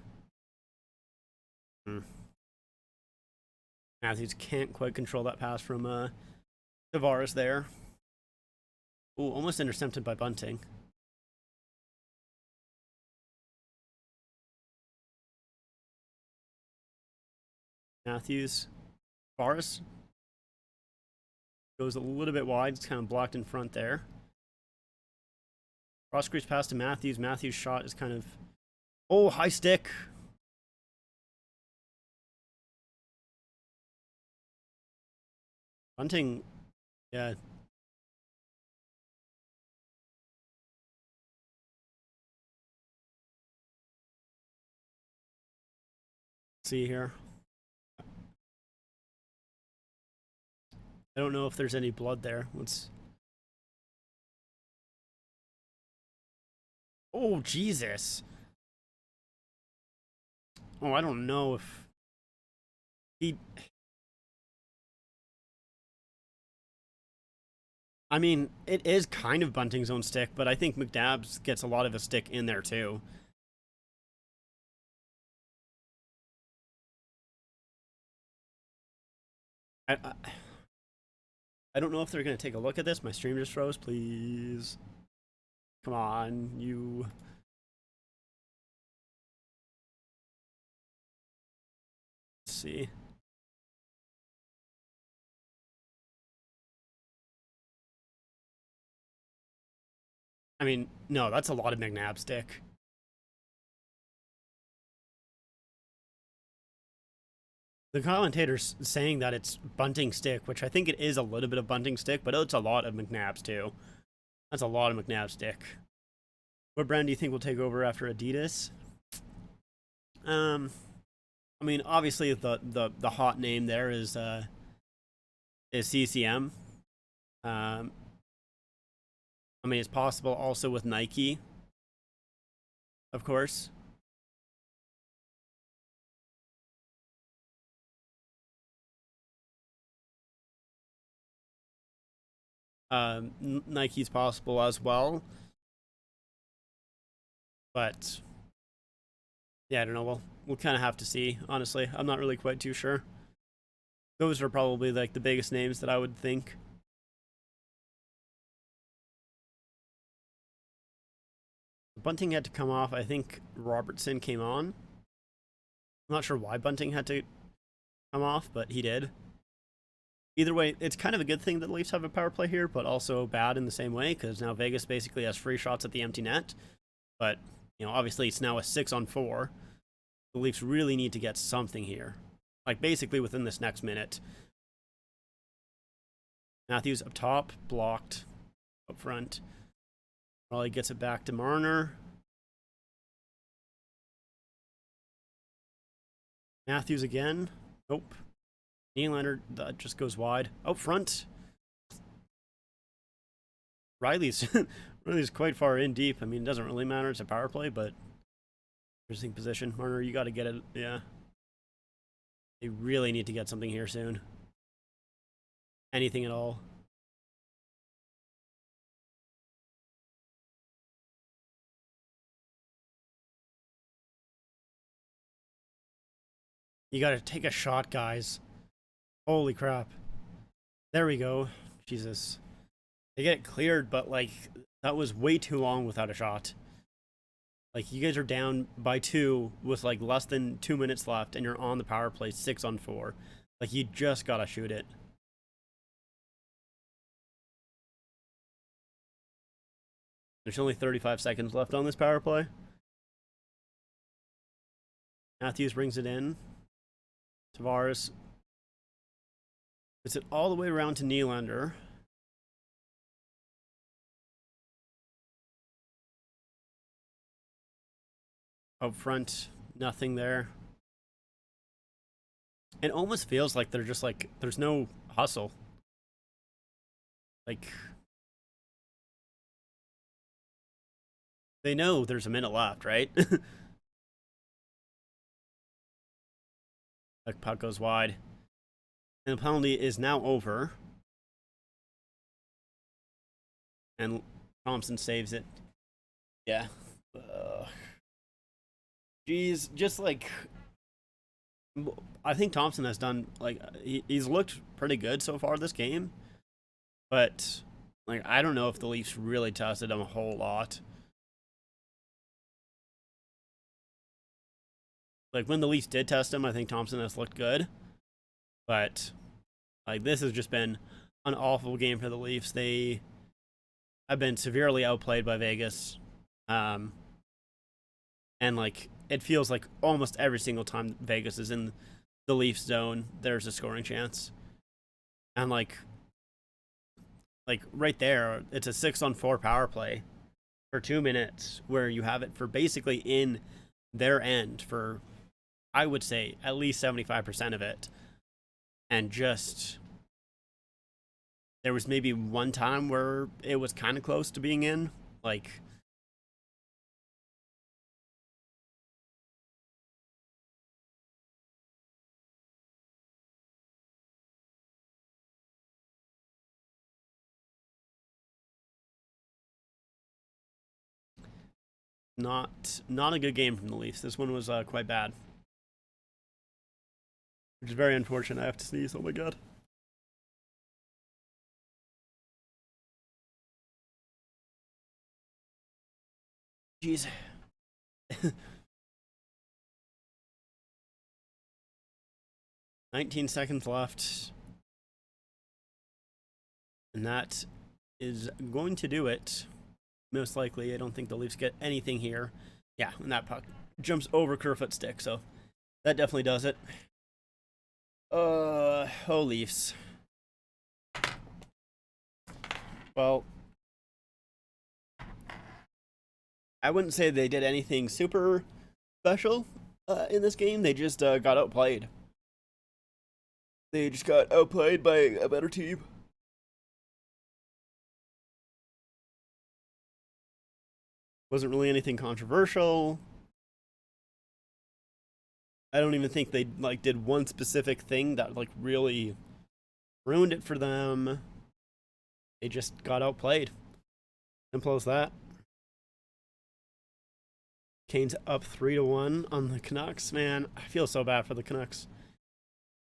Matthews can't quite control that pass from Tavares there. Ooh, almost intercepted by Bunting. Matthews. Tavares goes a little bit wide. It's kind of blocked in front there. Cross crease pass to Matthews. Matthews' shot is kind of... Oh, high stick. Bunting, yeah. See here. I don't know if there's any blood there. Let's... Oh, Jesus. Oh, I don't know if he... I mean, it is kind of Bunting's own stick, but I think McNabb's gets a lot of his stick in there too. I don't know if they're going to take a look at this. My stream just froze, please. Come on, you... Let's see. I mean, no, that's a lot of McNabb stick. The commentator's saying that it's Bunting stick, which I think it is a little bit of Bunting stick, but it's a lot of McNabb's too. That's a lot of McNabb stick. What brand do you think will take over after Adidas? I mean, obviously the hot name there is CCM. I mean, it's possible also with Nike, of course. Nike's possible as well. But yeah, I don't know. We'll kind of have to see. Honestly, I'm not really quite too sure. Those are probably like the biggest names that I would think. Bunting had to come off. I think Robertson came on. I'm not sure why Bunting had to come off, but he did. Either way, it's kind of a good thing that the Leafs have a power play here, but also bad in the same way, because now Vegas basically has free shots at the empty net. But, you know, obviously it's now a 6-on-4. The Leafs really need to get something here. Like, basically within this next minute. Matthews up top, blocked. Up front. Raleigh gets it back to Marner. Matthews again. Nope. Nylander, that just goes wide. Out front. Riley's quite far in deep. I mean, it doesn't really matter. It's a power play, but interesting position. Marner, you got to get it. Yeah. They really need to get something here soon. Anything at all. You got to take a shot, guys. Holy crap. There we go. Jesus. They get it cleared, but, like, that was way too long without a shot. Like, you guys are down by 2 with, like, less than 2 minutes left, and you're on the power play 6-on-4. Like, you just gotta shoot it. There's only 35 seconds left on this power play. Matthews brings it in. Tavares puts it all the way around to Nylander. Up front, nothing there. It almost feels like they're just like, there's no hustle. Like, they know there's a minute left, right? The puck goes wide. And the penalty is now over. And Thompson saves it. Yeah. Jeez, just like, I think Thompson has done, like, he's looked pretty good so far this game. But, like, I don't know if the Leafs really tested him a whole lot. Like, when the Leafs did test him, I think Thompson has looked good. But, like, this has just been an awful game for the Leafs. They have been severely outplayed by Vegas. And, like, it feels like almost every single time Vegas is in the Leafs zone, there's a scoring chance. And, like right there, it's a 6-on-4 power play for 2 minutes where you have it for basically in their end for, I would say, at least 75% of it. And just, there was maybe one time where it was kind of close to being in. Like, not a good game from the Leafs. This one was quite bad. Which is very unfortunate. I have to sneeze. Oh my god. Jeez. 19 seconds left. And that is going to do it. Most likely. I don't think the Leafs get anything here. Yeah, and that puck jumps over Kerfoot's stick, so that definitely does it. Oh, Leafs. Well, I wouldn't say they did anything super special in this game. They just got outplayed. They just got outplayed by a better team. Wasn't really anything controversial. I don't even think they like did one specific thing that like really ruined it for them. They just got outplayed. Simple as that. Kane's up 3-1 on the Canucks. Man, I feel so bad for the Canucks.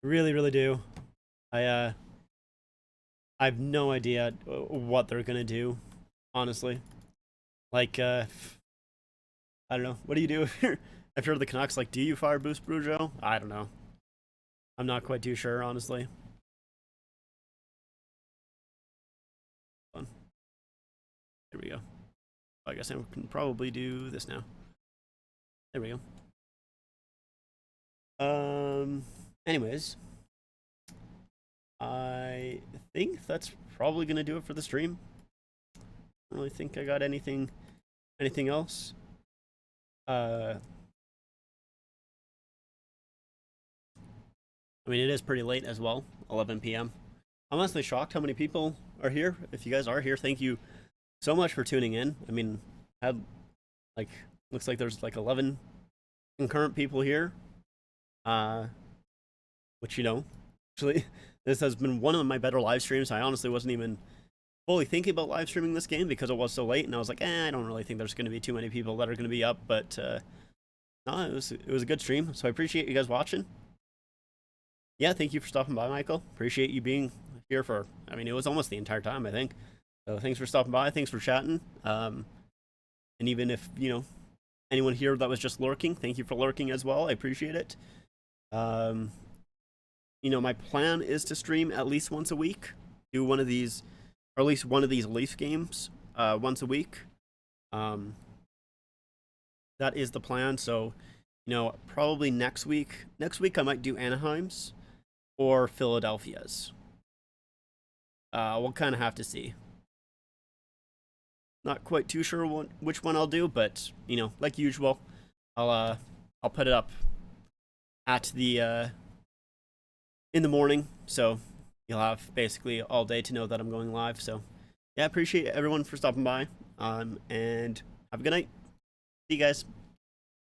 Really, really do. I have no idea what they're gonna do, honestly. Like, I don't know. What do you do if you're the Canucks? Like, do you fire Bruce Boudreau? I don't know. I'm not quite too sure, honestly. Fun. There we go. I guess I can probably do this now. There we go. Anyways, I think that's probably gonna do it for the stream. I don't really think I got anything else. I mean, it is pretty late as well, 11 p.m. I'm honestly shocked how many people are here. If you guys are here, thank you so much for tuning in. I mean, had like looks like there's like 11 concurrent people here. Which actually this has been one of my better live streams. I honestly wasn't even fully thinking about live streaming this game because it was so late, and I was like, I don't really think there's going to be too many people that are going to be up. But no, it was a good stream. So I appreciate you guys watching. Yeah, thank you for stopping by, Michael. Appreciate you being here for. I mean, it was almost the entire time, I think. So thanks for stopping by. Thanks for chatting. And even if anyone here that was just lurking, thank you for lurking as well. I appreciate it. My plan is to stream at least once a week, do one of these, or at least one of these Leaf games, once a week. That is the plan. So, probably next week. Next week I might do Anaheim's or Philadelphia's. We'll kind of have to see. Not quite too sure which one I'll do, but like usual, I'll put it up at the in the morning, so you'll have basically all day to know that I'm going live. So yeah, appreciate everyone for stopping by, and have a good night. See you guys.